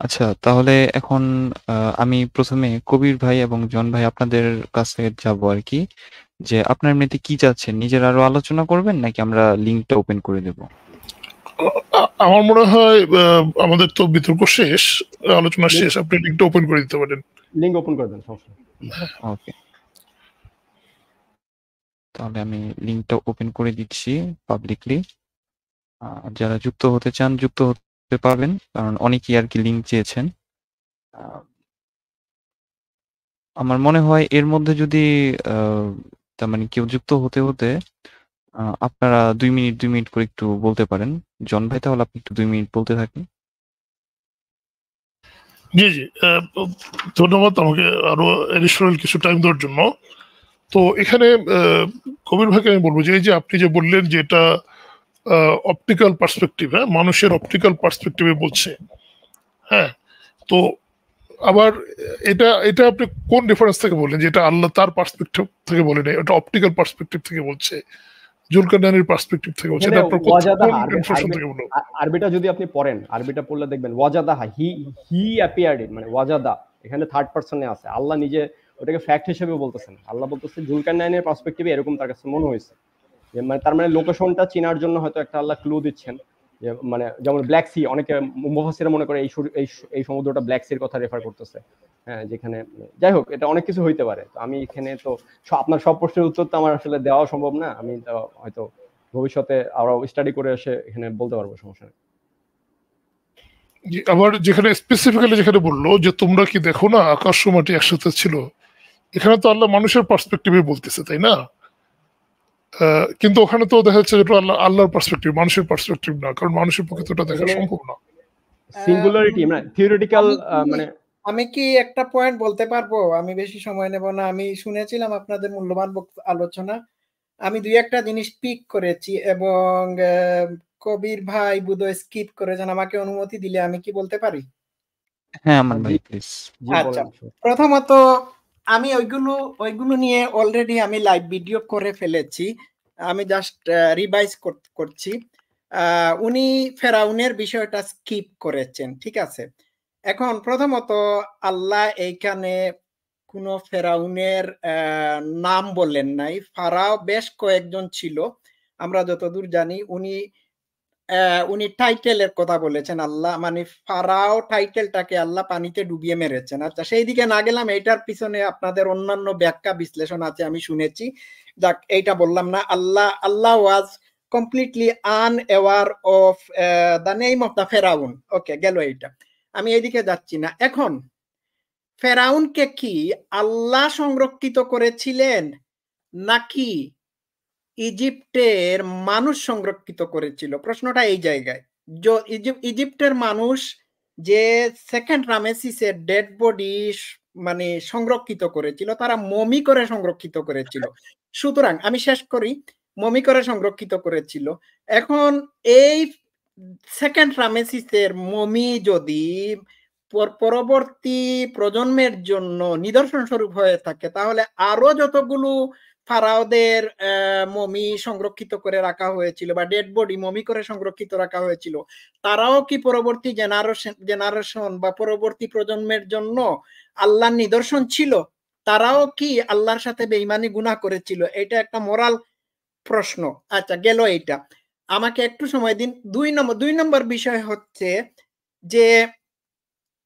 আচ্ছা, তাহলে এখন আমি ১ম এ কবির ভাই এবং জন ভাই আপনাদের কাছে যাবো আরকি। যে আপনারা এমনিতে কি চাচ্ছেন? নিজেরা আরো আলোচনা করবেন নাকি আমরা লিঙ্কটা ওপেন করে দেব? আমার মনে হয় আমাদের তো বিতর্ক শেষ, আলোচনা শেষ, আপনি লিঙ্কটা ওপেন করে দিতে পারেন। লিঙ্ক ওপেন করে দেন, সমস্যা নেই। ওকে। তাহলে আমি লিঙ্কটা ওপেন করে দিচ্ছি পাবলিকলি। যারা যুক্ত হতে চান যুক্ত হতে পারবেন, কারণ অনেকেই আরকি লিঙ্ক চেয়েছেন। আমার মনে হয় এর মধ্যে যদি তার মানে কেউ যুক্ত হতে আপনারা ২ মিনিট করে একটু বলতে পারেন। জন ভাই, তাহলে আপনি একটু ২ মিনিট বলতে থাকেন। জি জি, ধন্যবাদ আমাকে আরো এডিশনাল কিছু টাইম দেওয়ার জন্য। তো এখানে কবির ভাইকে আমি বলবো যে এই যে আপনি যে বললেন যে এটা অপটিক্যাল পার্সপেক্টিভ, হ্যাঁ, মানুষের অপটিক্যাল পার্সপেক্টিভে বলছে, হ্যাঁ। তো আবার এটা এটা আপনি কোন রেফারেন্স থেকে বললেন যে এটা আল্লাহ তার পার্সপেক্টিভ থেকে বলেন, এটা অপটিক্যাল পার্সপেক্টিভ থেকে বলছে, জুলকারনাইনের পার্সপেক্টিভ থেকে বলছে, এটা আপনার কোন ইনফরমেশন থেকে বললেন? আরবিটা যদি আপনি পড়েন, আরবিটা পড়লে দেখবেন ওয়াজাদাহা, হি অ্যাপিয়ার্ড ইন, মানে ওয়াজাদা এখানে থার্ড পারসনে আছে, আল্লাহ নিজে ওটাকে ফ্যাক্ট হিসেবে বলতেছেন। আল্লাহ বলতেছে জুলকারনাইনের পার্সপেক্টিভে এরকম তার কাছে মনে হয়েছে, যে মানে তার মানে লোকেশনটা চেনার জন্য হয়তো একটা আল্লাহ ক্লু দিচ্ছেন, যে মানে যেমন ব্ল্যাক সি, অনেকে মুফাসসিররা মনে করে এই সমুদ্রটা ব্ল্যাক সির কথা রেফার করতেছে, হ্যাঁ, যেখানে যাই হোক এটা অনেক কিছু হইতে পারে। তো আমি এখানে তো আপনার সব প্রশ্নের উত্তর তো আমার আসলে দেওয়া সম্ভব না, আমি হয়তো ভবিষ্যতে আরো স্টাডি করে এসে এখানে বলতে পারবো, সমস্যা নেই। আবার যেখানে স্পেসিফিক্যালি যেখানে বললো যে তোমরা কি দেখো না আকাশ ও মাটি একসাথে ছিল, এখানে তো আল্লাহ মানুষের পার্সপেক্টিভে বলতেছে, তাই না? কিন্তু ওখানে তো দেখা যাচ্ছে যেটা আল্লাহর পার্সপেক্টিভ, মানুষের পার্সপেক্টিভ না, কারণ মানুষের পক্ষে তো এটা দেখা সম্ভব না। সিঙ্গুলারিটি মানে থিওরিটিক্যাল, মানে আমি কি একটা পয়েন্ট বলতে পারবো? আমি বেশি সময় নেব না। আমি শুনেছিলাম আপনাদের মূল্যবান আলোচনা। আমি দুই একটা জিনিস পিক করেছি এবং কবির ভাই বুধহয় স্কিপ করেছেন। আমাকে অনুমতি দিলে আমি কি বলতে পারি? হ্যাঁ আমান ভাই, প্লিজ। আচ্ছা, প্রথমত আমি ওইগুলো নিয়ে অলরেডি আমি লাইভ ভিডিও করে ফেলেছি, আমি জাস্ট রিভাইজ করছি। উনি ফেরাউনের বিষয়টা স্কিপ করেছেন, ঠিক আছে। এখন প্রথমত আল্লাহ এইখানে কোনো ফেরাউনের নাম বললেন নাই। ফারাও বেশ কয়েকজন ছিল, আমরা যতদূর জানি। উনি টাইটেলের কথা বলেছেন আল্লাহ, মানে ফারাও টাইটেলটাকে আল্লাহ পানিতে ডুবিয়ে মেরেছেন। আচ্ছা, সেই দিকে না গেলাম, এইটার পিছনে আপনাদের অন্যান্য ব্যাখ্যা বিশ্লেষণ আছে, আমি শুনেছি। যাক, এইটা বললাম না। Allah was completely unaware of the name of the Firaun. Okay, গেল এইটা, আমি এইদিকে যাচ্ছি না। এখন ফেরাউনকে কি আল্লাহ সংরক্ষিত করেছিলেন নাকি ইজিপ্টের মানুষ সংরক্ষিত করেছিল? প্রশ্নটা এই জায়গায়। ইজিপ্টের মানুষ যে সেকেন্ড রামেসিসের ডেড বডি মানে সংরক্ষিত করেছিল, তারা মমি করে সংরক্ষিত করেছিল। সুতরাং আমি শেষ করি, মমি করে সংরক্ষিত করেছিল। এখন এই সেকেন্ড রামেসিসের মমি যদি পরবর্তী প্রজন্মের জন্য নিদর্শন স্বরূপ হয়ে থাকে, তাহলে আরো যতগুলো ফারাওদের মমি সংরক্ষিত করে রাখা হয়েছিল বা ডেড বডি মমি করে সংরক্ষিত রাখা হয়েছিল, তারাও কি পরবর্তী জেনারেশন বা পরবর্তী প্রজন্মের জন্য আল্লাহর নিদর্শন ছিল? তারাও কি আল্লাহর সাথে বেঈমানি গুনাহ করেছিল? এটা একটা মোরাল প্রশ্ন। আচ্ছা, গেল এইটা। আমাকে একটু সময় দিন। দুই নম্বর বিষয় হচ্ছে যে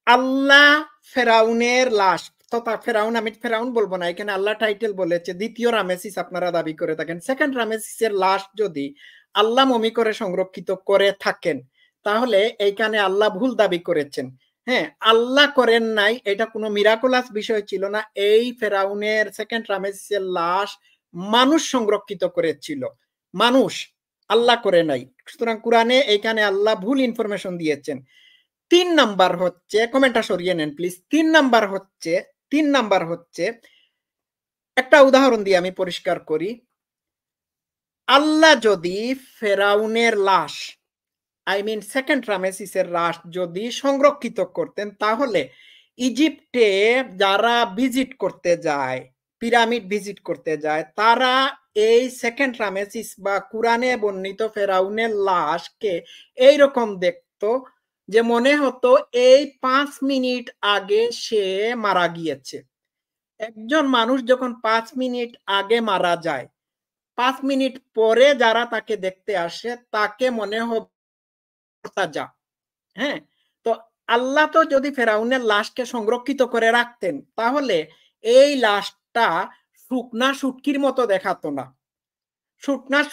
আল্লাহ ফেরাউনের লাশ, তথা ফেরাউন, আমি ফেরাউন বলবো না, এখানে আল্লাহ টাইটেল বলেছে দ্বিতীয় রামেসিস আপনারা দাবি করে থাকেন। সেকেন্ড রামেসিসের লাশ যদি আল্লাহ মমি করে সংরক্ষিত করে থাকেন, তাহলে এইখানে আল্লাহ ভুল দাবি করেছেন। হ্যাঁ, আল্লাহ করেন নাই, এটা কোনো মিরাকুলাস বিষয় ছিল না। এই ফেরাউনের সেকেন্ড রামেসিসের লাশ মানুষ সংরক্ষিত করেছিল, মানুষ, আল্লাহ করে নাই। সুতরাং কোরআনে এইখানে আল্লাহ ভুল ইনফরমেশন দিয়েছেন। 3 নাম্বার হচ্ছে, কমেন্টটা সরিয়ে নেন প্লিজ। 3 নাম্বার হচ্ছে একটা উদাহরণ দিয়ে আমি পরিষ্কার করি। আল্লাহ যদি ফেরাউনের লাশ, আই মিন সেকেন্ড রামেসিসের লাশ যদি সংরক্ষিত করতেন, তাহলে ইজিপ্টে যারা ভিজিট করতে যায়, পিরামিড ভিজিট করতে যায়, তারা এই সেকেন্ড রামেসিস বা কুরআনে বর্ণিত ফেরাউনের লাশকে এইরকম দেখতো, যে মনে হতো এই 5 মিনিট আগে সে মারা গিয়েছে। একজন মানুষ যখন 5 মিনিট আগে মারা যায়, 5 মিনিট পরে যারা তাকে দেখতে আসে তাকে মনে হবে তাজা। হ্যাঁ, তো আল্লাহ তো যদি ফেরাউনের লাশকে সংরক্ষিত করে রাখতেন তাহলে এই লাশটা শুকনা শুটকির মতো দেখাতো না।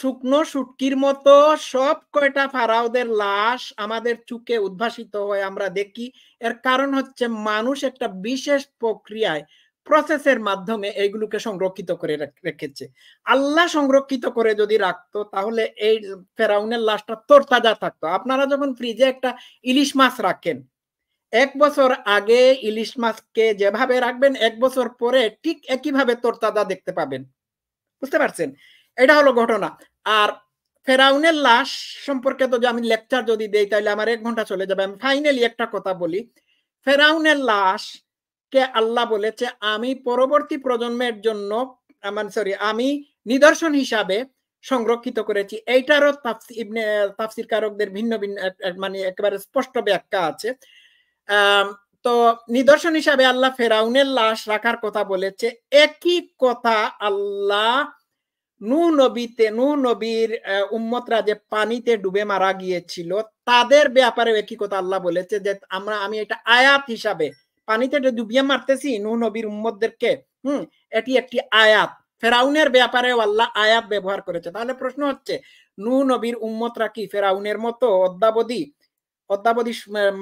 শুকনো শুটকির মতো সব কয়টা ফারাওদের লাশ আমাদের চোখে উদ্ভাসিত হয়, আমরা দেখি। এর কারণ হচ্ছে মানুষ একটা বিশেষ প্রক্রিয়ায় প্রসেসের মাধ্যমে এইগুলোকে সংরক্ষিত করে রেখেছে। আল্লাহ সংরক্ষিত করে যদি রাখতো তাহলে এই ফেরাউনের লাশটা তরতাজা থাকতো। আপনারা যখন ফ্রিজে একটা ইলিশ মাছ রাখেন, 1 বছর আগে ইলিশ মাছকে যেভাবে রাখবেন 1 বছর পরে ঠিক একইভাবে তরতাজা দেখতে পাবেন। বুঝতে পারছেন? এটা হলো ঘটনা। আর ফেরাউনের লাশ সম্পর্কে তো আমি লেকচার যদি দেই তাহলে আমার 1 ঘন্টা চলে যাবে। আমি ফাইনালি একটা কথা বলি। ফেরাউনের লাশকে আল্লাহ বলেছে আমি পরবর্তী প্রজন্মের জন্য আমি নিদর্শন হিসাবে সংরক্ষিত করেছি। এইটারও তাফসীরকারকদের ভিন্ন ভিন্ন মানে একেবারে স্পষ্ট ব্যাখ্যা আছে। তো নিদর্শন হিসাবে আল্লাহ ফেরাউনের লাশ রাখার কথা বলেছে। একই কথা আল্লাহ নূহ নবীর উম্মতরা যে পানিতে ডুবে মারা গিয়েছিল তাদের ব্যাপারে একই কথা আল্লাহ বলেছে যে আমি এটা আয়াত হিসাবে পানিতে ডুবিয়ে মারতেছি নূহ নবীর উম্মতদেরকে। এটি একটি আয়াত। ফেরাউনের ব্যাপারেও আল্লাহ আয়াত ব্যবহার করেছে। তাহলে প্রশ্ন হচ্ছে নূহ নবীর উম্মতরা কি ফেরাউনের মতো অদ্যাবধি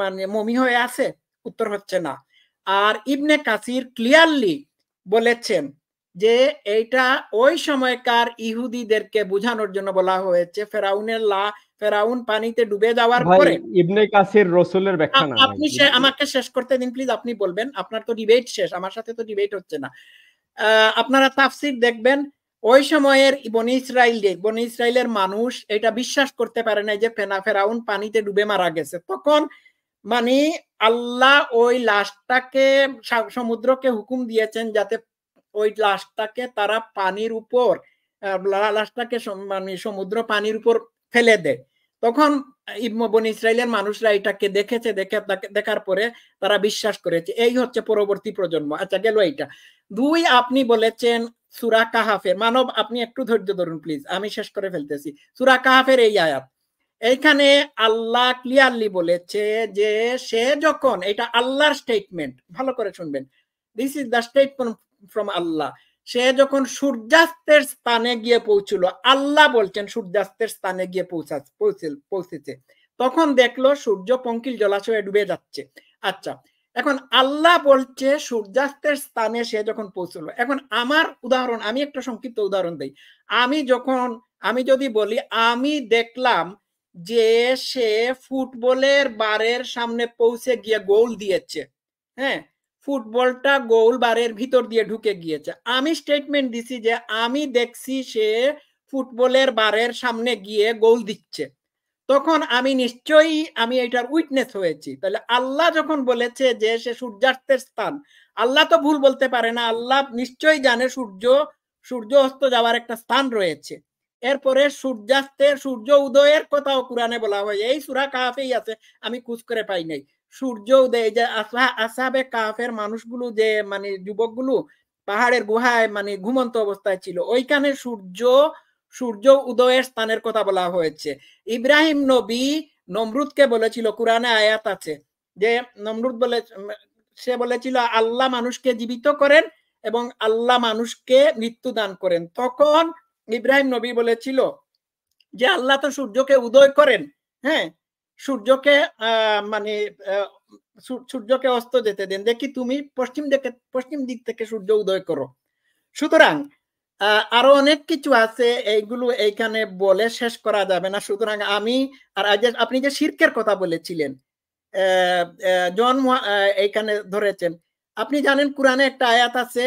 মানে মমি হয়ে আছে? উত্তর হচ্ছে না। আর ইবনে কাসির ক্লিয়ারলি বলেছেন যে এইটা ওই সময়কার ইহুদিদেরকে বোঝানোর জন্য বলা হয়েছে। ফেরাউন পানিতে ডুবে যাওয়ার পরে ইবনে কাসির রাসূলের ব্যাখ্যা না। আপনি আমাকে শেষ করতে দিন প্লিজ, আপনি বলবেন। আপনার তো ডিবেট শেষ, আমার সাথে তো ডিবেট হচ্ছে না। আপনারা তাফসীর দেখবেন, ওই সময়ের বনি ইসরাইলের মানুষ এটা বিশ্বাস করতে পারে না যে ফেরাউন পানিতে ডুবে মারা গেছে। তখন মানে আল্লাহ ওই লাশটাকে সমুদ্রকে হুকুম দিয়েছেন যাতে ওই লাশটাকে তারা পানির উপর লাশটাকে মানে সমুদ্র পানির উপর ফেলে দেয়। তখন বনি ইসরাইলের মানুষরা এটাকে দেখেছে, দেখার পরে তারা বিশ্বাস করেছে। এই হচ্ছে পরবর্তী প্রজন্ম। আচ্ছা, গেল এইটা। 2 আপনি বলেছেন সূরা কাহাফের, মানব আপনি একটু ধৈর্য ধরুন প্লিজ, আমি শেষ করে ফেলতেছি। সূরা কাহাফের এই আয়াত, এইখানে আল্লাহ ক্লিয়ারলি বলেছে যে সে যখন, এটা আল্লাহর স্টেটমেন্ট, ভালো করে শুনবেন, this is the statement from Allah. সে যখন সূর্যাস্তের স্থানে গিয়ে পৌঁছল, আল্লাহ বলছেন সূর্যাস্তের স্থানে গিয়ে পৌঁছেছে, তখন দেখলো সূর্য পঙ্কিল জলাশয়ে ডুবে যাচ্ছে। আচ্ছা, এখন আল্লাহ বলছে সূর্যাস্তের স্থানে সে যখন পৌঁছলো। এখন আমার উদাহরণ, আমি একটা সংক্ষিপ্ত উদাহরণ দিই। আমি যদি বলি আমি দেখলাম যে সে ফুটবলের বারের সামনে পৌঁছে গিয়ে গোল দিয়েছে, হ্যাঁ, ফুটবলটা গোল বারের ভিতর দিয়ে ঢুকে গিয়েছে, আমি স্টেটমেন্ট দিছি যে আমি দেখছি সে ফুটবলের বারের সামনে গিয়ে গোল দিচ্ছে, তখন আমি নিশ্চয়ই আমি এটার উইটনেস হয়েছি। তাহলে আল্লাহ যখন বলেছে যে সে সূর্যাস্তের স্থান, আল্লাহ তো ভুল বলতে পারে না। আল্লাহ নিশ্চয়ই জানে সূর্য অস্ত যাওয়ার একটা স্থান রয়েছে। এরপরে সূর্য উদয়ের কথাও কোরআনে বলা হয়, এই সূরা কাহাফেই আছে, আমি খোঁজ করে পাই নাই। সূর্য উদয়, যে আসহাবে কাহাফের মানুষগুলো, যে মানে যুবকগুলো পাহাড়ের গুহায় মানে ঘুমন্ত অবস্থায় ছিল, ওইখানে সূর্য উদয়ের স্থানের কথা বলা হয়েছে। ইব্রাহিম নবী নমরুদকে বলেছিল, কোরআনে আয়াত আছে যে সে বলেছিল আল্লাহ মানুষকে জীবিত করেন এবং আল্লাহ মানুষকে মৃত্যু দান করেন। তখন ইব্রাহিম নবী বলেছিল যে আল্লাহ তো সূর্যকে উদয় করেন, হ্যাঁ, সূর্যকে সূর্যকে অস্ত যেতে দেন, দেখি তুমি পশ্চিম দিক থেকে সূর্য উদয় করো। সুতরাং আরো অনেক কিছু আছে, এইগুলো এইখানে বলে শেষ করা যাবে না। সুতরাং আপনি যে শিরকের কথা বলেছিলেন, জন এইখানে ধরেছেন, আপনি জানেন কোরআনে একটা আয়াত আছে,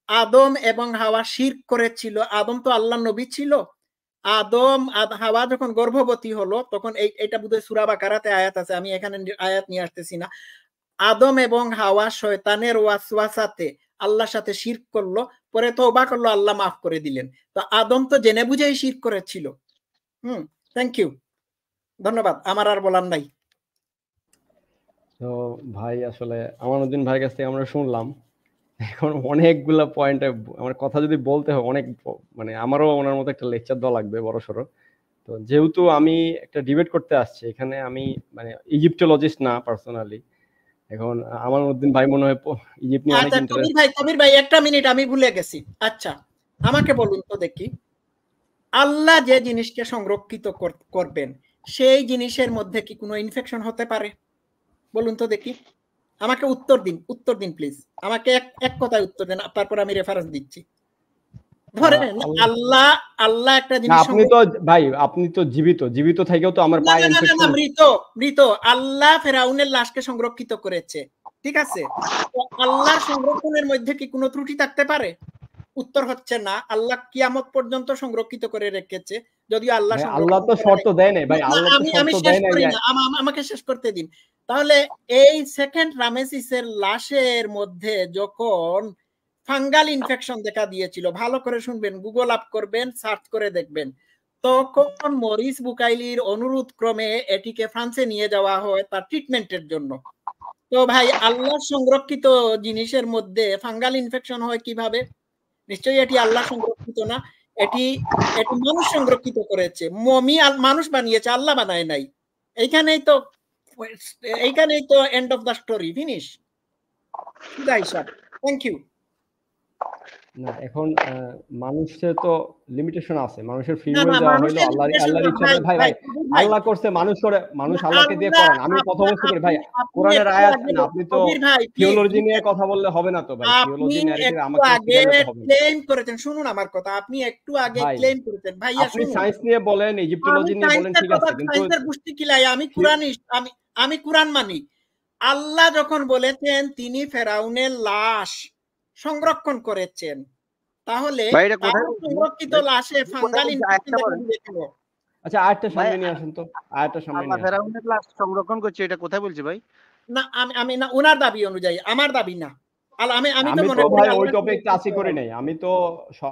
আদম এবং হাওয়া শিরক করেছিল। আদম তো আল্লাহ নবী ছিল। হাওয়া যখন গর্ভবতী হলো তখন এইটা বোধহয় সূরা বাকারাতে আয়াত আছে, আমি এখানে আয়াত নিয়ে আসতেছি না। আদম এবং হাওয়া শয়তানের ওয়াসওয়াসাতে আল্লাহর সাথে শিরক করলো, পরে তওবা করলো, আল্লাহ মাফ করে দিলেন। তো আদম তো জেনে বুঝেই শিরক করেছিল। থ্যাংক ইউ, ধন্যবাদ, আমার আর বলার নাই। তো ভাই আসলে আমানুদ্দিন ভাইয়ের কাছ থেকে আমরা শুনলাম, এখন অনেকগুলা পয়েন্ট, আমার কথা যদি বলতে হয় অনেক, মানে আমারও ওনার মতো একটা লেকচার দেওয়া লাগবে বড় সড়ো। তো যেহেতু আমি একটা ডিবেট করতে আসছি এখানে, আমি মানে ইজিপ্টোলজিস্ট না পার্সোনালি, এখন আমানুদ্দিন ভাই মনে হয় ইজিপ্ট নিয়ে অনেক আচ্ছা ইন্টারেস্ট। কবির ভাই একটা মিনিট, আমি ভুলে গেছি। আচ্ছা আমাকে বলুন তো দেখি, আল্লাহ যে জিনিসকে সংরক্ষিত করবেন সেই জিনিসের মধ্যে কি কোনো ইনফেকশন হতে পারে? বলুন তো দেখি, আমাকে উত্তর দিন প্লিজ, আমাকে এক কথায় উত্তর দেন, তারপর আমি রেফারেন্স দিচ্ছি। ধরেন আল্লাহ একটা না, জিনিস, আপনি তো ভাই আপনি তো জীবিত থেকেও তো আমার পায়ে ইনফেকশন। মৃত আল্লাহ ফেরাউনের লাশকে সংরক্ষিত করেছে, ঠিক আছে? তো আল্লাহর সংরক্ষণের মধ্যে কি কোনো ত্রুটি থাকতে পারে? উত্তর হচ্ছে না। আল্লাহ কিয়ামত পর্যন্ত সংরক্ষিত করে রেখেছে, যদিও আল্লাহ আল্লাহ তো শর্ত দেয় নাই ভাই, আল্লাহ তো শর্ত দেয় নাই। আমাকে শেষ করতে দিন। তাহলে এই সেকেন্ড রামেসিসের লাশের মধ্যে যখন ফাঙ্গাল ইনফেকশন দেখা দিয়েছিল, ভালো করে শুনবেন, গুগল আপ করবেন, সার্চ করে দেখবেন, তখন মরিস বুকাইলির অনুরোধ ক্রমে এটিকে ফ্রান্সে নিয়ে যাওয়া হয় তার ট্রিটমেন্টের জন্য। তো ভাই আল্লাহ সংরক্ষিত জিনিসের মধ্যে ফাঙ্গাল ইনফেকশন হয় কিভাবে? নিশ্চয়ই এটি আল্লাহ সংরক্ষিত না, এটি মানুষ সংরক্ষিত করেছে। মমি মানুষ বানিয়েছে, আল্লাহ বানায় নাই। এইখানেই তো end of the story, finish. Thank you. না, এখন মানুষের তো লিমিটেশন আছে, মানুষের ফ্রি উইল দেওয়া হলো আল্লাহর ইচ্ছাতে। ভাই আল্লাহ করছে, মানুষ আল্লাহকে দিয়ে করান। আমি কথা বলতে করি ভাই, কোরআনের আয়াত না, আপনি তো থিওলজি নিয়ে কথা বললে হবে না তো ভাই, থিওলজি ন্যারেটিভ আমাকে শিখাইলে তো হবে না। ক্লেম করেছেন, শুনুন আমার কথা, আপনি একটু আগে ক্লেম করেছেন ভাইয়া, আপনি সায়েন্স নিয়ে বলেন, ইজিপ্টোলজি নিয়ে বলেন, ঠিক আছে, কিন্তু সায়েন্সের গোষ্ঠী কিলাই, আমি কুরআন মানি। আল্লাহ যখন বলেছেন তিনি ফেরাউনের লাশ সংরক্ষণ করেছেন, তাহলে সংরক্ষিত লাশে ফাঙ্গাল ইনফেকশন দেখা দিবে কেন? আচ্ছা আরেকটা সামনে নিয়ে আসেন তো, আরেকটা সামনে নিয়ে আসেন। ফেরাউনের লাশ সংরক্ষণ করছে, এটা কোথায় বলছে ভাই? না আমি না, ওনার দাবি অনুযায়ী, আমার দাবি না। আমি তো মনে করি ওই টপিক টাচই করি নাই।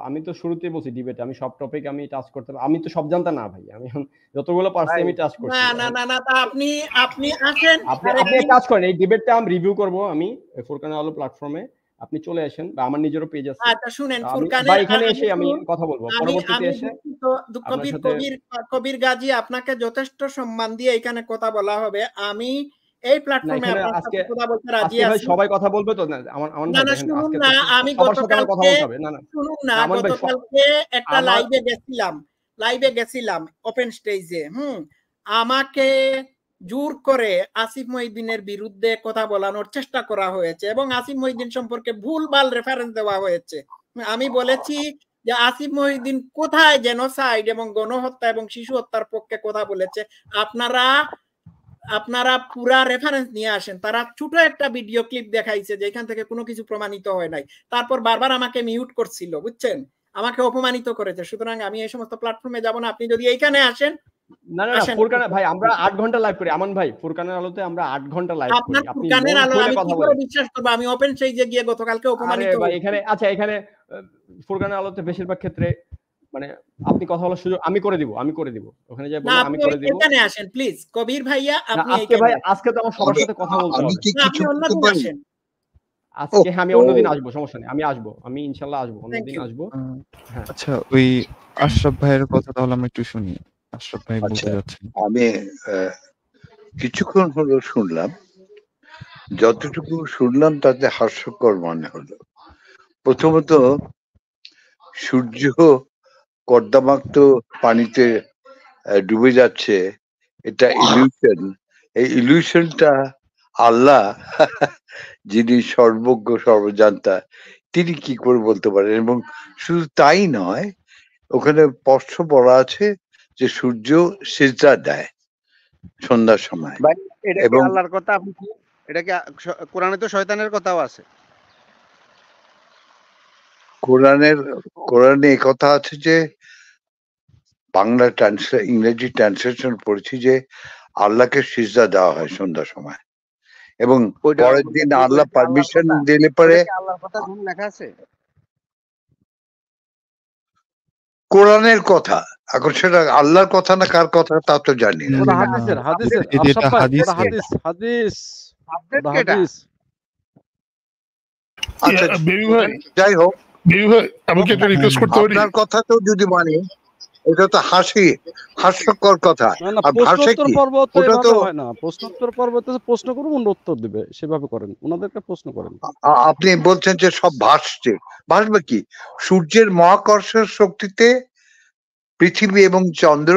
আমি তো শুরুতেই বলছি ডিবেটে আমি সব টপিক আমি টাচ করতে, আমি তো সব জানতা না ভাই, আমি যতগুলো পারছি আমি টাচ করছি। না আপনি আসেন, আপনি কাজ করেন, এই ডিবেটটা আমি রিভিউ করব আমি ফুরকানের আলো প্ল্যাটফর্মে, আপনি চলে আসেন, বা আমার নিজেরও পেজ আছে। আচ্ছা শুনেন, ফুরকানের ভাই এখানে এসে আমি কথা বলবো পরবর্তীতে এসে। কবির গাজী, আপনাকে যথেষ্ট সম্মান দিয়ে এখানে কথা বলা হবে। আমি এই প্ল্যাটফর্মে আপনার সাথে কথা বলতে রাজি আছি। সবাই কথা বলবে তো? আমার ভাই দেখেন, আজকে তো আমি সবার সাথে কথা বলতে হবে। না শুনুন না, গতকালকে একটা লাইভে গেছিলাম ওপেন স্টেজে, আমাকে জোর করে আসিফ মহিউদ্দিনের বিরুদ্ধে কথা বলানোর চেষ্টা করা হয়েছে এবং আসিফ মহিউদ্দিন সম্পর্কে ভুলভাল রেফারেন্স দেওয়া হয়েছে। আমি বলেছি যে আসিফ মহিউদ্দিন কোথায় জেনোসাইড এবং গণহত্যা এবং শিশু হত্যার পক্ষে কথা বলেছে, আপনারা পুরা রেফারেন্স নিয়ে আসেন। তারা ছোট একটা ভিডিও ক্লিপ দেখাইছে যেখান থেকে কোনো কিছু প্রমাণিত হয় নাই, তারপর বারবার আমাকে মিউট করছিল, বুঝছেন, আমাকে অপমানিত করেছে। সুতরাং আমি এই সমস্ত প্ল্যাটফর্মে যাব না, আপনি যদি এইখানে আসেন। না ফুরকানের ভাই, আমরা 8 ঘন্টা লাইভ করি, আমান ভাই, ফুরকানের আলোতে আমরা 8 ঘন্টা লাইভ করি। আপনি ফুরকানের আলো আমি কি করে বিশ্বাস করব? আমি ওপেন স্টেজে গিয়ে গতকালকে অপমানিত হই। ভাই এখানে আচ্ছা, এখানে ফুরকানের আলোতে বেশিরভাগ ক্ষেত্রে মানে আপনি কথা বলার সুযোগ আমি করে দিব, ওখানে যাই বলুন, আমি করে দিব। এখানে আসেন প্লিজ কবির ভাইয়া, আপনি আজকে ভাই, আজকে তো আমার সবার সাথে কথা বলতে হবে। আপনি অন্যদিন আসেন। আজকে আমি অন্যদিন আসবো, সমস্যা নেই, আমি ইনশাআল্লাহ আসবো, অন্যদিন আসবো। আচ্ছা ওই আশরাফ ভাইয়ের কথা তাহলে আমরা একটু শুনি। আশরাফ ভাই বলতে যাচ্ছেন। আমি কিছুক্ষণ হলো শুনলাম, যতটুকু শুনলাম তাতে হাস্যকর মনে হলো। প্রথমত সূর্য কর্দামাক্ত পানিতে ডুবে যাচ্ছে, এটা ইলিউশন। এই ইলিউশনটা আল্লাহ যিনি সর্বজ্ঞ সর্বজান্তা, তিনি কি করে বলতে পারেন? এবং শুধু তাই নয়, ওখানে স্পষ্ট বলা আছে যে সূর্য সিজদা দেয় সন্ধ্যার সময়। এবং আল্লাহর কথা, এটা কি কোরআনে তো শয়তানের কথাও আছে। কোরআনে এই কথা আছে যে, বাংলা ইংরেজি ট্রান্সলেশন পড়েছি যে আল্লাহকে সিজদা দেওয়া হয় সন্ধ্যার সময়, এবং পরের দিন আল্লাহ পারমিশন দিলে পরে। আল্লাহর কথা লেখা আছে কোরআনের কথা, এখন সেটা আল্লাহর কথা না কার কথা তা তো জানি না। হাদিস আপডেট ওটা কেটা? হাদিস। আচ্ছা বেবি ভাই, যাই হোক, বেবি ভাই, আমি কি একটা রিকোয়েস্ট করতে পারি? আপনার কথা তো যদি মানি, এটা তো হাস্যকর কথা। না না, আর প্রশ্ন ভাষা উত্তর কি? পর্ব তো ওটা তো এভাবে হয় না। প্রশ্ন উত্তর পর্ব তো প্রশ্ন করুন, উনি উত্তর দিবে, সেভাবে করেন, ওনাদেরকে প্রশ্ন করেন। আপনি বলছেন যে সব ভাসছে, ভাসবে কি? সূর্যের মহাকর্ষণ শক্তিতে পৃথিবী এবং চন্দ্র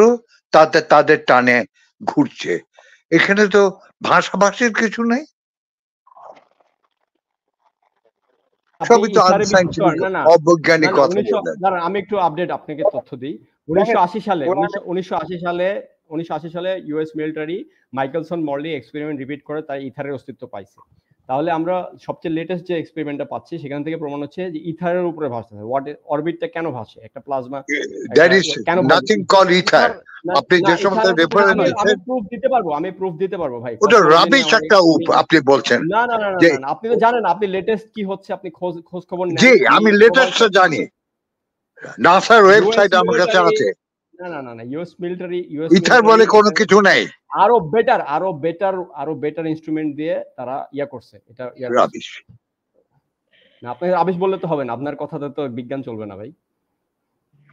তাদের টানে ঘুরছে। এখানে তো ভাষাভাষীর কিছু নেই, আপনি সবই তো ইথারে বিশ্বাস আনসাইন্টিফিক, করেন? না না অবৈজ্ঞানিক না, কথা 1900 বললেন। দাঁড়ান, আমি একটু আপনাকে তথ্য দিই। 1980 সালে US military Michelson Morley experiment repeat করে তাই ইথারের অস্তিত্ব পাইছে। তাহলে আমরা সবচেয়ে লেটেস্ট যে এক্সপেরিমেন্টটা পাচ্ছি সেখান থেকে প্রমাণ হচ্ছে যে ইথারের উপরে ভাসতে হয়। অরবিটটা কেন ভাসে? একটা প্লাজমা দ্যাট ইজ কেন নাথিং কল ইথার। আপনি যে সমস্ত রেফারেন্স আমি দিচ্ছেন, প্রুফ দিতে পারবো ভাই। ওটা রাবিশ একটা আপনি বলছেন। না না না যে না, আপনি তো জানেন, আপনি লেটেস্ট কি হচ্ছে আপনি খোঁজ খবর নেন। জি, আমি লেটেস্ট জানি, নাসার ওয়েবসাইট আমার কাছে আছে। না না না না, ইউএস মিলিটারি ইথার বলে কোনো কিছু নাই, আরো বেটার ইনস্ট্রুমেন্ট দিয়ে তারা করছে এটা। রাবিশ। না, আপনি রাবিশ বললে তো হবে না, আপনার কথাতে তো বিজ্ঞান চলবে না ভাই।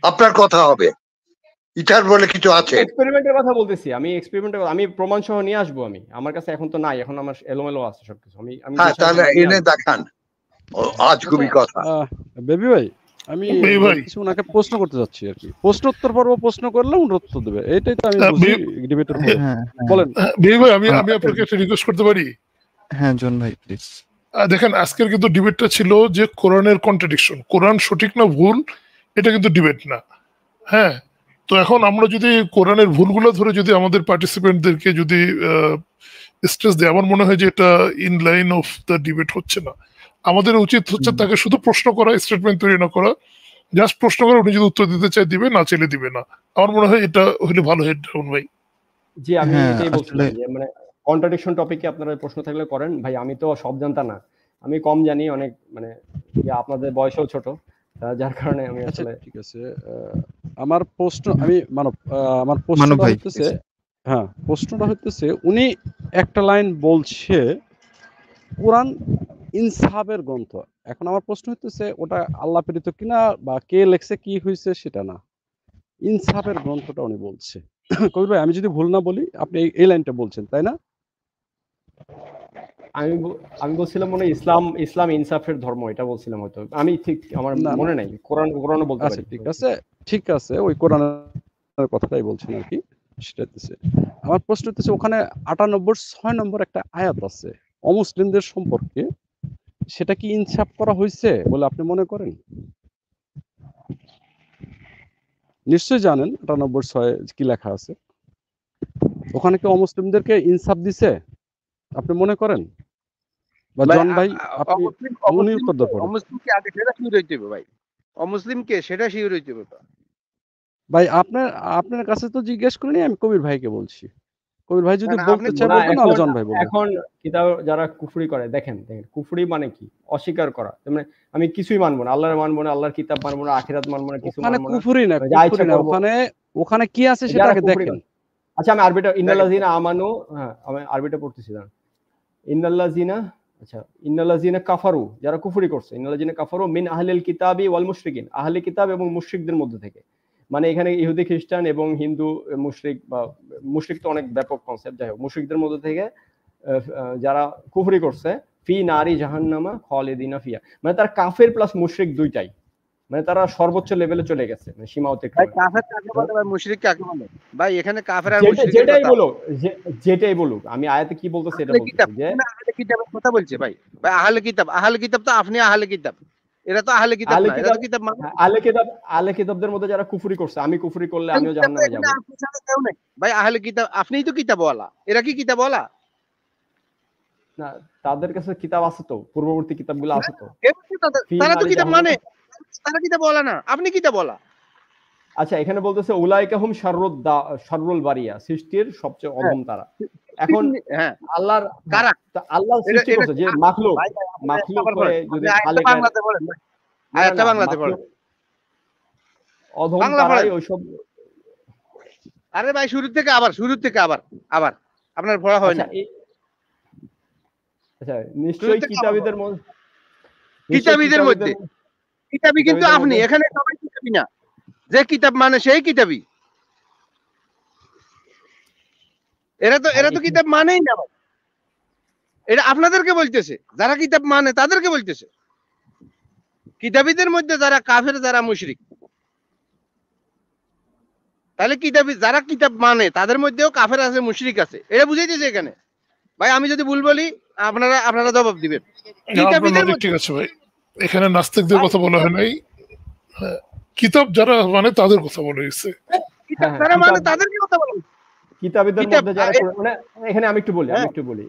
আপনার কথা হবে, ইথার বলে কিছু আছে। এক্সপেরিমেন্টের কথা বলতেছি আমি, আমি প্রমাণ সহ নিয়ে আসবো। আমার কাছে এখন তো নাই, এখন আমার এলোমেলো আছে সবকিছু। হ্যাঁ, তাহলে এনে দেখান আজগুবি কথা। বেবি ভাই, আমি কিছু ওনাকে প্রশ্ন করতে যাচ্ছি আর কি। প্রশ্ন উত্তর পর্ব প্রশ্ন করলে উনি উত্তর দেবে, এটাই তো আমি বুঝি ডিবেটের পরে। বলেন বেবি ভাই, আমি আপনাকে একটা রিকোয়েস্ট করতে পারি? হ্যাঁ জন ভাই প্লিজ। দেখেন, আজকের কিন্তু ডিবেটটা ছিল যে কোরআনের কন্ট্রাডিকশন, কোরআন সঠিক না ভুল, এটা কিন্তু ডিবেট না। হ্যাঁ, তো এখন আমরা যদি কোরআনের ভুলগুলো ধরে যদি আমাদের পার্টিসিপেন্টদেরকে যদি স্ট্রেস দেয়, আমার মনে হয় যে এটা in line of the debate হচ্ছে না। আমাদের উচিত হচ্ছে তাকে শুধু প্রশ্ন করা, স্টেটমেন্ট তৈরি না করা। জাস্ট প্রশ্ন করে উনি যদি উত্তর দিতে চায় দিবে, না চাইলে দিবে না। আমার মনে হয় এটা হলে ভালো হেড ডাউন ভাই। জি, আমি এটাই বলছিলাম যে মানে কন্ট্রাডিকশন টপিকে আপনারা প্রশ্ন থাকলে করেন ভাই। আমি তো সব জানতা না, আমি কম জানি অনেক, মানে আপনাদের বয়সও ছোট, যার কারণে আমি আসলে। ঠিক আছে, আমার প্রশ্ন আমি আমার প্রশ্নটা হচ্ছে, হ্যাঁ প্রশ্নটা হচ্ছে, উনি একটা লাইন বলছে কোরআন ইনসাফের গ্রন্থ। এখন আমার প্রশ্ন হচ্ছে ওটা আল্লাহ প্রেরিত কিনা বা কে লেখছে কি হয়েছে সেটা না, ইনসাফের গ্রন্থটা উনি বলছে। কবির ভাই, আমি যদি ভুল না বলি আপনি এই লাইনটা বলছেন, তাই না? আমি বলছিলাম মনে ইসলাম ইনসাফের ধর্ম, এটা বলছিলাম হয়তো। আমি ঠিক আমার মনে নাই, কোরআনও বলতে পারি। ঠিক আছে, ওই কোরআনের কথাটাই বলছেন আর কি। সেটা হচ্ছে আমার প্রশ্ন হচ্ছে, ওখানে 98-6 নম্বর একটা আয়াত আছে অমুসলিমদের সম্পর্কে, সেটা কি ইনসাফ করা হয়েছে বলে আপনি মনে করেন? নিশ্চয়ই জানেন 98-6 কি লেখা আছে। ওখানে কি অমুসলিমদেরকে ইনসাফ দিছে আপনি মনে করেন? বা জন ভাই আপনি উত্তর দেন। অমুসলিম কি আগে সেটা শিওর হইতে হবে ভাই, অমুসলিম কে সেটা শিওর হইতে হবে ভাই। আপনার কাছে তো জিজ্ঞেস করিনি, আমি কবির ভাইকে বলছি। কবির ভাই যদি বলতে চায় বলবেন, নাহলে জন ভাই বলবেন। এখন কিতাব যারা কুফরি করে, দেখেন কুফরি মানে কি? অস্বীকার করা। মানে আমি কিছুই মানবো না, আল্লাহর মানবো না, আল্লাহর কিতাব মানবো না, আখিরাত মানবো না, কিছু মানবো না। কুফরি না, ওখানে কি আছে সেটা আগে দেখেন। আচ্ছা, আমি আরবিটা ইন্নাল্লাযিনা আমানু, হ্যাঁ আমি আরবিটা পড়তেছি না। ইন্নাল্লাযিনা, আচ্ছা ইন্নাল্লাযিনা কাফারু, যারা কুফরি করছে, ইন্নাল্লাযিনা কাফারু মিন আহলিল কিতাবি ওয়াল মুশরিকিন, আহলে কিতাব এবং মুশরিকদের মধ্যে থেকে। মানে এখানে ইহুদি খ্রিস্টান এবং হিন্দু মুশরিক, বা মুশরিক তো অনেক ব্যাপক কনসেপ্ট, যাই হোক, মুশরিকদের মধ্যে থেকে যারা কুফরি করছে, ফি নারি জাহান্নামা খালিদিনা ফিহা, মানে তারা কাফের প্লাস মুশরিক দুইটাই, মানে তারা সর্বোচ্চ লেভেলে চলে গেছে, মানে সীমা অতিক্রম। ভাই কাফের কাকে বলে ভাই, মুশরিক কাকে বলে ভাই? এখানে কাফের আর মুশরিকের যেটাই বলুক, আমি আয়াতে কি বলতেছি এটা বলতেছি যে আহলে কিতাবের কথা বলছে ভাই। ভাই আহলে কিতাব তো আপনি আহলে কিতাব, এরা তো আহলে কিতাব না, এরা তো কিতাব মানে আহলে কিতাবদের মধ্যে যারা কুফরি করছে, আমি কুফরি করলে আমিও জাহান্নামে যাব ভাই। আহলে কিতাব আপনিই তো কিতাবওয়ালা, এরা কি কিতাবওয়ালা না? তাদের কাছে কিতাব আছে তো, পূর্ববর্তী কিতাবগুলো আছে তো। তারা তো কিতাব মানে, তারা কিতাবওয়ালা না, আপনি কিতাবওয়ালা। আচ্ছা, এখানে বলতেছে উলাইকা হুম শাররুল বারিয়া, সৃষ্টির সবচেয়ে অধম তারা। এখন আল্লাহর কারা? আল্লাহ সৃষ্টি করছে যে মাখলুক হয়ে যদি বাংলাতে বলেন, আয়াতটা বাংলাতে বলেন। অধম তারাই ওইসব। আরে ভাই শুরু থেকে আবার আপনার পড়া হয় না। আচ্ছা নিশ্চয়ই কিতাবীদের মধ্যে কিতাবীদের মধ্যে কিতাবী কিন্তু আপনি, এখানে সবাই কিতাবী না, যে কিতাব মানে সেই কিতাবী। এরা তো কিতাব মানেই না, এটা আপনাদেরকে বলতেছে, যারা কিতাব মানে তাদেরকে বলতেছে। কিতাবীদের মধ্যে যারা কাফের, যারা মুশরিক, তাহলে কিতাবী যারা কিতাব মানে তাদের মধ্যেও কাফের আছে, মুশরিক আছে, এটা বুঝাইতেছে এখানে। ভাই আমি যদি ভুল বলি আপনারা জবাব দিবেন। ঠিক আছে ভাই, এখানে নাস্তিকদের কথা বলা হয় নাই, কিতাব যারা মানে তাদের কথা বলা হয়েছে। যারা মানে তাদেরকে কথা বলা হয়েছে। কিতাবীদের মধ্যে যারা, মানে এখানে আমি একটু বলি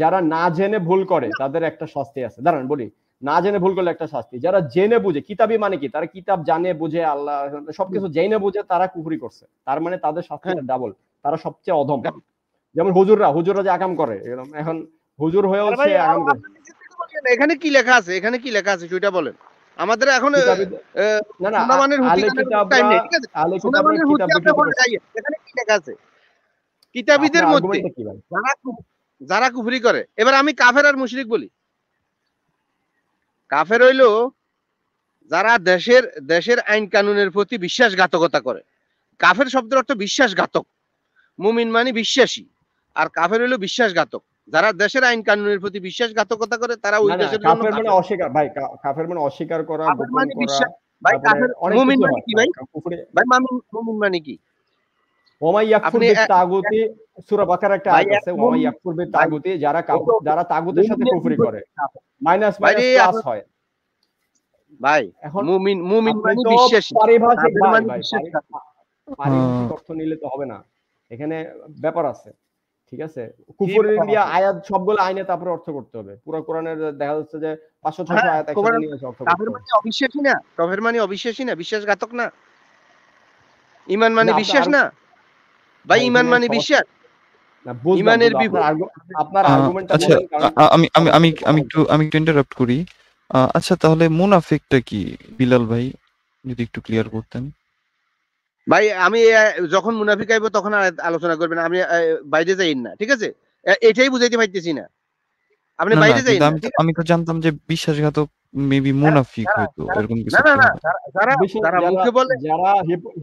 যারা না জেনে ভুল করে তাদের একটা শাস্তি আছে। দাঁড়ান বলি, না জেনে ভুল করলে একটা শাস্তি। যারা জেনে বুঝে, কিতাবী মানে কি, তারা কিতাব জানে বুঝে, আল্লাহ সবকিছু জেনে বুঝে তারা কুফরি করছে, তার মানে তাদের শাস্তিটা ডাবল, তারা সবচেয়ে অধম। যেমন হুজুররা যে আকাম করে, এখন হুজুর হয়েও সে আকাম করে। এখানে কি লেখা আছে, সেটা বলেন আমাদের। এখন না আলে এখানে কি লেখা আছে কিতাবীদের মধ্যে যারা কুফরি করে? এবার আমি কাফের আর মুশরিক বলি। কাফের হইল যারা দেশের আইন কানুনের প্রতি বিশ্বাসঘাতকতা করে। কাফের শব্দের অর্থ বিশ্বাসঘাতক, মুমিন মানে বিশ্বাসী, আর কাফের হইল বিশ্বাসঘাতক। যারা দেশের আইন কানুনের প্রতি বিশ্বাসঘাতকতা করে তারা ওই দেশের জন্য কাফের মানে অস্বীকার। ভাই কাফের মানে অস্বীকার করা, গোপন করা। ভাই কাফের মুমিন মানে কি? ভাই মুমিন মানে কি? ওমাই ইয়াকফুর বিত্তাগুতি, সূরা বাকারা একটা আয়াত আছে, ওমাই ইয়াকফুর বিত্তাগুতি, যারা তাগুতের সাথে কুফরি করে মাইনাস প্লাস হয়। ভাই এখন মুমিন মানে বিশ্বাসী, পারিভাষিক অর্থ নিলে তো হবে না, এখানে ব্যাপার আছে। ঠিক আছে, কুফরের দিয়া আয়াত সবগুলো আইনে তারপরে অর্থ করতে হবে। পুরো কোরআনের দেখা যাচ্ছে যে 500-600 আয়াত একসাথে নিয়ে অর্থ করতে হবে। কাফের মানে অবিশ্বাসী না, কাফের মানে অবিশ্বাসী না, বিশ্বাসঘাতক না। ঈমান মানে বিশ্বাস না ভাই, ঈমান মানে বিশ্বাস। ঈমানের আপনার আর্গুমেন্টটা আচ্ছা, আমি একটু ইন্টারাপ্ট করি। আচ্ছা তাহলে মুনাফিকটা কি বিলাল ভাই, যদি একটু ক্লিয়ার করতেন। ভাই আমি যখন মুনাফিক আইব তখন আলোচনা করবেন, আমি বাইরে যাই না, ঠিক আছে? এটাই বুঝাইতে পারতেছি না, আপনি বাইরে যাই না। আমি তো জানতাম যে বিশ্বাসঘাতক মেবি মুনাফিক হয়তো এরকম কিছু। না যারা মুখে বলে, যারা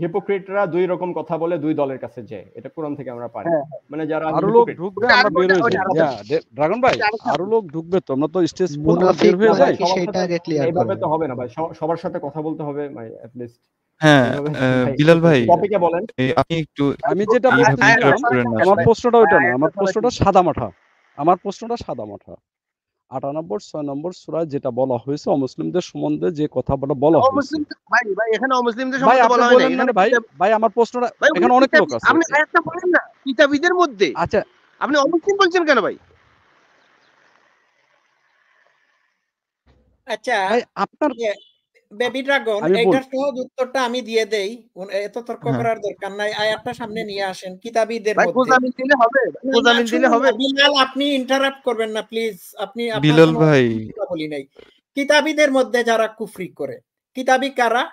হিপোক্রিটরা দুই রকম কথা বলে দুই দলের কাছে যায়, এটা কোরআন থেকে আমরা পাই। মানে যারা আরো লোক ঢুকবে আমরা বের হয়ে যাই। ড্রাগন ভাই আরো লোক ঢুকবে তো আমরা তো স্টেজ পর্যন্ত বের হয়ে যাই, সেটা আগে ক্লিয়ার করুন। এইভাবে তো হবে না ভাই, সবার সাথে কথা বলতে হবে ভাই এট লিস্ট। হ্যাঁ বিলাল ভাই টপিকে বলেন। আমি যেটা আমার প্রশ্নটা ওইটা না, আমার প্রশ্নটা সাদামাঠা। 98-6 নম্বর সূরায় যেটা বলা হয়েছে অমুসলিমদের সম্বন্ধে যে কথাটা বলা হয়েছে। ভাই এখানে অমুসলিমদের সম্বন্ধে বলা হয় না। ভাই আমার প্রশ্নটা, এখানে অনেক লোক আছে। আপনি আরেকটা বলেন না, কিতাবীদের মধ্যে। আচ্ছা আপনি অমুসলিম বলছেন কেন ভাই? আচ্ছা ভাই আপনার বেবি ড্রাগন, এইটার সহজ উত্তরটা আমি দিয়ে দেই, এত তর্ক করার দরকার নাই। আয়াতটা সামনে নিয়ে আসেন। কিতাবীদের মধ্যে গোজামিল দিলে হবে, গোজামিল দিলে হবে। বিলাল আপনি ইন্টারাপ্ট করবেন না প্লিজ। আপনি বিলাল ভাই বলি নাই। কিতাবীদের মধ্যে যারা কুফরি করে, কিতাবী কারা?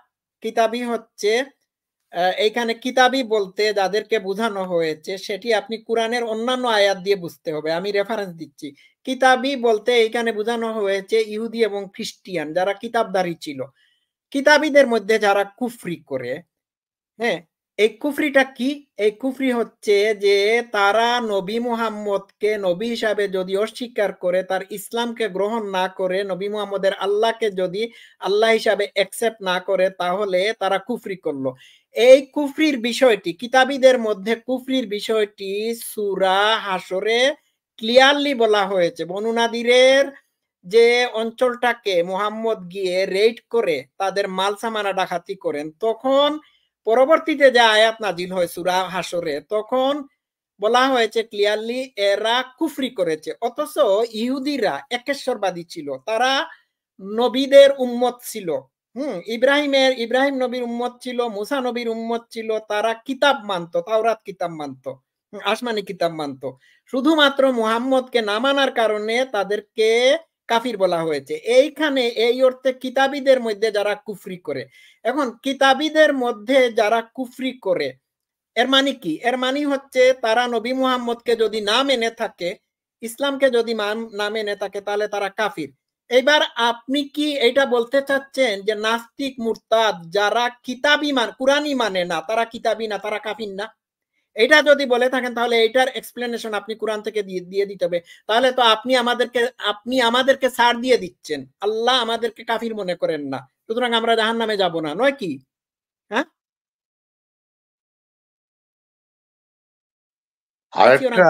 কিতাবী হচ্ছে এইখানে কিতাবী বলতে যাদেরকে বোঝানো হয়েছে সেটি আপনি কোরআনের অন্যান্য আয়াত দিয়ে বুঝতে হবে। আমি রেফারেন্স দিচ্ছি। কিতাবী বলতে এইখানে বোঝানো হয়েছে ইহুদি এবং খ্রিস্টিয়ান যারা কিতাবধারী ছিল। কিতাবীদের মধ্যে যারা কুফরি করে, হ্যাঁ, এই কুফরিটা কি? এই কুফরি হচ্ছে যে তারা নবী মুহাম্মদকে নবী হিসাবে যদি অস্বীকার করে, তার ইসলামকে গ্রহণ না করে, নবী মুহাম্মদের আল্লাহকে যদি আল্লাহ হিসাবে অ্যাকসেপ্ট না করে, তাহলে তারা কুফরি করলো। এই কুফরির বিষয়টি, কিতাবীদের মধ্যে কুফরির বিষয়টি সূরা হাসরে ক্লিয়ারলি বলা হয়েছে। বনু নাদিরের যে অঞ্চলটাকে মুহাম্মদ গিয়ে রেড করে তাদের মাল সামানা ডাকাতি করেন, তখন পরবর্তীতে যে আয়াত নাজিল হয় সূরা হাসরে, তখন বলা হয়েছে ক্লিয়ারলি এরা কুফরি করেছে। অথচ ইহুদিরা একেশ্বরবাদী ছিল, তারা নবীদের উম্মত ছিল। ইব্রাহিম নবীর উম্মত ছিল, মুসা নবীর উম্মত ছিল। তারা কিতাব মানত, তাওরাত কিতাব মানত, আসমানি কিতাব মানত। শুধুমাত্র মুহাম্মদকে না মানার কারণে তাদেরকে কাফির বলা হয়েছে। এইখানে এই অর্থে কিতাবীদের মধ্যে যারা কুফরি করে। এখন কিতাবীদের মধ্যে যারা কুফরি করে এর মানে কি? এর মানে হচ্ছে তারা নবী মুহাম্মদকে যদি না মেনে থাকে, ইসলামকে যদি না মেনে থাকে তাহলে তারা কাফির। এবার আপনি কি এটা বলতে চাচ্ছেন যে নাস্তিক মুরতাদ যারা কিতাবি কুরআনই মানে না তারা কিতাবি না, তারা কাফির না? এটা যদি বলে থাকেন তাহলে এটার এক্সপ্লেনেশন আপনি কোরআন থেকে দিয়ে দিতে হবে। তাহলে তো আপনি আমাদেরকে ছাড় দিয়ে দিচ্ছেন, আল্লাহ আমাদেরকে কাফির মনে করেন না, সুতরাং আমরা জাহান্নামে যাব না, নয় কি? আরেকটা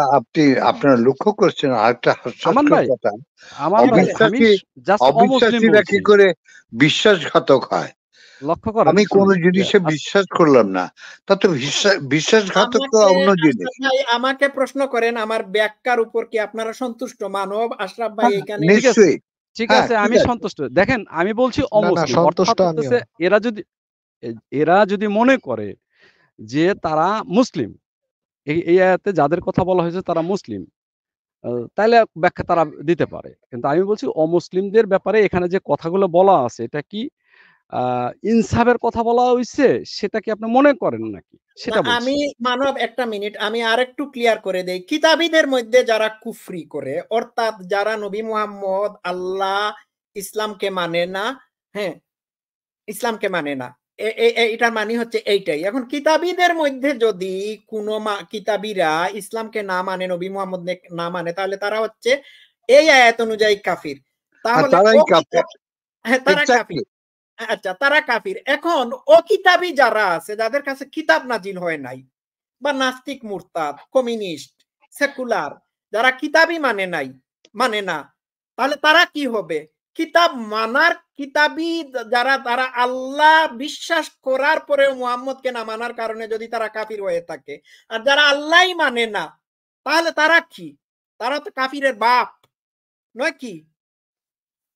আপনারা লক্ষ্য করছেন, আরেকটা হাস্যকর কথা, অবিশ্বাসীরা কি করে বিশ্বাসঘাতক হয়। লক্ষ্য করেন, আমি কোন জিনিসে বিশ্বাস করলাম না, তা তো বিশ্বাসঘাতক তো অন্য জিনিস। ভাই আমাকে প্রশ্ন করেন আমার ব্যাখ্যার উপর কি আপনারা সন্তুষ্ট? মানব আশরাফ ভাই এখানে নিশ্চয়ই ঠিক আছে, আমি সন্তুষ্ট। দেখেন আমি বলছি অমুসলিম, অর্থাৎ হচ্ছে এরা যদি মনে করে যে তারা মুসলিম, এই আয়াতে যাদের কথা বলা হয়েছে তারা মুসলিম, তাহলে ব্যাখ্যা তারা দিতে পারে। কিন্তু আমি বলছি অমুসলিমদের ব্যাপারে এখানে যে কথাগুলো বলা আছে এটা কি ইনসাফের কথা বলা হয়েছে, সেটা কি আপনি মনে করেন নাকি সেটা বলছি। আমি মানব একটা মিনিট আমি আরেকটু ক্লিয়ার করে দেই। কিতাবীদের মধ্যে যারা কুফরি করে, অর্থাৎ যারা নবী মুহাম্মদ, আল্লাহ, ইসলামকে মানে না, হ্যাঁ ইসলামকে মানে না, এটার মানে হচ্ছে এইটাই। এখন কিতাবীদের মধ্যে যদি কোনো কিতাবীরা ইসলামকে না মানে, নবী মুহাম্মদ না মানে, তাহলে তারা হচ্ছে এই আয়াত অনুযায়ী কাফির। তাহলে হ্যাঁ তারা কাফির। আচ্ছা তারা কাফির। এখন অকিতাবী যারা আছে, যাদের কাছে কিতাব নাজিল হয় নাই, বা নাস্তিক মুরতাদ, কমিউনিস্ট, সেকুলার, যারা কিতাবই মানে না, তাহলে তারা কি হবে? কিতাব মানার কিতাবী যারা, তারা আল্লাহ বিশ্বাস করার পরে মুহাম্মদকে না মানার কারণে যদি তারা কাফির হয়ে থাকে, আর যারা আল্লাহই মানে না, তাহলে তারা কি? তারা তো কাফিরের বাপ, নয় কি?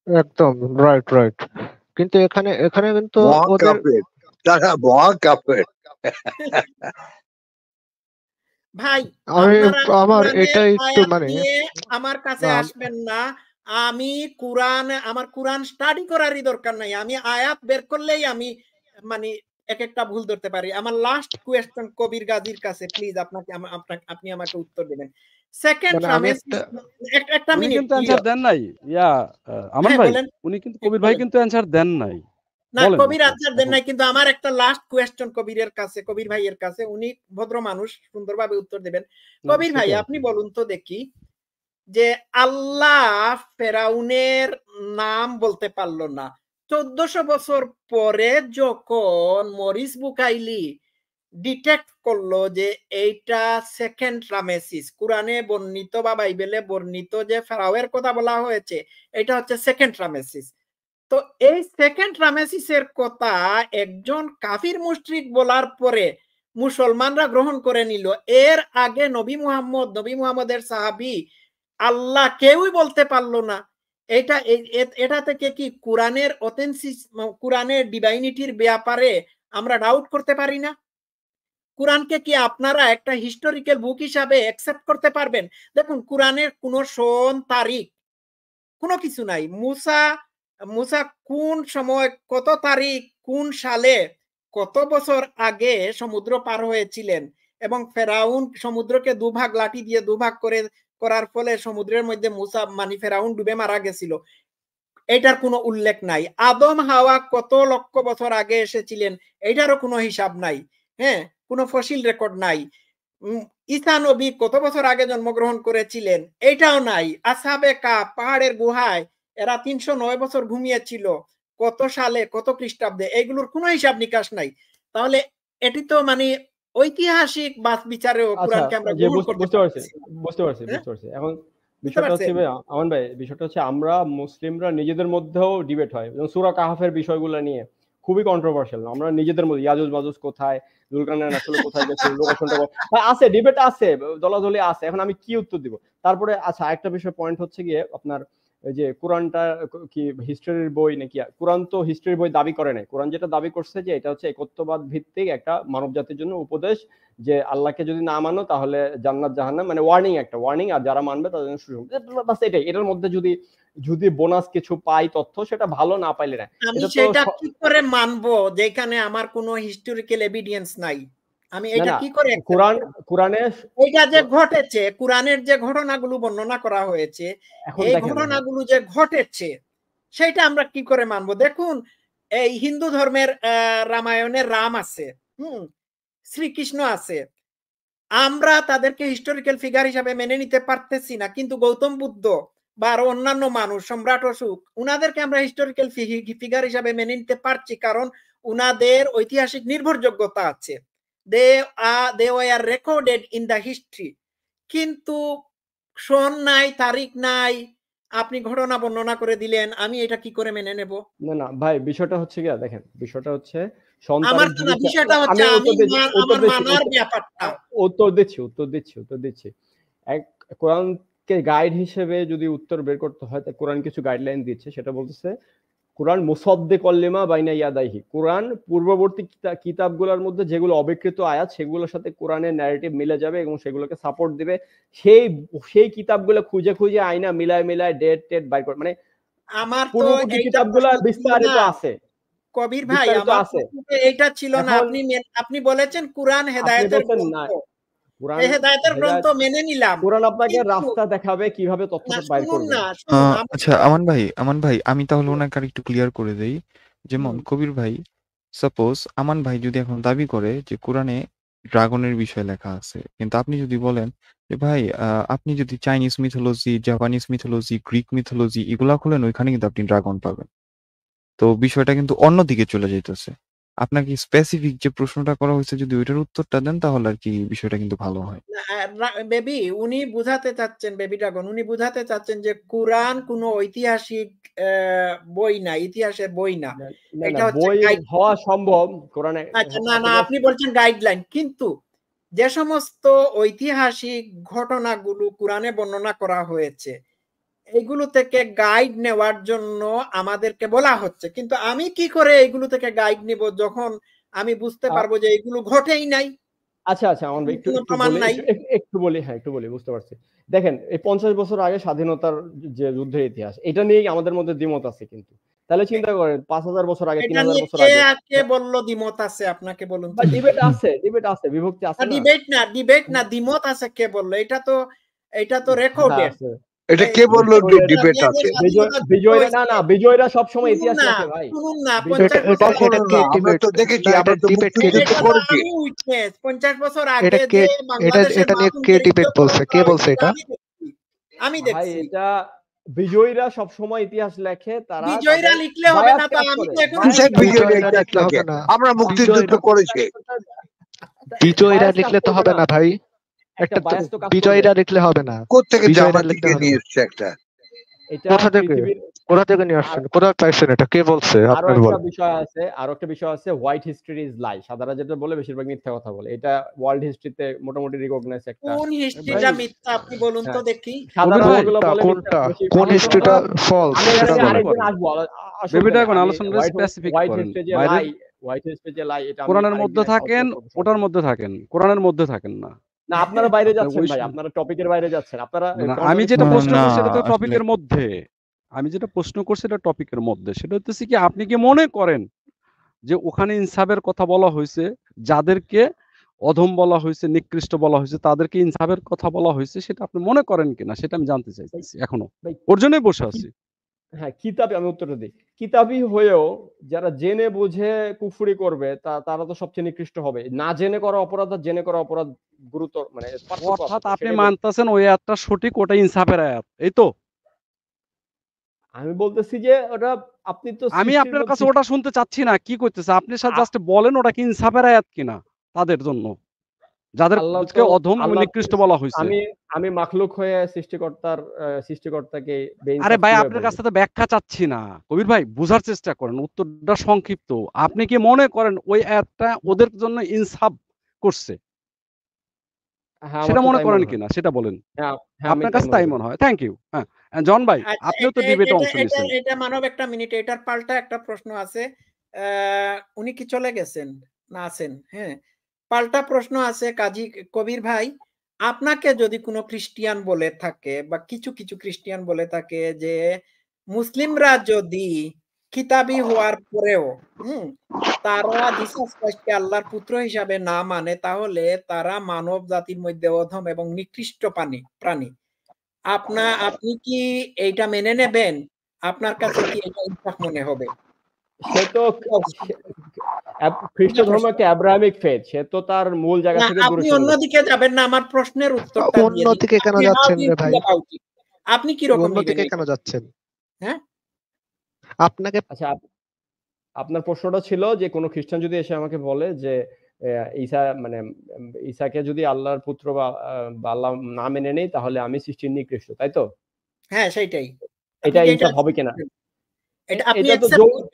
একদম রাইট। কিন্তু এখানে কিন্তু ভাই আমার এটাই একটু আমার কাছে আসবেন না। আমি আমার কোরআন স্টাডি করারই দরকার নাই, আমি আয়াত বের করলেই আমি এক একটা ভুল ধরতে পারি। আমার লাস্ট কোয়েশ্চন কবির গাজীর কাছে, প্লিজ আপনি আমাকে উত্তর দেবেন। সেকেন্ড একটা মিনিট কিন্তু অ্যানসার দেন নাই, আমান ভাই উনি কিন্তু কবির ভাই কিন্তু অ্যানসার দেন নাই। না কবির আনসার দেন নাই, কিন্তু আমার একটা লাস্ট কোয়েশ্চন কবিরের কাছে, কবির ভাইয়ের কাছে, উনি ভদ্র মানুষ, সুন্দরভাবে উত্তর দেবেন। কবির ভাই আপনি বলুন তো দেখি, যে আল্লাহ ফেরাউনের নাম বলতে পারলো না, 1400 বছর পরে যখন মরিস বুকাইলি ডিটেক্ট করলো যে এইটা সেকেন্ড রামেসিস, কোরআনে বর্ণিত বা বাইবেলে বর্ণিত যে ফেরাওয়ের কথা বলা হয়েছে এটা হচ্ছে সেকেন্ড রামেসিস, তো এই সেকেন্ড রামেসিসের কথা একজন কাফির মুশরিক বলার পরে মুসলমানরা গ্রহণ করে নিল। এর আগে নবী মুহাম্মদের সাহাবী আল্লাহ কেউই বলতে পারলো না। এটা থেকে কি কোরআনের অথেন্টিক, কোরআনের ডিভাইনিটির ব্যাপারে আমরা ডাউট করতে পারি না? কোরআনকে কি আপনারা একটা হিস্টোরিক্যাল বুক হিসাবে অ্যাকসেপ্ট করতে পারবেন? দেখুন কোরআনের কোনো সন তারিখ কোনো কিছু নাই। মুসা কোন সময়, কত তারিখ, কোন সালে, কত বছর আগে সমুদ্র পার হয়েছিলেন, এবং ফেরাউন সমুদ্রকে দুভাগ, লাঠি দিয়ে দুভাগ করার ফলে সমুদ্রের মধ্যে ফেরাউন ডুবে মারা গেছিল, এটার কোনো উল্লেখ নাই। আদম হাওয়া কত লক্ষ বছর আগে এসেছিলেন, এটারও কোনো হিসাব নাই। হ্যাঁ, কোনো ফসিল রেকর্ড নাই। ঈসা নবী কত বছর আগে জন্মগ্রহণ করেছিলেন, এটাও নাই। আসহাবে কাহফ, পাহাড়ের গুহায় এরা 309 বছর ঘুমিয়েছিল, কত সালে, কত খ্রিস্টাব্দে, এইগুলোর কোনো হিসাব নিকাশ নাই। তাহলে এটি তো ঐতিহাসিক বাস বিচারেও কোরআনকে আমরা বুঝতে পারছি। এখন বিষয়টা হচ্ছে আমান ভাই, বিষয়টা হচ্ছে আমরা মুসলিমরা নিজেদের মধ্যেও ডিবেট হয়, যেমন সূরা কাহফের বিষয়গুলো নিয়ে খুবই কন্ট্রোভার্সিয়াল। আমরা নিজেদের মধ্যে ইয়াজুজ মাজুজ কোথায়, জুলকারনাইন আসলে কোথায় গেছে, লোকেশনটা আছে, ডিবেট আছে, দলাদলি আছে। এখন আমি কি উত্তর দিব? তারপরে আচ্ছা একটা বিষয় পয়েন্ট হচ্ছে গিয়ে আপনার যে কোরআনটা কি হিস্ট্রির বই নাকি? কোরআন তো হিস্ট্রির বই দাবি করে নাই। কোরআন যেটা দাবি করছে যে এটা হচ্ছে একত্ববাদ ভিত্তিক একটা মানব জাতির জন্য উপদেশ, যে আল্লাহকে যদি না মানো তাহলে জান্নাত জাহান্নাম, ওয়ার্নিং, একটা ওয়ার্নিং, আর যারা মানবে তাদের জন্য সুসংবাদ। বাস এটাই। এটার মধ্যে যদি বোনাস কিছু পাই তথ্য, সেটা ভালো, না পাইলে না। আমি সেটা কি করে মানবো যেখানে আমার কোনো হিস্টোরিক্যাল এভিডেন্স নাই? আমি না এটা না কি করে কোরআনে এইটা যে ঘটেছে, কোরআনের যে ঘটনাগুলো বর্ণনা করা হয়েছে, এখন এই দেখেন ঘটনাগুলো যে ঘটেছে সেটা আমরা কি করে মানবো? দেখুন, এই হিন্দু ধর্মের রামায়ণের রাম আছে, শ্রীকৃষ্ণ আছে, আমরা তাদেরকে হিস্টোরিক্যাল ফিগার হিসাবে মেনে নিতে পারতেছি না, কিন্তু গৌতম বুদ্ধ বা আরো অন্যান্য মানুষ, সম্রাট অশোক, উনাদেরকে আমরা হিস্টোরিক্যাল ফিগার হিসাবে মেনে নিতে পারছি, কারণ উনাদের ঐতিহাসিক নির্ভরযোগ্যতা আছে, they were recorded in the history। কিন্তু সন নাই, তারিখ নাই, আপনি ঘটনা বর্ণনা করে দিলেন, আমি এটা কি করে মেনে নেব? না না ভাই, বিষয়টা হচ্ছে কি দেখেন, বিষয়টা হচ্ছে আমার তো না, বিষয়টা হচ্ছে আমি আমার মানার ব্যাপারটা। উত্তর দিচ্ছি। এক কোরআনকে গাইড হিসেবে যদি উত্তর বের করতে হয়, তাই কোরআন কিছু গাইডলাইন দিচ্ছে, সেটা বলতেছে কোরআন মুসাদ্দিক লিমা বাইনা ইয়াদাইহি, কোরআন পূর্ববর্তী কিতাবগুলোর মধ্যে যেগুলো অবিকৃত আয়াত সেগুলোর সাথে কোরআনের ন্যারেটিভ মিলে যাবে এবং সেগুলোকে সাপোর্ট দিবে। সেই কিতাবগুলো খুঁজে খুঁজে আইনা মিলায় ডেট বাইর করে, মানে আমার তো পূর্ববর্তী কিতাবগুলো বিস্তারিত আছে। কবির ভাই, আমার এইটা ছিল না। আপনি বলেছেন কোরআন হেদায়েতের গ্রন্থ, এই হেদায়েতের গ্রন্থ মেনে নিলাম। কোরআন আপনাকে রাস্তা দেখাবে কিভাবে তথ্যটা বাইর করবে। আচ্ছা আমান ভাই আমি তাহলে ওনাকে একটু ক্লিয়ার করে দেই। যেমন কবির ভাই, সাপোজ আমান ভাই যদি এখন দাবি করে যে কোরআনে ড্রাগনের বিষয় লেখা আছে, কিন্তু আপনি যদি বলেন যে ভাই আপনি যদি Chinese mythology, Japanese mythology, Greek mythology এগুলা খুলেন, ওইখানে কিন্তু আপনি ড্রাগন পাবেন। তো বিষয়টা কিন্তু অন্যদিকে চলে যাইতেছে। আপনাকে স্পেসিফিক যে প্রশ্নটা করা হয়েছে যদি ওইটার উত্তরটা দেন তাহলে আর কি বিষয়টা কিন্তু ভালো হয়। বেবি উনি বুঝাতে চাচ্ছেন, বেবি ড্রাগন উনি বুঝাতে চাচ্ছেন যে কোরআন কোনো ঐতিহাসিক বই না, ইতিহাসের বই না, এটা হচ্ছে হওয়া সম্ভব কোরআনে। আচ্ছা না, আপনি বলছেন গাইডলাইন, কিন্তু যে সমস্ত ঐতিহাসিক ঘটনাগুলো কোরআনে বর্ণনা করা হয়েছে এইগুলো থেকে গাইড নেওয়ার জন্য আমাদেরকে বলা হচ্ছে, কিন্তু আমি কি করে এইগুলো থেকে গাইড নিব যখন আমি বুঝতে পারবো যে এইগুলো ঘটেই নাই? আচ্ছা আমার একটু বলি বুঝতে পারছি। দেখেন, এই 50 বছর আগে স্বাধীনতার যে যুদ্ধের ইতিহাস, এটা নিয়েই আমাদের মধ্যে দ্বিমত আছে, কিন্তু তাহলে চিন্তা করেন 5000 বছর আগে, 3000 বছর আগে কে বললো দ্বিমত আছে? আপনাকে বলুন। ডিবেট আছে, বিভক্তি আছে না? ডিবেট না, দ্বিমত আছে কে বললো? এটা তো রেকর্ডেড। এটা কে বললো ডিবেট আছে? বিজয়রা সব সময় ইতিহাস লেখে ভাই। শুনুন না, আমরা তো দেখেছি, আমরা তো মুক্তিযুদ্ধ করেছি। 50 বছর আগে যে এটা নিয়ে কে ডিবেট বলছে? কে বলছে এটা? আমি দেখছি এটা বিজয়ীরা সব সময় ইতিহাস লেখে। তারা বিজয়ীরা লিখলে হবে না তো? আমি তো এখন আমরা মুক্তিযুদ্ধ করেছি। বিজয়ীরা লিখলে তো হবে না ভাই, একটা বিজয়ীরা লিখলে হবে না। কোত্থেকে জামাত থেকে নিয়ে এসেছে একটা? কোথা থেকে নিয়ে আসছেন? কোথায় পাইছেন এটা? কে বলছে? আপনার বল। আরো একটা বিষয় আছে, হোয়াইট হিস্ট্রি ইজ লাই। সাদারা যেটা বলে বেশিরভাগ মিথ্যা কথা বলে। এটা ওয়ার্ল্ড হিস্ট্রিতে মোটামুটি রিকগনাইজ একটা। কোন হিস্ট্রিটা মিথ্যা আপনি বলুন তো দেখি। সাদারা যেগুলো বলে কোনটা, কোন হিস্ট্রিটা ফলস সেটা বলেন। বেবিটা এখন আলোচনা স্পেসিফিক করেন। হোয়াইট হিস্ট্রি যে লাই, এটা কোরআনের মধ্যে থাকেন, ওটার মধ্যে থাকেন, কোরআনের মধ্যে থাকেন না। না, আপনারা বাইরে যাচ্ছেন ভাই, আপনারা টপিকের বাইরে যাচ্ছেন। আপনারা আমি যেটা প্রশ্ন করছি এটা তো টপিকের মধ্যে। আমি যেটা প্রশ্ন করছি এটা টপিকের মধ্যে। সেটা হচ্ছে কি, আপনি কি মনে করেন যে ওখানে ইনসাফের কথা বলা হয়েছে, যাদেরকে অধম বলা হয়েছে, নিকৃষ্ট বলা হয়েছে, তাদেরকে ইনসাফের কথা বলা হয়েছে, সেটা আপনি মনে করেন কিনা সেটা আমি জানতে চাইছি এখনো। ওর জন্যই বসে আছি। হ্যাঁ, কিতাবে আমি উত্তরটা দিই। কিতাবই হয়েও যারা জেনে বুঝে কুফরি করবে তারা তো সবচেয়ে নিকৃষ্ট হবে। না জেনে করা অপরাধ আর জেনে করা অপরাধ গুরুতর, মানে অর্থাৎ আপনি মানতেছেন ওই আয়াতটা সঠিক, ওটা ইনসাফের আয়াত, এই তো? আমি বলতেছি যে ওটা আপনি তো, আমি আপনার কাছে ওটা শুনতে চাচ্ছি না কি করতেছে আপনি, জাস্ট বলেন ওটা কি ইনসাফের আয়াত কিনা তাদের জন্য, যাদেরকে অধম এবং নিকৃষ্ট বলা হয়েছে। আমি মাখলুক হয়ে সৃষ্টিকর্তাকে আরে ভাই, আপনার কাছে তো ব্যাখ্যা চাচ্ছি না কবির ভাই, বুঝার চেষ্টা করেন, উত্তরটা সংক্ষিপ্ত। আপনি কি মনে করেন ওই আয়াতটা ওদের জন্য ইনসাফ করছে? সেটা মনে করেন কিনা সেটা বলেন। আপনার কাছে তাই মনে হয়। Thank you. হ্যাঁ, জন ভাই আপনিও তো ডিবেটে অংশ নিয়েছেন। এটা মানব একটা মিনিট, এটার পাল্টা একটা প্রশ্ন আছে। উনি কি চলে গেছেন না আছেন? হ্যাঁ, পাল্টা প্রশ্ন আছে কাজী কবির ভাই। আপনাকে যদি কোনো খ্রিস্টিয়ান বলে থাকে বা কিছু খ্রিস্টিয়ান বলে থাকে যে মুসলিমরা যদি কিতাবী হওয়ার পরেও তারা জিসাস খ্রিস্টকে আল্লাহর পুত্র হিসাবে না মানে, তাহলে তারা মানব জাতির মধ্যে অধম এবং নিকৃষ্ট প্রাণী। আপনি কি এইটা মেনে নেবেন? আপনার কাছে কি এটা ইনসাফ মনে হবে? সে তো খ্রিস্ট ধর্ম একটা আব্রাহামিক ফেথ, সে তো তার মূল জায়গা থেকে দূরে আপনি অন্যদিকে যাবেন না, আমার প্রশ্নের উত্তরটা দিয়ে অন্যদিকে কেন যাচ্ছেন রে ভাই? আপনি কি রকম অন্যদিকে কেন যাচ্ছেন? হ্যাঁ, আপনাকে আচ্ছা, আপনার প্রশ্নটা ছিল যে কোন খ্রিস্টান যদি এসে আমাকে বলে যে ঈসা মানে ঈসাকে যদি আল্লাহর পুত্র বা আল্লাহ না মেনে নেই, তাহলে আমি সৃষ্টির নিকৃষ্ট, তাই তো? হ্যাঁ, সেটাই। এটা ইনসাফ হবে কিনা?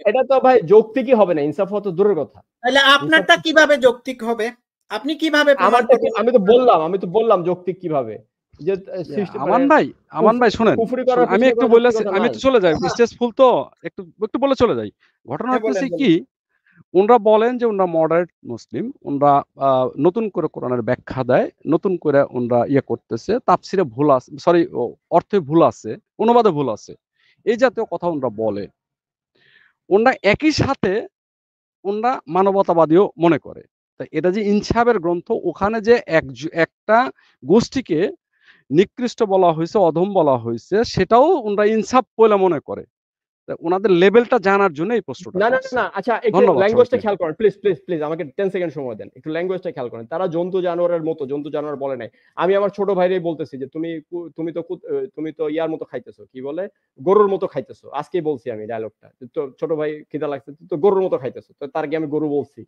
এটা তো ভাই যৌক্তিকই হবে না, ইনসাফ হওয়া তো দূরের কথা। তাহলে আপনারটা কিভাবে যৌক্তিক হবে? আপনি কিভাবে? আমি তো বললাম যৌক্তিক কিভাবে। যে আমান ভাই শুনেন, আমি একটু বলেছি, আমি একটু চলে যাই, স্টেজ ফুল তো একটু বলে চলে যাই। ঘটনা হচ্ছে কি, ওনারা বলেন যে ওনারা মডারেট মুসলিম, ওনারা নতুন করে কোরআনের ব্যাখ্যা দেয়, নতুন করে ওনারা ইয়ে করতেছে, তাফসিরে ভুল আছে, সরি অর্থে ভুল আছে, অনুবাদে ভুল আছে, এই জাতীয় কথা ওনারা বলে। ওনারা একই সাথে ওনারা মানবতাবাদীও মনে করে। তাই এটা যে ইনসাফের গ্রন্থ, ওখানে যে একটা গোষ্ঠীকে নিকৃষ্ট বলা হয়েছে, অধম বলা হয়েছে, সেটাও ওনারা ইনসাফ বলে মনে করে। ওনাদের লেভেলটা জানার জন্য এই প্রশ্নটা। না আচ্ছা, একটু ল্যাঙ্গুয়েজটা খেয়াল করেন প্লিজ আমাকে 10 সেকেন্ড সময় দেন, একটু ল্যাঙ্গুয়েজটা খেয়াল করেন। তারা জন্তু জানোয়ারের মতো, জন্তু জানোয়ার বলে নাই। আমি আমার ছোট ভাইরে বলতেছি যে তুমি তো ইয়ার মতো খাইতেছো, কি বলে, গরুর মতো খাইতেছো। আজকেই বলছি আমি ডায়লগটা, তো ছোট ভাই খিদা লাগছে, তো গরুর মতো খাইতেছো, তো তার কি আমি গরু বলছি?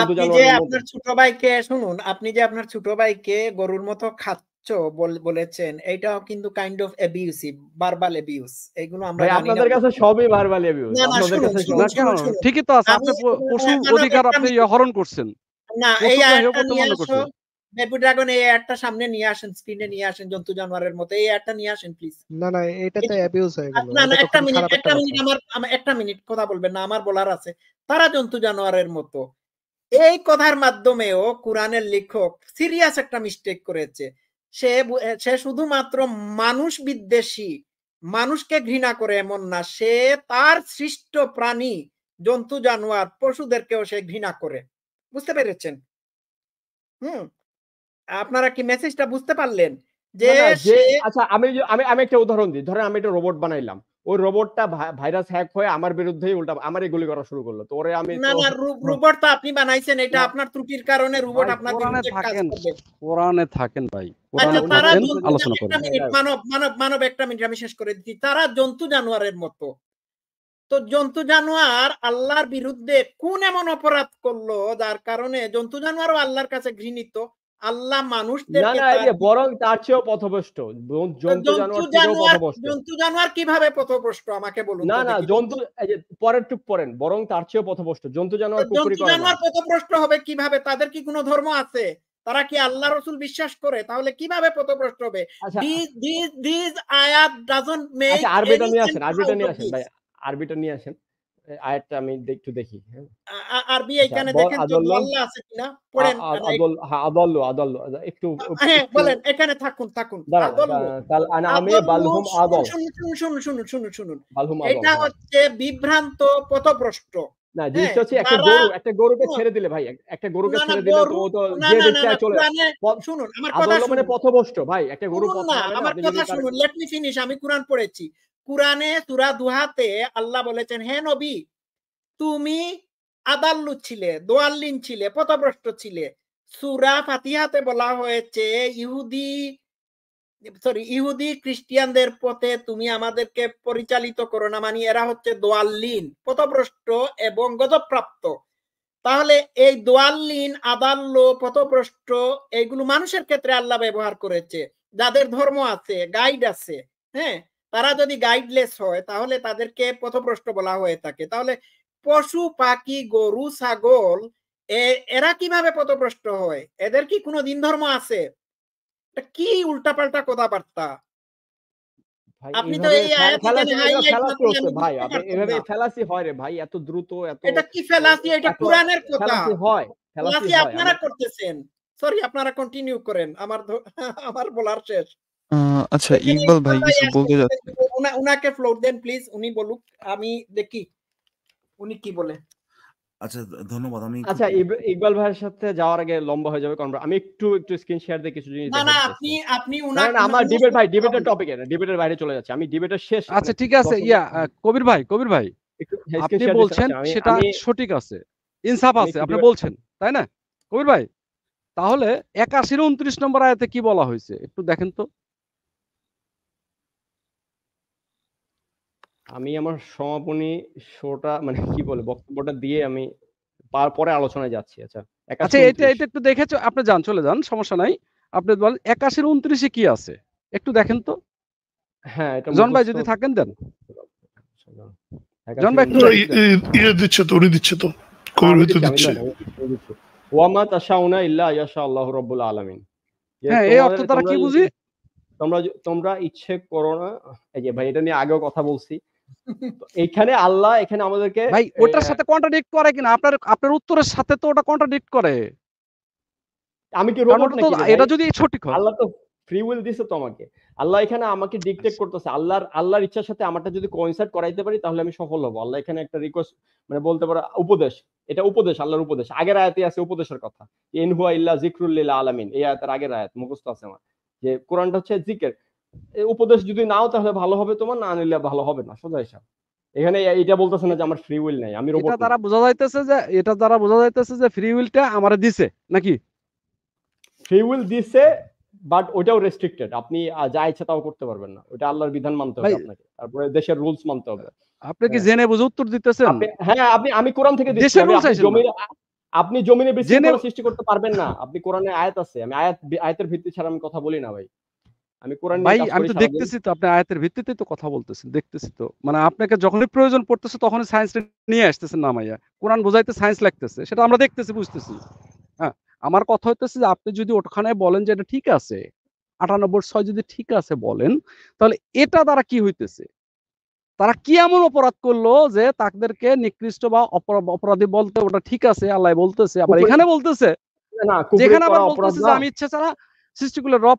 আপনি যে আপনার ছোট ভাইকে শুনুন, আপনি যে আপনার ছোট ভাইকে গরুর মতো বলেছেন, এটাও কিন্তু kind of abusive, verbal abuse. এগুলো আমরা জানি না। আপনাদের কাছে সবই ভার্বাল অ্যাবিউস। আপনাদের কাছে ঠিকই তো আছে, আপনি পশু অধিকার আপনি হরণ করছেন। না, এই আয়াতটা নিয়ে আসো, বেবি ড্রাগন, এই আয়াতটা সামনে নিয়ে আসেন, স্ক্রিনে নিয়ে আসেন, জন্তু জানোয়ারের মতো এই আয়াতটা নিয়ে আসেন প্লিজ। না এটা তো অ্যাবিউস হয়ে গেল। না একটা মিনিট কথা বলবেন না, আমার বলার আছে। তারা জন্তু জানোয়ারের মতো, এই কথার মাধ্যমেও কোরআনের লেখক সিরিয়াস একটা মিস্টেক করেছে। সে শুধুমাত্র মানুষ বিদ্বেষী, মানুষকে ঘৃণা করে এমন না, সে তার সৃষ্ট প্রাণী, জন্তু জানোয়ার, পশুদেরকেও সে ঘৃণা করে। বুঝতে পেরেছেন? আপনারা কি মেসেজটা বুঝতে পারলেন? যে আচ্ছা, আমি একটা উদাহরণ দিই। ধরেন আমি একটা রোবট বানাইলাম, ওই রোবটটা ভাইরাস হ্যাক হয়ে আমার বিরুদ্ধেই উল্টা আমারই গুলি করা শুরু করলো, তো ওরে আমি না রোবট তো আপনি বানাইছেন, এটা আপনার ত্রুটির কারণে রোবট আপনার বিরুদ্ধে কাজ করবে। কোরআনে থাকেন ভাই, কোরআনে থাকেন, আলোচনা করুন। মানব একটা মিনিট আমি শেষ করে দিচ্ছি। তারা জন্তু জানোয়ারের মতো, তো জন্তু জানোয়ার আল্লাহর বিরুদ্ধে কোন এমন অপরাধ করলো যার কারণে জন্তু জানোয়ারও আল্লাহর কাছে ঘৃণিত? আল্লাহ মানুষদেরকে বরং তার চেয়েও পথভ্রষ্ট। জন্তু জানোয়ার কিভাবে পথভ্রষ্ট আমাকে বলুন। না জন্তু, পরের টুক পড়েন, বরং তার চেয়েও পথভ্রষ্ট। জন্তু জানোয়ার পথভ্রষ্ট হবে কিভাবে? তাদের কি কোনো ধর্ম আছে? তারা কি আল্লাহ রাসূল বিশ্বাস করে? তাহলে কিভাবে পথভ্রষ্ট হবে? দিস আয়াত ডাজন্ট মেক। আরবিটা নিয়ে আসেন ভাই, আরবিটা নিয়ে আসেন, আয়াতটা আমি একটু দেখি। আরবি এখানে দেখেন তো আল্লাহ আছে কিনা, পড়েন। আদাল্লু একটু বলেন, এখানে থাকুন। শুনুন, এটা হচ্ছে বিভ্রান্ত, পথভ্রষ্ট। না, জিনিসটা হচ্ছে একটা গরুকে ছেড়ে দিলে ভাই, একটা গরুকে ছেড়ে দিলে তো যে দেখতে চলে। শুনুন আমার কথা, মানে পথভ্রষ্ট ভাই, একটা গরু আমার কথা শুনুন, লেট মি ফিনিশ। আমি কোরআন পড়েছি। কোরআনে সূরা দুহাতে আল্লাহ বলেছেন, হে নবী, তুমি আদাল্লু ছিলে, দোয়াল্লিন ছিলে, পথভ্রষ্ট ছিলে। সূরা ফাতিহাতে বলা হয়েছে ইহুদি খ্রিস্টানদের পথে তুমি আমাদেরকে পরিচালিত করো না, মানে এরা হচ্ছে দোয়াল্লিন, পথভ্রষ্ট এবং গজবপ্রাপ্ত। তাহলে এই দোয়াল্লিন, আদাল্য, পথভ্রষ্ট, এইগুলো মানুষের ক্ষেত্রে আল্লাহ ব্যবহার করেছে। যাদের ধর্ম আছে, গাইড আছে, হ্যাঁ, তারা যদি গাইডলেস হয় তাহলে তাদেরকে পথভ্রষ্ট বলা হয়ে থাকে। তাহলে পশু পাখি, গরু ছাগল, এরা কিভাবে পথভ্রষ্ট হয়? এদের কি কোনো দিন ধর্ম আছে? কি উল্টাপাল্টা কথাবার্তা! আপনি তো এই ফেলাসি হয় রে ভাই, এত দ্রুত, এটা কি ফেলাসি? এটা কোরআনের কথা। ফেলাসি আপনারা করতেছেন। সরি, আপনারা কন্টিনিউ করেন, আমার বলার শেষ। আচ্ছা, ইকবাল ভাই কিছু বলতে যাচ্ছে। উনাকে ফ্লোর দেন প্লিজ, উনি বলুক, আমি দেখি উনি কি বলে। আচ্ছা ধন্যবাদ। আমি আচ্ছা ইকবাল ভাইয়ের সাথে যাওয়ার আগে লম্বা হয়ে যাবে, কারণ আমি একটু স্ক্রিন শেয়ার দিয়ে কিছু জিনিস না না, দেখাতে আপনি চাইছি। আপনি না উনাকে আমার ডিবেটের টপিকে না, ডিবেটের বাইরে চলে যাচ্ছে, আমি ডিবেটের শেষ। আচ্ছা ঠিক আছে, কবির ভাই আপনি বলছেন সেটা সঠিক আছে, ইনসাফ আছে, আপনি বলছেন তাই না কবির ভাই? তাহলে 81 29 নম্বর আয়াতে কি বলা হয়েছে একটু দেখেন তো। আমি আমার সমাপনী শোটা মানে কি বলে বক্তব্যটা দিয়ে আমি পরে আলোচনায় যাচ্ছি। আচ্ছা এটা একটু দেখেছো, আপনি যান, চলে যান, সমস্যা নাই। আপনি বলেন 81 29 কি আছে একটু দেখেন তো। হ্যাঁ এটা জন ভাই যদি থাকেন দেন। জন ভাই দিচ্ছে তো, উনি দিচ্ছে তো, কবির ভিতর দিচ্ছে। ওয়ামা তাশাউনা ইল্লা ইয়াশা আল্লাহু রাব্বুল আলামিন। হ্যাঁ এই অর্থ দ্বারা কি বুঝি? তোমরা ইচ্ছে করো না, এই যে ভাই এটা নিয়ে আগেও কথা বলছি, এখানে আল্লাহ এখানে আমাদেরকে ভাই ওটার সাথে কন্ট্রাডিক্ট করে কিনা, আপনার উত্তরের সাথে তো ওটা কন্ট্রাডিক্ট করে। আমি কি রোবট নাকি? এটা যদি সঠিক হয়, আল্লাহ তো ফ্রি উইল দিছে তো আমাকে, আল্লাহ এখানে আমাকে ডিকটেট করতেছে, আল্লাহর ইচ্ছার সাথে আমারটা যদি কোইনসাইড করাইতে পারি তাহলে আমি সফল হব। আল্লাহ এখানে একটা রিকোয়েস্ট মানে বলতে পারো উপদেশ, এটা উপদেশ, আল্লাহর উপদেশ। আগের আয়াতে আছে উপদেশের কথা, ইন হুয়া ইল্লা যিকরুল লিল আলামিন, এই আয়াতের আগের আয়াত মুখস্থ আছে আমার, যে কোরআনটা হচ্ছে জিকির। উপদেশ যদি নাও তাহলে ভালো হবে তোমার, না নিলে ভালো হবে না, সোজা হিসাব। এখানে এটা বলতেছে না যে আমার ফ্রি উইল নাই, আমি রোবট। এটা দ্বারা বোঝা যাইতেছে যে ফ্রি উইলটা আমারে দিছে নাকি? ফ্রি উইল দিছে, বাট ওটাও রেস্ট্রিক্টেড, আপনি যা ইচ্ছা তাও করতে পারবেন না, ওটা আল্লাহর বিধান মানতে হবে আপনাকে, তারপরে দেশের রুলস মানতে হবে। আপনি কি জেনে বুঝে উত্তর দিতেছেন? হ্যাঁ আমি কোরআন থেকে দিচ্ছি। আপনি জমিনে বিশৃঙ্খলা সৃষ্টি করতে পারবেন না, আপনি কোরআনে আয়াত আছে, আমি আয়াতের ভিত্তি ছাড়া আমি কথা বলি না ভাই, আমি কোরআন ভাই আমি তো দেখতেছি তো আপনি আয়াতের ভিত্তিতে তো কথা বলতেছেন, দেখতেছি তো, মানে আপনাকে যখনই প্রয়োজন পড়তেছে তখনই সায়েন্স নিয়ে আসতেছেন না মাইয়া, কোরআন বোঝাইতে সায়েন্স লাগতেছে, সেটা আমরা দেখতেছি বুঝতেছি। হ্যাঁ আমার কথা হইতেছে যে আপনি যদি ওখানে বলেন যে এটা ঠিক আছে, 98/6 যদি ঠিক আছে বলেন, তাহলে এটা দ্বারা কি হইতেছে? তারা কি এমন অপরাধ করলো যে তাদেরকে নিকৃষ্ট বা অপরাধী বলতে ওটা ঠিক আছে আল্লাহ বলতেছে, আবার এখানে বলতেছে যেখানে আবার বলতেছে যে আমি ইচ্ছা ছাড়া সৃষ্টিগুলোর রব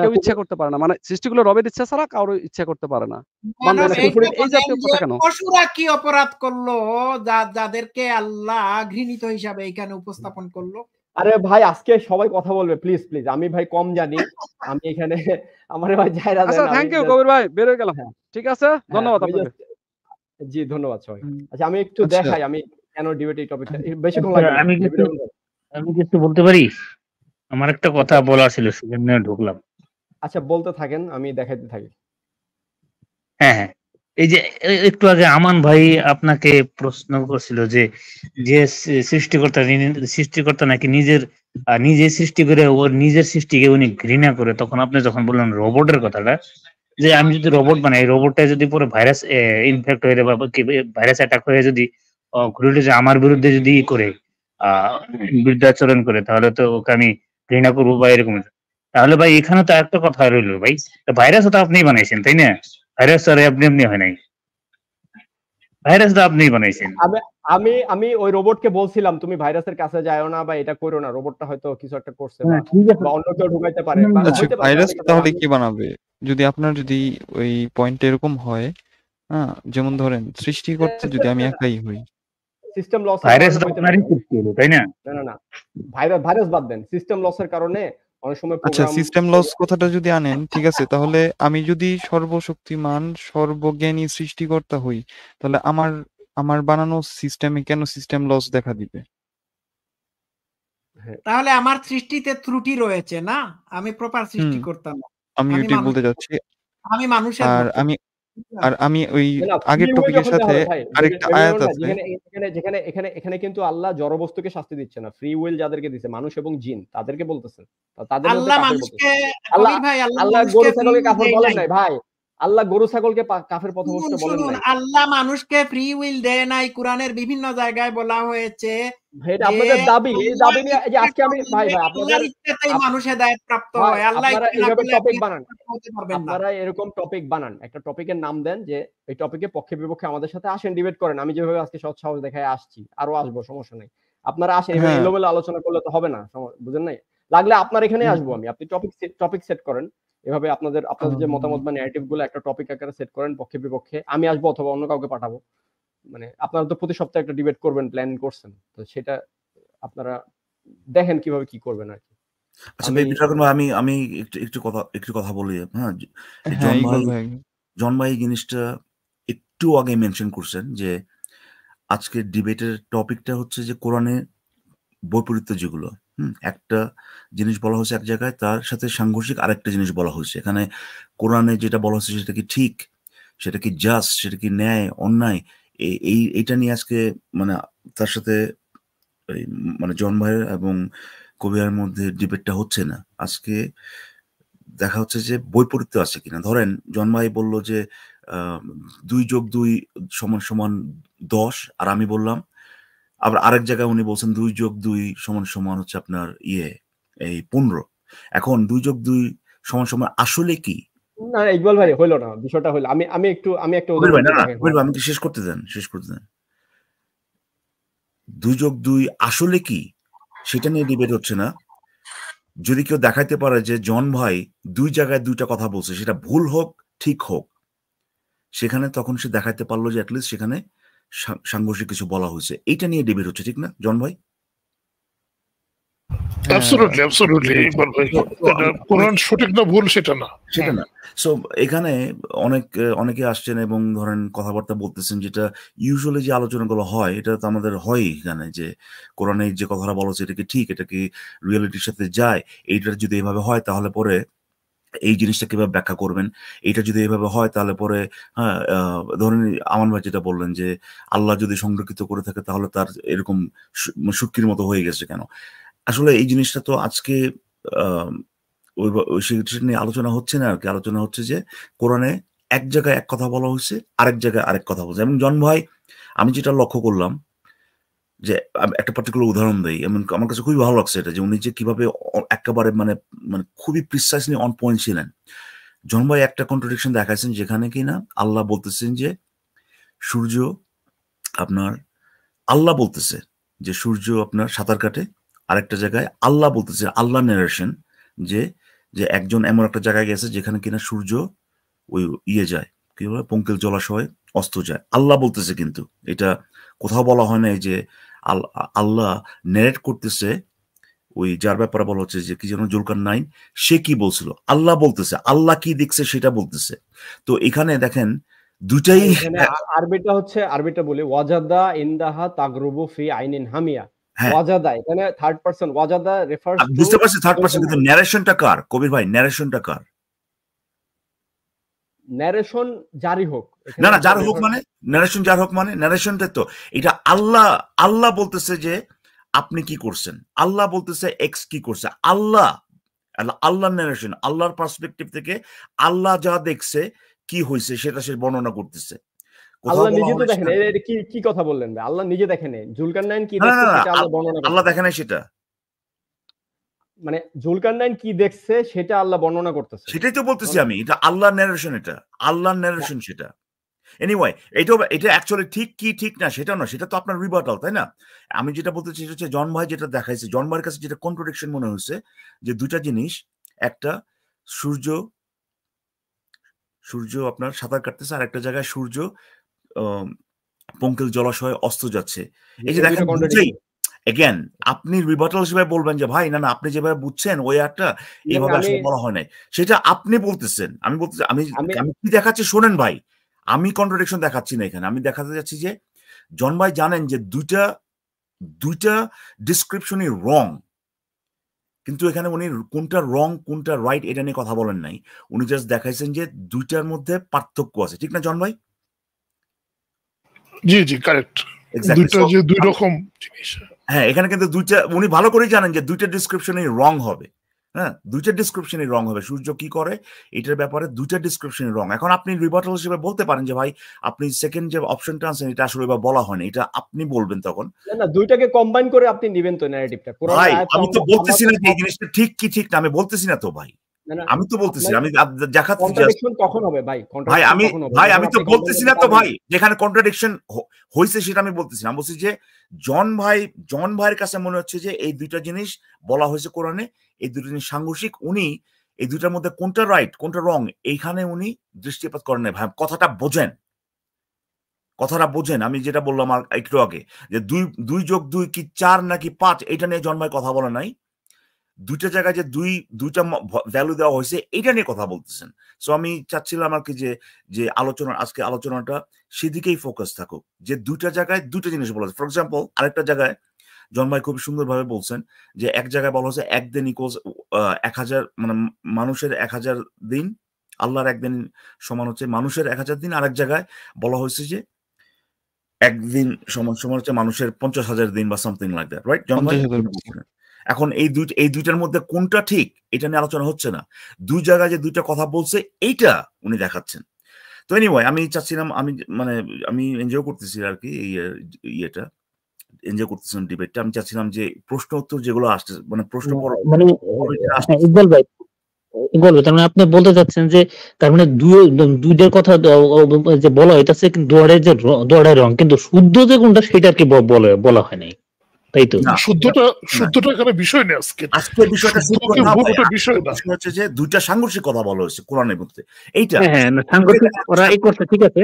কেউ ইচ্ছা করতে পারে না, মানে সৃষ্টিগুলো রবের ইচ্ছা ছাড়া কারো ইচ্ছা করতে পারে না। এই জাতীয় কথা কেন? পশুরা কি অপরাধ করলো যাদেরকে আল্লাহ ঘৃণিত হিসাবে এখানে উপস্থাপন করলো? আরে ভাই আজকে সবাই কথা বলবে প্লিজ প্লিজ, আমি ভাই কম জানি, আমি এখানে আমারে ভাই জায়গা দেন। আচ্ছা থ্যাংক ইউ কবির ভাই, বের হয়ে গেলাম। ঠিক আছে ধন্যবাদ আপনাকে। জি ধন্যবাদ সবাই। আচ্ছা আমি একটু দেখাই আমি কেন ডিবেট এই টপিকটা বেশিক্ষণ লাগবে। আমি কিছু বলতে পারি? আমার একটা কথা বলার ছিল, সেজন্য ঢুকলাম। আচ্ছা বলতে থাকেন, আমি দেখাইতে থাকি। হ্যাঁ এই যে একটু আগে আমান ভাই আপনাকে প্রশ্ন করছিল যে সৃষ্টিকর্তা নাকি নিজে সৃষ্টি করে ওর নিজের সৃষ্টিকে উনি ঘৃণা করে, তখন আপনি যখন বললেন রোবটের কথাটা, যে আমি যদি রোবট বানাই, রোবটটা যদি পুরো ভাইরাস ইনফেক্ট হয়ে বা ভাইরাস অ্যাটাক হয়ে যদি ঘুরে যে আমার বিরুদ্ধে যদি করে বিরুদ্ধাচরণ করে, তাহলে তো ওকে আমি ঘৃণা করবো বা এরকম। তাহলে ভাই এখানে তো একটা কথা রইলো ভাই, ভাইরাসও তো আপনিই বানাইছেন তাই না? ভাইরাস আর আপনি হয় নাই, ভাইরাস তো আপনিই বানাইছেন। আমি ওই রোবটকে বলছিলাম তুমি ভাইরাসের কাছে যাও না বা এটা করো না, রোবটটা হয়তো কিছু একটা করছে বা অন্য কেউ ঢুকাইতে পারে। ভাইরাস তাহলে কি বানাবে? যদি আপনার যদি ওই পয়েন্ট এরকম হয়, হ্যাঁ যেমন ধরেন সৃষ্টি করতে যদি আমি একাই হই, সিস্টেম লস ভাইরাস তো আপনারই সৃষ্টি হলো তাই না? না ভাইরাস বাদ দেন, সিস্টেম লসের কারণে অনেক সময় আচ্ছা সিস্টেম লস কথাটা যদি আনেন ঠিক আছে, তাহলে আমি যদি সর্বশক্তিমান সর্বজ্ঞানী সৃষ্টিকর্তা হই, তাহলে আমার বানানো সিস্টেমে কেন সিস্টেম লস দেখা দিবে? তাহলে আমার সৃষ্টিতে ত্রুটি রয়েছে না, আমি প্রপার সৃষ্টি করতাম না। আমি এটাই বলতে যাচ্ছি। আমি মানুষের আর আমি ওই আগের টপিকের সাথে আরেকটা আয়াত আছে এখানে কিন্তু আল্লাহ জড়বস্তুকে শাস্তি দিচ্ছে না, ফ্রি উইল যাদেরকে দিচ্ছে মানুষ এবং জিন তাদেরকে বলতেছেন, তাদের মধ্যে আল্লাহ গরু ছাগলকে কাফের বলেন নাই ভাই, আল্লাহ গরু ছাগলকে কাফের পথভ্রষ্ট বলেন নাই। আল্লাহ মানুষকে ফ্রি উইল দেয় নাই, কোরআনের বিভিন্ন জায়গায় বলা হয়েছে। এটা আপনাদের দাবি, এই দাবি নিয়ে যে আজকে আমি ভাই আপনাদের ইচ্ছাতেই মানুষ হেদায়েত প্রাপ্ত হয়। আল্লাহ এইভাবে টপিক বানান, আপনারা এরকম টপিক বানান, একটা টপিকের নাম দেন যে এই টপিকে পক্ষে বিপক্ষে আমাদের সাথে আসেন, ডিবেট করেন। আমি যেভাবে আজকে সৎ সাহস দেখায় আসছি, আরো আসবো, সমস্যা নেই। আপনারা আসেন, এলোমেলো আলোচনা করলে তো হবে না, বুঝেন নাই? লাগলে আপনার এখানে আসবো আমি, আপনি টপিক সেট করেন, এভাবে আপনাদের যে মতামত বা ন্যারেটিভ গুলো একটা টপিক আকারে সেট করেন পক্ষে বিপক্ষে, আমি আসবো অথবা অন্য কাউকে পাঠাবো। মানে আপনারা তো প্রতি সপ্তাহে একটা ডিবেট করবেন, প্ল্যান করছেন, তো সেটা আপনারা দেখেন কিভাবে কি করবেন আর কি। আচ্ছা আমি একটু কথা বলি। হ্যাঁ, জন ভাই জিনিসটা একটু আগে মেনশন করছেন যে আজকের ডিবেটের টপিকটা হচ্ছে যে কোরআনে বৈপরীত্য যেগুলো, একটা জিনিস বলা হয়েছে এক জায়গায়, তার সাথে সাংঘর্ষিক আরেকটা জিনিস বলা হয়েছে। এখানে কোরআনে যেটা বলা হয়েছে সেটা কি ঠিক, সেটা কি জাস্ট, সেটা কি ন্যায় অন্যায়, এইটা নিয়ে আজকে মানে তার সাথে মানে জন ভাইয়ের এবং কবিরের মধ্যে ডিবেটটা হচ্ছে না। আজকে দেখা হচ্ছে যে বৈপরীত্য আছে কিনা। ধরেন জন ভাই বলল যে 2+2 = 10, আর আমি বললাম, আবার আরেক জায়গায় উনি বলছেন 2+2 = হচ্ছে আপনার এই 15। এখন 2+2 = আসলে কি? না ইকবাল ভাই, হইলো না বিষয়টা। হইলো আমি একটা উদাহরণ দিই। আমি শেষ করতে দেন। 2+2 আসলে কি সেটা নিয়ে ডিবেট হচ্ছে না। যদি কেউ দেখাইতে পারে যে জন ভাই 2 জায়গায় 2টা কথা বলছে, সেটা ভুল হোক ঠিক হোক, সেখানে তখন সে দেখাইতে পারলো যে অ্যাটলিস্ট সেখানে সাংঘর্ষিক কিছু বলা হয়েছে, এইটা নিয়ে ডিবেট হচ্ছে, ঠিক না জন ভাই? অ্যাবসলিউটলি ইকবাল ভাই, কোরআন সঠিক না ভুল সেটা না। সো এখানে অনেকে আসছেন এবং ধরেন কথাবার্তা বলতেছেন, যেটা ইউজুয়ালি যে আলোচনাগুলো হয় এটা তো আমাদের হয় এখানে, যে কোরআনে যে কথাটা বলা হচ্ছে এটা কি ঠিক, এটা কি রিয়েলিটির সাথে যায়, এইটা যদি এভাবে হয় তাহলে পরে এই জিনিসটা কিভাবে ব্যাখ্যা করবেন, এইটা যদি এভাবে হয় তাহলে পরে ধরেন আমান ভাই যেটা বললেন যে আল্লাহ যদি সংরক্ষিত করে থাকে তাহলে তার এরকম শুটকির মতো হয়ে গেছে কেন। আসলে এই জিনিসটা তো আজকে সেটা নিয়ে আলোচনা হচ্ছে না আর কি। আলোচনা হচ্ছে যে কোরআনে এক জায়গায় এক কথা বলা হয়েছে, আরেক জায়গায় আরেক কথা বলছে। এবং জন ভাই, আমি যেটা লক্ষ্য করলাম যে একটা পার্টিকুলার উদাহরণ দেই, এমন আমার কাছে খুবই ভালো লাগছে এটা, যে উনি যে কিভাবে একেবারে মানে খুবই প্রিসাইসলি অন পয়েন্ট ছিলেন। জন ভাই একটা কন্ট্রাডিকশন দেখাইছেন যেখানে কিনা আল্লাহ বলতেছেন যে সূর্য আপনার, আল্লাহ বলতেছে যে সূর্য আপনার সাঁতার কাটে, আরেকটা জায়গায় আল্লাহ বলতেছে, আল্লাহ নারেশন, যে একজন এমন একটা জায়গায় গেছে যেখানে কিনা সূর্য ওই যায়, কি বলে, পঙ্কিল জলাশয় অস্ত যায়। আল্লাহ বলতেছে, কিন্তু এটা কোথাও বলা হয় না যে আল্লাহ ন্যারেট করতেছে ওই যার ব্যাপারে বলা হচ্ছে যে কি যেন জুলকারনাইন, সে কি বলছিল, আল্লাহ বলতেছে, আল্লাহ কি দেখছে সেটা বলতেছে। তো এখানে দেখেন দুটাই আরবিটা বলে ওয়াজাদা ইনদাহা তাগরুবু ফি আইনিন হামিয়া। ওয়াজাদা এখানে থার্ড পারসন, ওয়াজাদা রেফারস টু, বুঝতে পারছি থার্ড পারসন, কিন্তু ন্যারেশনটা কার কবির ভাই? ন্যারেশনটা কার? ন্যারেশন জারি হোক না, জারি হোক মানে ন্যারেশন জারি হোক মানে ন্যারেশনটা তো এটা আল্লাহ বলতেছে যে আপনি কি করছেন, আল্লাহ বলতেছে এক্স কি করছে, আল্লাহ ন্যারেশন, আল্লাহর পার্সপেক্টিভ থেকে আল্লাহ যা দেখছে কি হয়েছে সেটা সে বর্ণনা করতেছে। আল্লাহ নিজে তো দেখেন, কি কথা বললেন ভাই? আল্লাহ নিজে দেখেন জুলকারনাইন কি দেখছে সেটা আল্লাহ বর্ণনা করছে। আল্লাহ দেখে নাই সেটা, মানে জুলকারনাইন কি দেখছে সেটা আল্লাহ বর্ণনা করতেছে। সেটাই তো বলতেছি আমি, এটা আল্লাহ ন্যারেশন, এটা আল্লাহ ন্যারেশন সেটা। এনিওয়ে, এটা অ্যাকচুয়ালি ঠিক কি ঠিক না সেটা না, সেটা তো আপনার রিবার্টাল, তাই না? আমি যেটা বলতে চাই হচ্ছে জন ভাই যেটা দেখাইছে, জন ভাইয়ের কাছে যেটা কন্ট্রাডিকশন মনে হচ্ছে যে দুইটা জিনিস, একটা সূর্য আপনার সাঁতার কাটতেছে, আর একটা জায়গায় সূর্য পঙ্কিল জলাশয়ে অস্ত যাচ্ছে। এই যে দেখেন এগেন আপনি রিবার্টাল হিসেবে বলবেন যে ভাই না আপনি যেভাবে বুঝছেন ওই একটা এইভাবে আসলে বলা হয় নাই, সেটা আপনি বলতেছেন। আমি বলতেছি আমি কি দেখাচ্ছি শোনেন ভাই, আমি কন্ট্রাডিকশন দেখাচ্ছি না এখানে। আমি দেখাতে যাচ্ছি যে জন ভাই জানেন যে দুইটা ডিসক্রিপশনই রং, কিন্তু এখানে উনি কোনটা রং কোনটা রাইট এটা নিয়ে কথা বলেন নাই। উনি জাস্ট দেখাইছেন যে দুইটার মধ্যে পার্থক্য আছে, ঠিক না জন ভাই? জি কারেক্ট, দুইটা যে দুই রকম জিনিস। হ্যাঁ, এখানে কিন্তু দুইটা উনি ভালো করেই জানেন যে দুইটা ডিসক্রিপশনই রং হবে। হ্যাঁ, দুইটা ডিসক্রিপশনই রং হবে। সূর্য কি করে এটার ব্যাপারে দুইটা ডিসক্রিপশনই রং। এখন আপনি রিবার্টাল হিসেবে বলতে পারেন যে ভাই আপনি সেকেন্ড যে অপশনটা আছেন এটা আসলে বা বলা হয়নি, এটা আপনি বলবেন তখন। না, দুইটাকে কম্বাইন করে আপনি নেবেন তো ন্যারেটিভটা। ভাই আমি তো বলতেছি না যে এই জিনিসটা ঠিক কি ঠিক না, আমি বলতেছি না তো ভাই। আমি তো বলতেছি, আমি দেখাচ্ছি কন্ট্রাডিকশন কখন হবে ভাই? ভাই আমি তো বলতেছি না তো ভাই যেখানে কন্ট্রাডিকশন হয়েছে সেটা আমি বলতেছি না। আমি বলছি যে জন ভাইয়ের কাছে মনে হচ্ছে যে এই দুইটা জিনিস বলা হয়েছে কোরআনে, এই দুটো জিনিস সাংঘর্ষিক। উনি এই দুইটার মধ্যে কোনটা রাইট কোনটা রং এইখানে উনি দৃষ্টিপাত করেন নাই। ভাই কথাটা বোঝেন। আমি যেটা বললাম একটু আগে যে 2+2 কি 4 নাকি 5 এটা নিয়ে জন ভাই কথা বলে নাই। দুইটা জায়গায় যে দুইটা ভ্যালু দেওয়া হয়েছে এটা নিয়ে কথা বলতেছেন। সো আমি চাচ্ছিলাম আর কি যে আজকে আলোচনাটা সেদিকেই ফোকাস থাকুক, যে দুইটা জায়গায় দুইটা জিনিস বলা হয়েছে। ফর এক্সাম্পল আরেকটা জায়গায় জন ভাই খুব সুন্দরভাবে বলছেন যে এক জায়গায় বলা হয়েছে একদিন ইকুয়ালস 1000, মানে মানুষের 1000 দিন, আল্লাহর একদিন সমান হচ্ছে মানুষের 1000 দিন। আরেক জায়গায় বলা হয়েছে যে একদিন সমান হচ্ছে মানুষের 50,000 দিন বা সামথিং লাইক দ্যাট, রাইট জন ভাই? এখন এই দুইটার মধ্যে কোনটা ঠিক এটা নিয়ে আলোচনা হচ্ছে না। দুই জায়গায় যে দুইটা কথা বলছে এইটা উনি দেখাচ্ছেন। তো এনিওয়ে আমি চাচ্ছিলাম আমি এনজয় করতেছি আর কি ইয়েটা এনজয় করতেছিলাম ডিবেটটা। আমি চাচ্ছিলাম যে প্রশ্ন উত্তর যেগুলো আসছে মানে প্রশ্ন ইকবাল ভাই তার মানে আপনি বলতে চাচ্ছেন যে তার মানে দুইটার কথা যে বলা হইতাছে দোয়ারের রং, কিন্তু শুদ্ধ যে কোনটা সেটা আর কি বলা হয় নাই, তাই তো? শুদ্ধটা এখানে বিষয় নেই আজকে বিষয় হচ্ছে যে দুইটা সাংঘর্ষিক কথা বলা হয়েছে কোরআনের মধ্যে। এইটা সাংঘর্ষিক ওরা এই করছে, ঠিক আছে,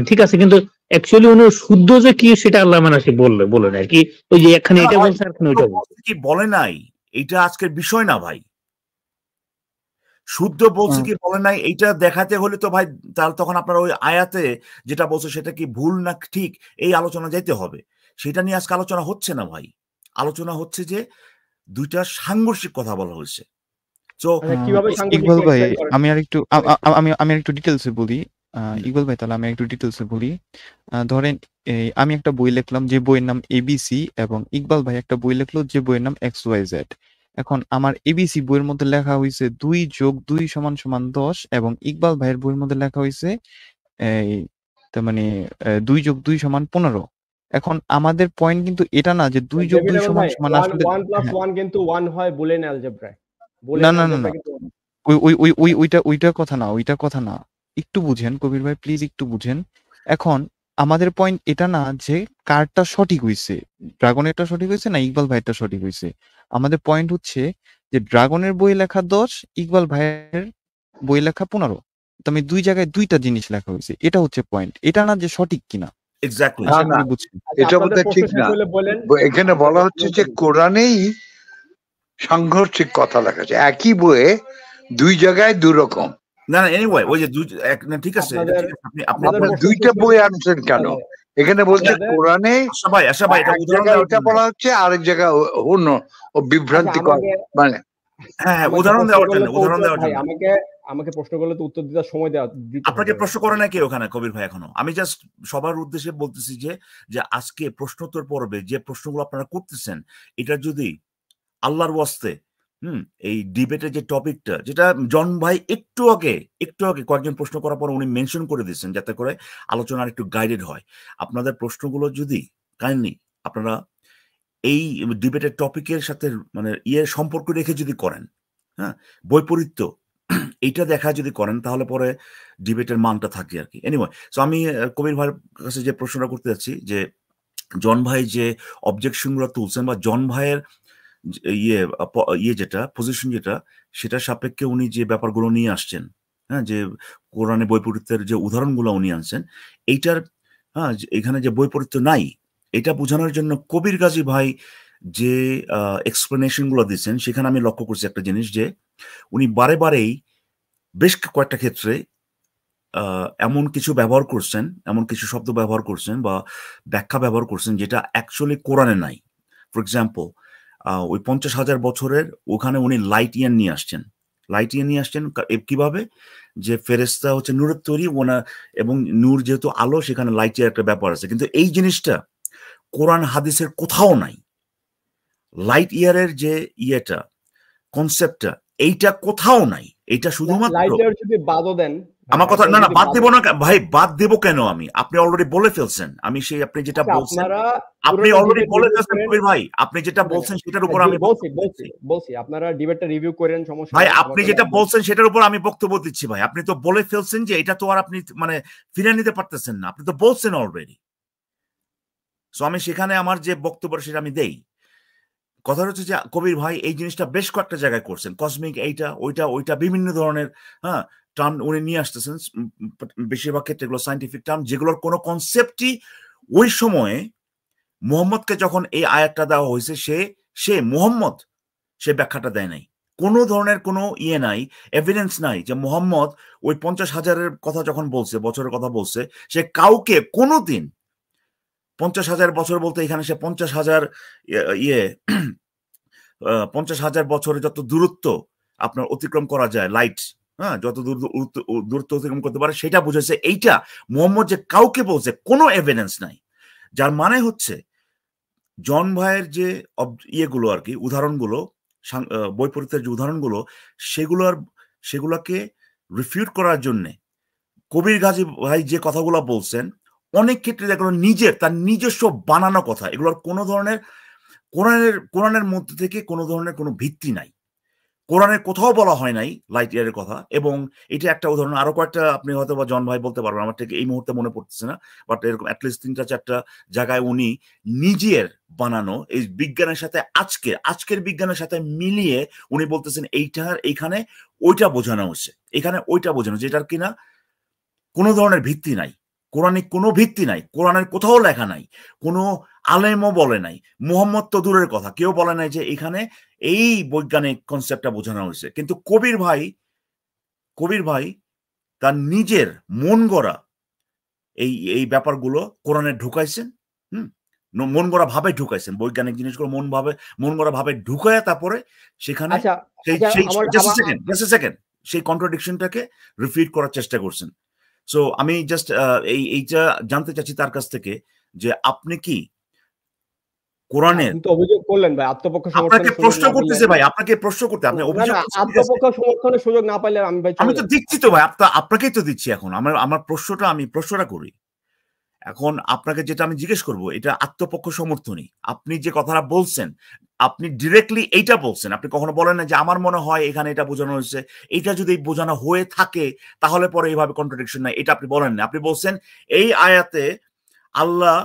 ঠিক আছে, কিন্তু অ্যাকচুয়ালি উনি শুদ্ধ যে কি সেটা আল্লাহ সে বললেন আর কি। ওই যে এখানে এটা বলছে আর এখানে ওইটা বলছে, কি বলে নাই, এইটা আজকের বিষয় না ভাই। শুদ্ধ বলছে কি বলে নাই এইটা দেখাতে হলে তো ভাই তাহলে তখন আপনার ওই আয়াতে যেটা বলছে সেটা কি ভুল না ঠিক এই আলোচনা যাইতে হবে। সেটা নিয়ে আজকে আলোচনা হচ্ছে না ভাই। আলোচনা হচ্ছে যে দুইটা সাংঘর্ষিক কথা বলা হয়েছে। তো ইকবাল ভাই আমি আর একটু ডিটেলসে বলি। ইকবাল ভাই তাহলে আমি একটু ডিটেলসে বলি। ধরেন আমি একটা বই লিখলাম যে বইয়ের নাম এবিসি, এবং ইকবাল ভাই একটা বই লিখলো যে বইয়ের নাম XYZ। এখন আমার এবিসি বইয়ের মধ্যে লেখা হয়েছে 2+2 = 10, এবং ইকবাল ভাইয়ের বইয়ের মধ্যে লেখা হয়েছে তার মানে 2+2 = 15। এখন আমাদের পয়েন্ট কিন্তু এটা না যে 2+2 = আসলে 1+1 কিন্তু 1 হয় বুলিয়ান অ্যালজেব্রায়। না ওইটা কথা না, একটু বুঝেন কবির ভাই, প্লিজ একটু বুঝেন। এখন আমাদের পয়েন্ট এটা না যে কারটা সঠিক হয়েছে, ড্রাগনেরটা সঠিক হয়েছে না ইকবাল ভাইয়েরটা সঠিক হয়েছে। আমাদের পয়েন্ট হচ্ছে যে ড্রাগনের বই লেখা 10, ইকবাল ভাইয়ের বই লেখা 15। তো আমি দুই জায়গায় দুইটা জিনিস লেখা হয়েছে, এটা হচ্ছে পয়েন্ট। এটা না যে সঠিক কিনা। এক্স্যাক্টলি এটা বোধহয় ঠিক না। এখানে বলা হচ্ছে যে কোরআনেই সাংঘর্ষিক কথা লেখা আছে, একই বইয়ে দুই জায়গায় দুই রকম। না এনিওয়ে ওই যে ঠিক আছে, আপনি দুইটা বই আনছেন কেন? এখানে বলছে কোরআনে এটা বলা হচ্ছে আরেক জায়গায় অন্য বিভ্রান্তি মানে উদাহরণ দেওয়ার জন্য আমাকে প্রশ্ন করলে তো উত্তর দিতে সময় আপনাকে প্রশ্ন করে নাকি ওখানে কবির ভাই? এখনো আমি জাস্ট সবার উদ্দেশ্যে বলতেছি যে আজকে প্রশ্নোত্তর পর্বে যে প্রশ্নগুলো আপনারা করতেছেন এটা যদি আল্লাহর ওয়াস্তে এই ডিবেটের যে টপিকটা যেটা জন ভাই একটু আগে কয়েকজন প্রশ্ন করার পর উনি মেনশন করে দিচ্ছেন যাতে করে আলোচনা একটু গাইডেড হয়। আপনাদের প্রশ্নগুলো যদি কাইন্ডলি আপনারা এই ডিবেটের টপিকের সাথে মানে সম্পর্ক রেখে যদি করেন, বৈপরীত্য এইটা দেখা যদি করেন তাহলে পরে ডিবেটের মানটা থাকে আর কি। এনিওয়ে সো আমি কবির ভাইয়ের কাছে যে প্রশ্নটা করতে যাচ্ছি যে জন ভাই যে অবজেকশনগুলো তুলছেন বা জন ভাইয়ের যেটা পজিশন সেটা সাপেক্ষে উনি যে ব্যাপারগুলো নিয়ে আসছেন, যে কোরআনে বৈপরীত্যের যে উদাহরণগুলো উনি আনছেন এইটার এখানে যে বৈপরীত্য নাই এটা বোঝানোর জন্য কবির গাজী ভাই যে এক্সপ্লেনেশন গুলো দিচ্ছেন সেখানে আমি লক্ষ্য করছি একটা জিনিস যে উনি বারেবারেই বেশ কয়েকটা ক্ষেত্রে এমন কিছু ব্যবহার করছেন, এমন কিছু শব্দ ব্যবহার করছেন বা ব্যাখ্যা ব্যবহার করছেন যেটা অ্যাকচুয়ালি কোরআনে নাই। ফর এক্সাম্পল ওই 50,000 বছরের ওখানে উনি লাইট ইয়ার নিয়ে আসছেন। কিভাবে? যে ফেরেশতা হচ্ছে নূরের তৈরি এবং নূর যেহেতু আলো সেখানে লাইট ইয়ার একটা ব্যাপার আছে, কিন্তু এই জিনিসটা কোরআন হাদিসের কোথাও নাই। লাইট ইয়ারের যে কনসেপ্টটা এইটা কোথাও নাই। এটা শুধুমাত্র লাইট ইয়ার যদি বাদও দেন, আমার কথা না বাদ দেবো না ভাই, বাদ দেবো কেন? আপনি অলরেডি বলে ফেলছেন। আমি সেই আপনি যেটা বলছেন, আপনি অলরেডি বলে ফেলছেন কবির ভাই, আপনি যেটা বলছেন সেটার উপর আমি বলছি আপনারা ডিবেটটা রিভিউ করেন, সমস্যা ভাই। আপনি যেটা বলছেন সেটার উপর আমি বক্তব্য দিচ্ছি ভাই। আপনি তো বলে ফেলছেন যে এটা তো আর আপনি মানে ফিরে নিতে পারতেছেন না, আপনি তো বলছেন অলরেডি। সো আমি সেখানে আমার যে বক্তব্য সেটা আমি দেই। কথা হচ্ছে যে কবির ভাই এই জিনিসটা বেশ কয়েকটা জায়গায় করছেন, কসমিক এইটা ওইটা বিভিন্ন ধরনের টার্ম উনি নিয়ে আসতেছেন। বেশিরভাগ ক্ষেত্রে এগুলো সাইন্টিফিক টার্ম, যেগুলোর কোনো কনসেপ্টই ওই সময়ে মুহাম্মদকে যখন এই আয়াতটা দেওয়া হয়েছে সে মুহাম্মদ সে ব্যাখ্যাটা দেয় নাই। কোনো ধরনের কোনো নাই, এভিডেন্স নাই যে মুহাম্মদ ওই 50,000-এর কথা যখন বলছে, বছরের কথা বলছে, সে কাউকে কোনোদিন 50,000 বছর বলতে এখানে সে 50,000 50,000 বছরে যত দূরত্ব আপনার অতিক্রম করা যায়, লাইট যত দূরত্ব অতিক্রম করতে পারে সেটা বুঝেছে। এইটা মুহাম্মদ যে কাউকে বলছে কোনো এভিডেন্স নাই। যার মানে হচ্ছে জন ভাইয়ের যে ইয়েগুলো আর কি, উদাহরণগুলো, বৈপরীত্যের যে উদাহরণগুলো, সেগুলোকে রিফিউট করার জন্য কবির গাজী ভাই যে কথাগুলো বলছেন, অনেক ক্ষেত্রে এগুলো তার নিজস্ব বানানো কথা। এগুলোর কোনো ধরনের কোরআনের মধ্যে থেকে কোনো ধরনের কোনো ভিত্তি নাই। কোরআনের কোথাও বলা হয় নাই লাইট ইয়ারের কথা। এবং এটা একটা উদাহরণ। আরো কয়েকটা আপনি হয়তো বা জন ভাই বলতে পারবেন, আমার থেকে এই মুহূর্তে মনে পড়তেছে না, বাট এরকম অ্যাটলিস্ট 3-4টা জায়গায় উনি নিজের বানানো এই বিজ্ঞানের সাথে আজকের বিজ্ঞানের সাথে মিলিয়ে উনি বলতেছেন এইখানে ওইটা বোঝানো হচ্ছে, এখানে ওইটা বোঝানো, যেটার কিনা কোনো ধরনের ভিত্তি নাই, কোরআনিক কোনো ভিত্তি নাই, কোরআনের কোথাও লেখা নাই, কোনো আলেমও বলে নাই, মুহাম্মদ তো দূরের কথা, কেউ বলে নাই যে এখানে এই বৈজ্ঞানিক কনসেপ্টটা বোঝানো হয়েছে। কিন্তু কবির ভাই তার নিজের মন গড়া এই ব্যাপারগুলো কোরআনে ঢুকাইছেন। মন গড়া ভাবে ঢুকাইছেন বৈজ্ঞানিক জিনিসগুলো, মন গড়া ভাবে ঢুকায় তারপরে সেখানে সেই কন্ট্রাডিকশনটাকে রিফিউট করার চেষ্টা করছেন। সো আমি জাস্ট এইটা জানতে চাচ্ছি তার কাছ থেকে যে আপনি কি কোরআনের অভিযোগ করলেন ভাই, আত্মপক্ষ আপনাকে প্রশ্ন করতেছে ভাই, আপনাকে প্রশ্ন করতে, আপনি অভিযোগ আত্মপক্ষ সমর্থনের সুযোগ না পাইলে আমি তো দিচ্ছি তো ভাই, আপনাকেই তো দিচ্ছি। এখন আমার প্রশ্নটা করি এখন আপনাকে, যেটা আমি জিজ্ঞেস করবো এটা আত্মপক্ষ সমর্থনই। আপনি যে কথাটা বলছেন, আপনি ডিরেক্টলি এইটা বলছেন, আপনি কখনো বলেন না যে আমার মনে হয় এখানে এটা বোঝানো হয়েছে, এটা যদি বোঝানো হয়ে থাকে তাহলে পরে এইভাবে কন্ট্রাডিকশন নাই, এটা আপনি বলেন না। আপনি বলছেন এই আয়াতে আল্লাহ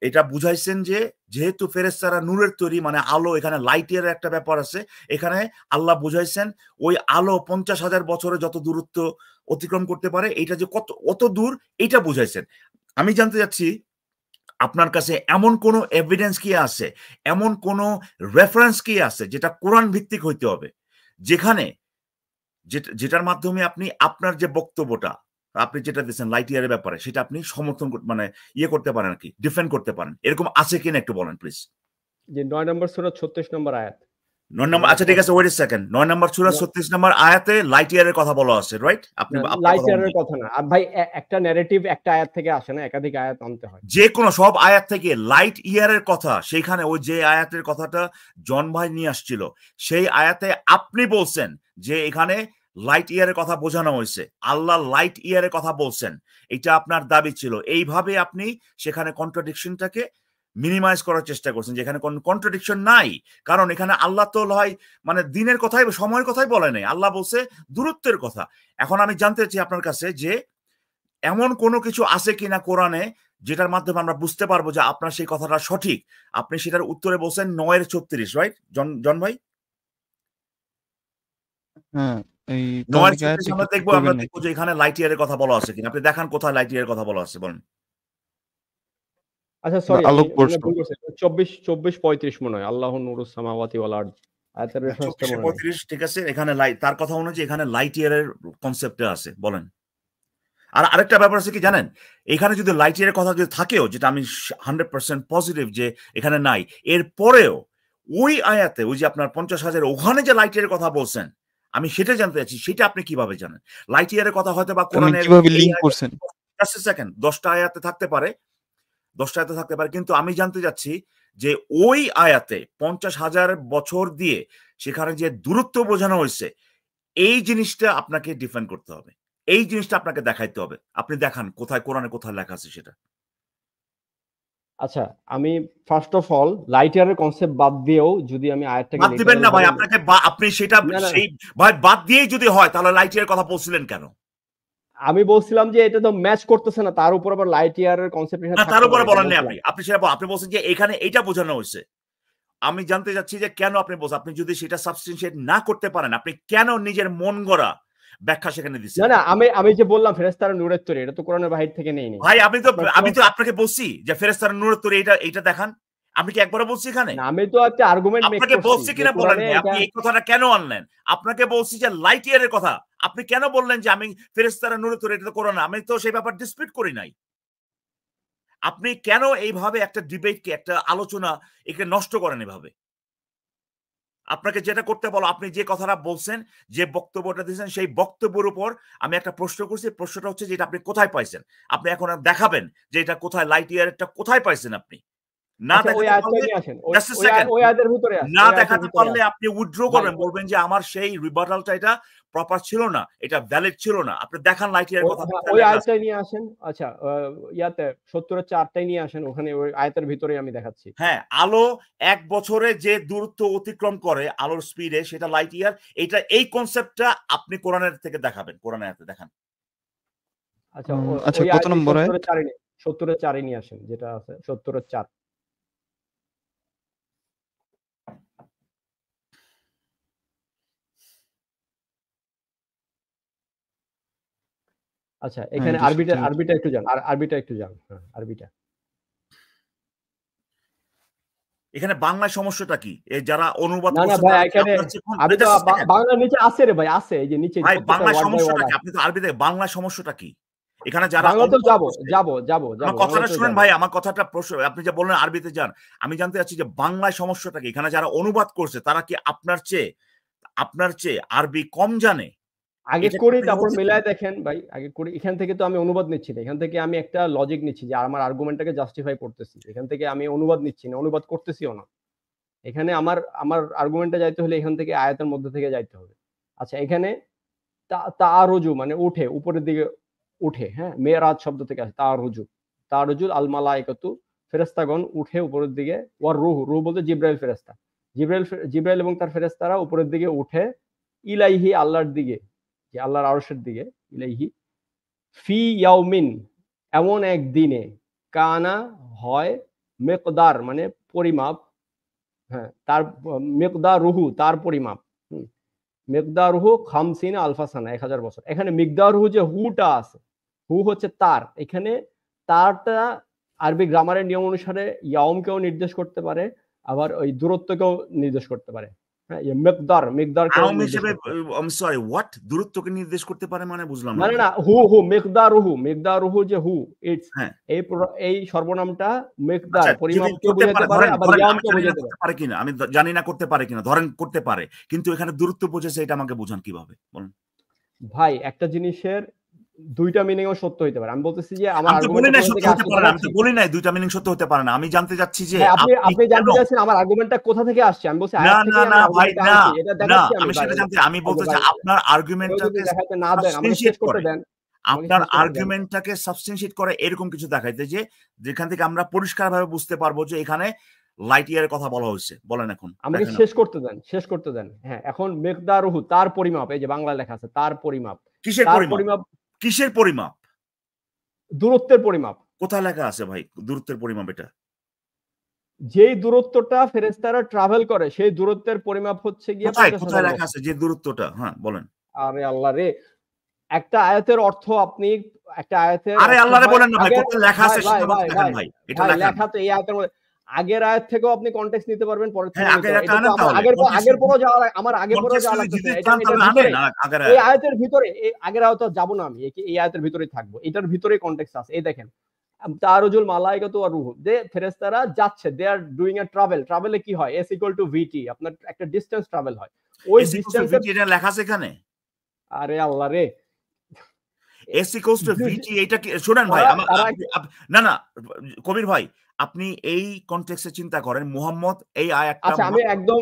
এটা বুঝাইছেন যে যেহেতু ফেরেশতারা নূরের তৈরি, মানে আলো, এখানে লাইট ইয়ারের একটা ব্যাপার আছে, এখানে আল্লাহ বুঝাইছেন ওই আলো 50,000 বছরে যত দূরত্ব অতিক্রম করতে পারে, এটা যে কত দূর এটা বুঝাইছেন। আমি জানতে চাচ্ছি আপনার কাছে এমন কোন এভিডেন্স কি আছে, এমন কোন রেফারেন্স কি আছে যেটা কোরআন ভিত্তিক হইতে হবে, যেটার মাধ্যমে আপনি আপনার যে বক্তব্যটা আপনি যেটা দিচ্ছেন লাইট ইয়ারের ব্যাপারে সেটা আপনি সমর্থন মানে করতে পারেন আর কি, ডিফেন্ড করতে পারেন, এরকম আছে কিনা একটু বলেন প্লিজ। যে 9 নম্বর সূরা 36 নম্বর আয়াত, 9 নম্বর, আচ্ছা ঠিক আছে, ওয়েট এ সেকেন্ড, 9 নম্বর সূরা 36 নম্বর আয়াতে লাইট ইয়ারের কথা বলা আছে, রাইট? আপনি লাইট ইয়ারের কথা না, আর ভাই একটা ন্যারেটিভ একটা আয়াত থেকে আসে না, একাধিক আয়াত আনতে হয়, যে কোনো সব আয়াত থেকে লাইট ইয়ারের কথা, সেখানে ওই যে আয়াতের কথাটা জন ভাই নিয়ে আসছিল, সেই আয়াতে আপনি বলছেন যে এখানে লাইট ইয়ারের কথা বোঝানো হয়েছে, আল্লাহ লাইট ইয়ারের কথা বলছেন, এটা আপনার দাবি ছিল। এইভাবে আপনি সেখানে কন্ট্রাডিকশনটাকে মিনিমাইজ করার চেষ্টা করছেন, যেখানে কোনো কন্ট্রাডিকশন নাই। কারণ এখানে আল্লাহ তো হয় মানে দিনের কথাই, সময়ের কথাই বলে নাই, আল্লাহ বলছে দূরত্বের কথা। এখন আমি জানতে চাই আপনার কাছে যে এমন কোনো কিছু আছে কিনা কোরআনে যেটার মাধ্যমে আমরা বুঝতে পারবো যে আপনার সেই কথাটা সঠিক। আপনি সেটার উত্তরে বলছেন 9-36, রাইট জন ভাই? হ্যাঁ, এই 9-36 আমরা দেখবো যে এখানে লাইট ইয়ারের কথা বলা আছে কিনা। আপনি দেখান কোথায় লাইট ইয়ারের কথা বলা আছে, বলেন। আচ্ছা সরি, 24-35 মনে হয়, আল্লাহু নূরুস সামাওয়াতি ওয়াল আরদ, আয়াতের রেফারেন্সটা মনে হয় 24-35, ঠিক আছে। এখানে তার কথা অনুযায়ী এখানে লাইট ইয়ারের কনসেপ্টে আছে, বলেন। আর আরেকটা ব্যাপার আছে কি জানেন, এখানে যদি লাইট ইয়ারের কথা যদি থাকেও, যেটা আমি 100% পজিটিভ যে এখানে নাই, এরপরেও ওই আয়াতে ওই যে আপনার 50,000 ওখানে যে লাইট ইয়ারের কথা বলছেন, আমি সেটা জানতে চাচ্ছি, সেটা আপনি কিভাবে জানেন? লাইট ইয়ারের কথা হয়তো বা কোরআনের কিভাবে লিংক করছেন? জাস্ট আ সেকেন্ড, 10টা আয়াতে থাকতে পারে, 10টা আয়াতে থাকতে পারে, কিন্তু আমি জানতে চাচ্ছি যে ওই আয়াতে 50,000 বছর দিয়ে সেখানে যে দূরত্ব বোঝানো হয়েছে, এই জিনিসটা আপনাকে ডিফাইন করতে হবে, এই জিনিসটা আপনাকে দেখাইতে হবে। আপনি দেখান কোথায় কোরআনে কোথায় লেখা আছে সেটা। আচ্ছা, আমি ফার্স্ট অফ অল লাইট ইয়ারের কনসেপ্ট বাদ দিয়েও যদি আমি আয়াতটাকে বাদ দিবেন না ভাই, আপনাকে আপনি সেটা সেই ভাই বাদ দিয়েই যদি হয় তাহলে লাইট ইয়ারের কথা বলছিলেন কেন? আমি বলছিলাম যে এটা তো ম্যাচ করতেছে না, তার উপর আবার লাইট ইয়ারের কনসেপ্ট না, তার উপরে বলেন না আপনি সেটা আপনি বলছেন যে এখানে এটা বোঝানো হয়েছে। আমি জানতে চাচ্ছি যে কেন আপনি বলছেন, আপনি যদি সেটা সাবস্টেনশিয়েট না করতে পারেন, আপনি কেন নিজের মন গড়া ব্যাখ্যা সেখানে দিচ্ছেন? না না, আমি যে বললাম ফেরেশতারা নূরের তৈরি, এটা তো কোরআনের বাহির থেকে নেই। ভাই আমি তো আপনাকে বলছি যে ফেরেশতারা নূরের তৈরি, এটা দেখান। আমি কি একবারও বলছি এখানে? না, আমি তো একটা আর্গুমেন্ট মেক করছি। আপনাকে বলছি কিনা বলেন, আপনি এই কথাটা কেন আনলেন? আপনাকে বলছি যে লাইট ইয়ারের কথা, আপনি কেন বললেন যে আমি ফেরেশতারা নূরের তৈরি, এটা তো কোরআন? আমি তো সেই ব্যাপার ডিসপিউট করি নাই। আপনি কেন এইভাবে একটা ডিবেটকে, একটা আলোচনা একে নষ্ট করেন এভাবে? আপনাকে যেটা করতে বলো, আপনি যে কথাটা বলছেন, যে বক্তব্যটা দিয়েছেন, সেই বক্তব্যের উপর আমি একটা প্রশ্ন করছি। প্রশ্নটা হচ্ছে যে এটা আপনি কোথায় পাইছেন? আপনি এখন দেখাবেন যে এটা কোথায়, লাইট ইয়ারটা কোথায় পাইছেন আপনি। না দেখাতে পারলে আপনি উইথড্র করবেন, বলবেন যে আমার সেই রিবাটালটা এটা প্রপার ছিল না, এটা ভ্যালিড ছিল না। আপনি দেখান লাইট ইয়ারের কথা, ওই আয়াতটাই নিয়ে আসেন। আচ্ছা, ইয়াতে 70-4টাই নিয়ে আসেন, ওখানে ওই আয়াতের ভিতরে আমি দেখাচ্ছি। হ্যাঁ, আলো 1 বছরে যে দূরত্ব অতিক্রম করে আলোর স্পিডে, সেটা লাইট ইয়ার। এটা এই কনসেপ্টটা আপনি কোরআনের থেকে দেখাবেন, কোরআনের আয়াতে দেখান। আচ্ছা, কত নম্বর আয়াত? 70-4 নিয়ে আসেন, যেটা আছে 70-4। আচ্ছা, এখানে আরবিটা একটু যান, আরবিটা একটু যান। হ্যাঁ, আরবিটা। এখানে বাংলা সমস্যাটা কি? এই যারা অনুবাদ করছে, না না ভাই, এখানে আমি তো বাংলা নিচে আছে রে ভাই, আছে, এই যে নিচে। ভাই বাংলা সমস্যাটা কি? আপনি তো আরবি থেকে, বাংলা সমস্যাটা কি? এখানে যারা বাংলা তো যাব কথাটা শুনেন ভাই, আমার কথাটা প্রশ্ন, আপনি যে বললেন আরবিতে যান, আমি জানতে চাচ্ছি যে বাংলা সমস্যাটা কি? এখানে যারা অনুবাদ করছে তারা কি আপনার চেয়ে আরবি কম জানে? আগে করি, তারপর মিলায় দেখেন ভাই, আগে করি। এখান থেকে তো আমি অনুবাদ নিচ্ছি না, এখান থেকে আমি একটা লজিক নিচ্ছি যে আমার আর্গুমেন্টটাকে জাস্টিফাই করতেছি। এখান থেকে আমি অনুবাদ নিচ্ছি না, অনুবাদ করতেছিও না। এখানে আমার আর্গুমেন্টে যাইতে হলে এখান থেকে আয়াতের মধ্যে থেকে যাইতে হবে। আচ্ছা, এখানে তাআরুজু মানে উঠে, উপরের দিকে উঠে। হ্যাঁ, মেরাজ শব্দ থেকে আসে তাআরুজুল আল মালাইকাতু, ফেরেশতাগণ উঠে উপরের দিকে। ওয়ার রূহ বলতে জিবরাইল ফেরেশতা, জিবরাইল এবং তার ফেরেশতারা উপরের দিকে উঠে, ইলাইহি আল্লাহর দিকে, যে আল্লাহর আরশের দিকে, ইলাইহি ফি ইয়াউমিন এমন এক দিনে, কানা হয়, মিকদার মানে পরিমাপ, হ্যাঁ, তার মিকদারুহু তার পরিমাপ, মিকদারুহু 50 আলফা সানা 1000 বছর। এখানে মিকদারুহু যে হুটা আছে, হু হচ্ছে তার, এখানে তারটা আরবি গ্রামারের নিয়ম অনুসারে ইয়াউমকেও নির্দেশ করতে পারে, আবার ওই দূরত্বকেও নির্দেশ করতে পারে। হ্যাঁ, মিকদারকে দূরত্বকে নির্দেশ করতে পারে মানে বুঝলাম না। না, মিকদারুহু যে হু, ইটস এই সর্বনামটা মিকদার পরিমাপকে বোঝাতে পারে, আবার ইয়ামকে বোঝাতে পারে কিনা আমি জানি না, করতে পারে কিনা, ধরেন করতে পারে, কিন্তু এখানে দূরত্ব বোঝাছে, এটা আমাকে বোঝান কিভাবে বলুন ভাই। একটা জিনিসের দুইটা মিনিংও সত্য হতে পারে। আমি বলতেছি যে আমার আমি তো বলি নাই দুইটা মিনিং সত্য হতে পারে না। আমি জানতে চাচ্ছি যে আপনি জানতে চাচ্ছেন আমার আর্গুমেন্টটা কোথা থেকে আসছে। আমি বলছি না ভাই, না আমি সেটা জানতে, আমি বলতে চাই আপনার আর্গুমেন্টটাকে না দেন, আমাকে শেষ করতে দেন। আপনার আর্গুমেন্টটাকে সাবস্টেনশিয়েট করে এরকম কিছু দেখাইতে, যে যেখান থেকে আমরা পরিষ্কারভাবে বুঝতে পারবো যে এখানে লাইট ইয়ারের কথা বলা হয়েছে। বলেন এখন, আমাকে শেষ করতে দেন। হ্যাঁ, এখন মিকদারুহু তার পরিমাপ, এই যে বাংলা লেখা আছে তার পরিমাপ। কিসের পরিমাপ? কিসের পরিমাপ? দূরত্বের পরিমাপ। কোথায় লেখা আছে ভাই দূরত্বের পরিমাপ? এটা যেই দূরত্বটা ফেরেশতারা ট্রাভেল করে, সেই দূরত্বের পরিমাপ হচ্ছে গিয়ে কোথায় লেখা আছে যে দূরত্বটা? হ্যাঁ বলেন। আরে আল্লাহ রে, একটা আয়াতের অর্থ আপনি একটা আয়াতের, আরে আল্লাহ রে বলেন না ভাই, কোথায় লেখা আছে সেটা দেখেন ভাই। এটা লেখা তো এই আয়াতের মধ্যে। আগের আয়াত থেকেও আপনি কনটেক্সট নিতে পারবেন, পরের থেকে আগের পরও যাওয়া, আমার আগের পরও যাওয়া লাগছে। এই আয়াতের ভিতরে, এই আগের আয়াত যাব না আমি, এই আয়াতের ভিতরেই থাকবো, এটার ভিতরেই কনটেক্সট আছে। এই দেখেন, তারুজুল মালাইকাতু ওয়া রূহু, যে ফেরেশতারা যাচ্ছে, দে আর ডুইং এ ট্রাভেল। ট্রাভেলে কি হয়? S = VT, আপনার একটা ডিসটেন্স ট্রাভেল হয়। ওই ডিসটেন্সে এটা লেখা আছে এখানে। আরে আল্লাহ রে, S equals to VT এটা কি শুনেন ভাই না না কবির ভাই আপনি এই কনটেক্সটে চিন্তা করেন মুহাম্মদ এই আয়াতটা আচ্ছা আমি একদম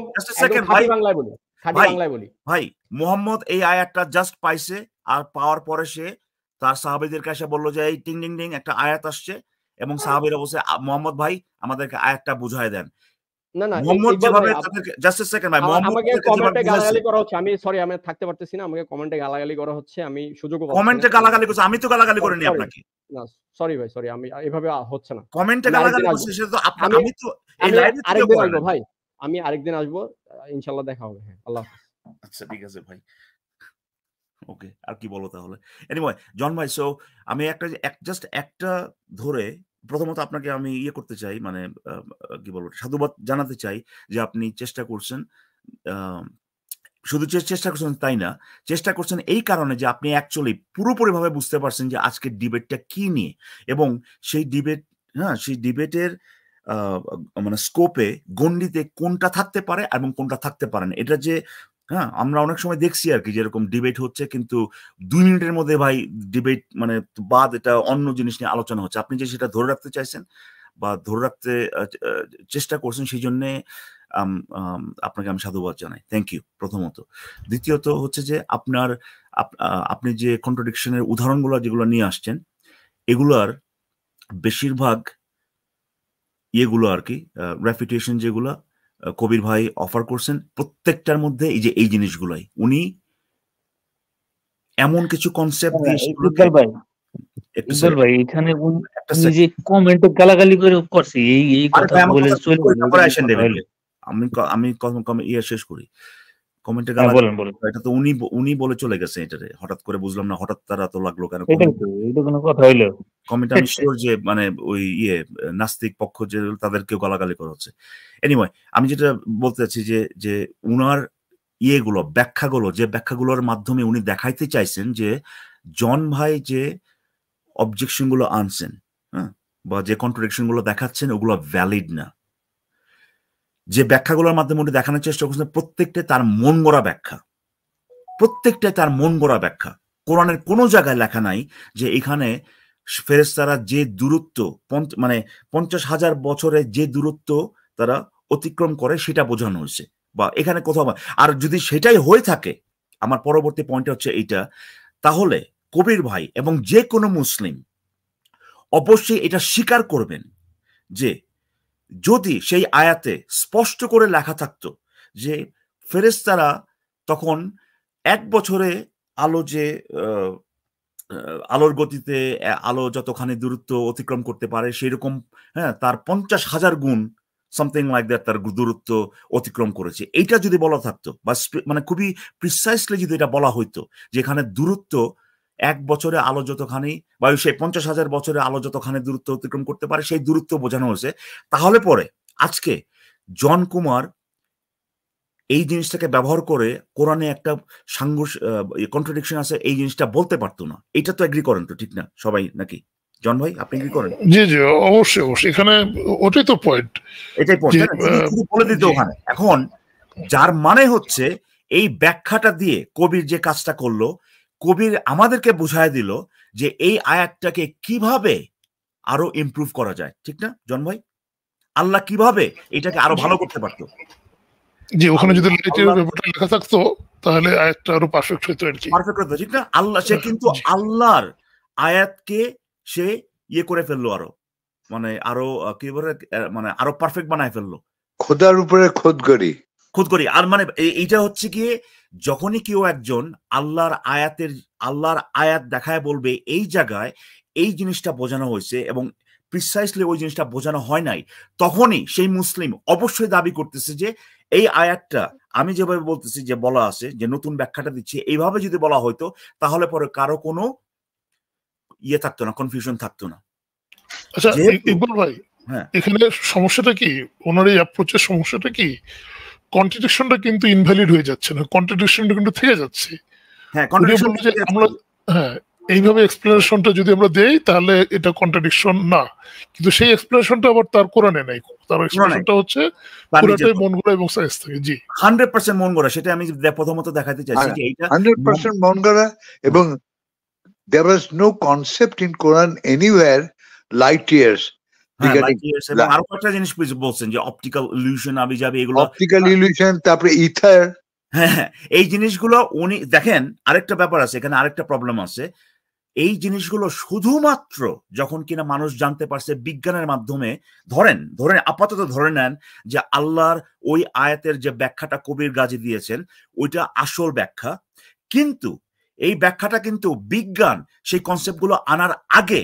খাঁটি বাংলায় বলি ভাই মুহাম্মদ এই আয়াতটা জাস্ট পাইছে আর পাওয়ার পরে সে তার সাহাবীদেরকে এসে বলল যে এই টিং টিং টিং একটা আয়াত আসছে এবং সাহাবীরা বলছে মুহাম্মদ ভাই আমাদেরকে আয়াতটা বুঝায় দেন। না না মুহাম্মদ যেভাবে তাদেরকে জাস্ট আ সেকেন্ড ভাই আমাকে কমেন্টে গালাগালি করা হচ্ছে আমি সরি আমি থাকতে পারতেছি না আমাকে কমেন্টে গালাগালি করা হচ্ছে আমি সুযোগ পাচ্ছি না কমেন্টে গালাগালি করছে আমি তো গালাগালি করিনি আপনাকে না সরি ভাই সরি আমি এভাবে হচ্ছে না কমেন্টে গালাগালি করছে সেটা তো আমি তো এই লাইভে আরেকদিন আসবো ভাই আমি আরেকদিন আসবো ইনশাআল্লাহ দেখা হবে হ্যাঁ আল্লাহ হাফেজ আচ্ছা ঠিক আছে ভাই ওকে আর কি বলো তাহলে এনিওয়ে জন ভাই সো আমি জাস্ট একটা ধরে প্রথমত আপনাকে আমি করতে চাই মানে কি বলবো সাধুবাদ জানাতে চাই যে আপনি চেষ্টা করছেন শুধু চেষ্টা করছেন তাই না চেষ্টা করছেন এই কারণে যে আপনি অ্যাকচুয়ালি পুরোপুরিভাবে বুঝতে পারছেন যে আজকের ডিবেটটা কি নিয়ে এবং সেই ডিবেটের মানে স্কোপে গণ্ডিতে কোনটা থাকতে পারে এবং কোনটা থাকতে পারে না এটা যে আমরা অনেক সময় দেখছি আর কি যেরকম ডিবেট হচ্ছে কিন্তু 2 মিনিটের মধ্যে ভাই ডিবেট মানে বাদ এটা অন্য জিনিস নিয়ে আলোচনা হচ্ছে আপনি যে সেটা ধরে রাখতে চাইছেন বা ধরে রাখতে চেষ্টা করছেন সেই জন্য আপনাকে আমি সাধুবাদ জানাই থ্যাংক ইউ প্রথমত দ্বিতীয়ত হচ্ছে যে আপনি যে কন্ট্রাডিকশনের উদাহরণগুলো যেগুলো নিয়ে আসছেন এগুলার বেশিরভাগ ইয়েগুলো আর কি রেফিটেশন যেগুলো কবির ভাই অফার করছেন প্রত্যেকটার মধ্যে এই জিনিসগুলাই উনি এমন কিছু কনসেপ্ট ইকবাল ভাই এখানে উনি যে কমেন্টে গালাগালি করে করছে এই কথা বলে চলে আমি শেষ করি কমেন্টে গালাগালি এটা তো উনি বলে চলে গেছে এটারে হঠাৎ করে বুঝলাম না হঠাৎ তারা তো লাগলো কেন এটা কোনো কথা হইলো কমেন্ট আমি শিওর যে মানে ওই নাস্তিক পক্ষ যে তাদেরকেও গালাগালি করা হচ্ছে এনিওয়ে আমি যেটা বলতে চাচ্ছি যে উনার ব্যাখ্যাগুলোর মাধ্যমে উনি দেখাইতে চাইছেন যে জন ভাই যে অবজেকশন গুলো আনছেন বা যে কন্ট্রাডিকশন গুলো দেখাচ্ছেন ওগুলো ভ্যালিড না যে ব্যাখ্যাগুলোর মাধ্যমে উনি দেখানোর চেষ্টা করছেন প্রত্যেকটাই তার মন গড়া ব্যাখ্যা কোরআনের কোনো জায়গায় লেখা নাই যে এখানে ফেরেশতারা যে দূরত্ব মানে 50,000 বছরে যে দূরত্ব তারা অতিক্রম করে সেটা বোঝানো হয়েছে বা এখানে কোথাও আর যদি সেটাই হয়ে থাকে আমার পরবর্তী পয়েন্ট হচ্ছে এইটা তাহলে কবির ভাই এবং যে কোনো মুসলিম অবশ্যই এটা স্বীকার করবেন যে যদি সেই আয়াতে স্পষ্ট করে লেখা থাকতো যে ফেরেশতারা তখন 1 বছরে আলোর গতিতে আলো যতখানি দূরত্ব অতিক্রম করতে পারে সেরকম তার 50,000 গুণ সামথিং লাইক দ্যাট তার দূরত্ব অতিক্রম করেছে এইটা যদি বলা থাকতো বা মানে খুবই প্রিসাইসলি যদি এটা বলা হইতো যেখানে দূরত্ব 1 বছরে আলো যতখানি বা সেই 50,000 বছরে আলো যতখানি দূরত্ব অতিক্রম করতে পারে সেই দূরত্ব বোঝানো হয়েছে তাহলে পরে আজকে জন কুমার এই জিনিসটাকে ব্যবহার করে কোরআনে একটা কন্ট্রাডিকশন আছে এই জিনিসটা বলতে পারতো না এটা তো এগ্রি করেন তো ঠিক না সবাই নাকি জন ভাই আপনি এগ্রি করেন জি জি অবশ্যই এখানে ওটাই তো পয়েন্ট এটাই পয়েন্ট বলে দিতে ওখানে এখন যার মানে হচ্ছে এই ব্যাখ্যাটা দিয়ে কবির যে কাজটা করলো কবির আমাদেরকে বুঝায় দিল যে এই আয়াতটাকে কিভাবে আরো ইমপ্রুভ করা যায় ঠিক না জন ভাই আল্লাহ কিভাবে এটাকে আরো ভালো করতে পারতো জি ওখানে যদি লাইটের ব্যাপারটা লেখা থাকতো তাহলে আয়াতটা আরো পারফেক্ট হতো আর কি পারফেক্ট হতো ঠিক না আল্লাহ সে কিন্তু আল্লাহর আয়াতকে সে করে ফেললো আরো মানে আরো কি বলে মানে আরো পারফেক্ট বানায় ফেললো খোদার উপরে খোদ করি আর মানে এইটা হচ্ছে গিয়ে যখনই কেউ একজন আল্লাহর আয়াত দেখায় বলবে এই জায়গায় এই জিনিসটা বোঝানো হয়েছে এবং প্রিসাইসলি ওই জিনিসটা বোঝানো হয় নাই তখনই সেই মুসলিম অবশ্যই দাবি করতেছে যে এই আয়াতটা আমি যেভাবে বলতেছি যে বলা আছে যে নতুন ব্যাখ্যাটা দিচ্ছি এইভাবে যদি বলা হয়তো তাহলে পরে কারো কোনো থাকতো না কনফিউশন থাকতো না আচ্ছা ইকবাল ভাই এখানে সমস্যাটা কি ওনার এই অ্যাপ্রোচের সমস্যাটা কি কন্ট্রাডিকশনটা কিন্তু ইনভ্যালিড হয়ে যাচ্ছে না কন্ট্রাডিকশনটা কিন্তু থেকে যাচ্ছে আমরা এইভাবে এক্সপ্লেনেশনটা যদি আমরা দেই তাহলে এটা কন্ট্রাডিকশন না কিন্তু সেই এক্সপ্লেনেশনটা আবার তার কোরআনে নাই তার এক্সপ্লেনেশনটা হচ্ছে পুরোটাই মন গড়া এবং সায়েন্স থেকে জি 100% মন গড়া সেটা আমি প্রথমত দেখাতে চাইছি যে এইটা 100% মন গড়া এবং there was no concept in Quran anywhere light years regarding এবং আরো একটা জিনিস বলছেন যে অপটিক্যাল ইলিউশন আবি যাবে এগুলো অপটিক্যাল ইলিউশন, তারপরে ইথার। হ্যাঁ, এই জিনিসগুলো উনি দেখেন। আরেকটা ব্যাপার আছে এখানে, আরেকটা প্রবলেম আছে। এই জিনিসগুলো শুধুমাত্র যখন কিনা মানুষ জানতে পারছে বিজ্ঞানের মাধ্যমে, ধরেন আপাতত ধরে নেন যে আল্লাহর ওই আয়াতের যে ব্যাখ্যাটা কবির গাজী দিয়েছেন ওইটা আসল ব্যাখ্যা, কিন্তু এই ব্যাখ্যাটা কিন্তু বিজ্ঞান সেই কনসেপ্টগুলো আনার আগে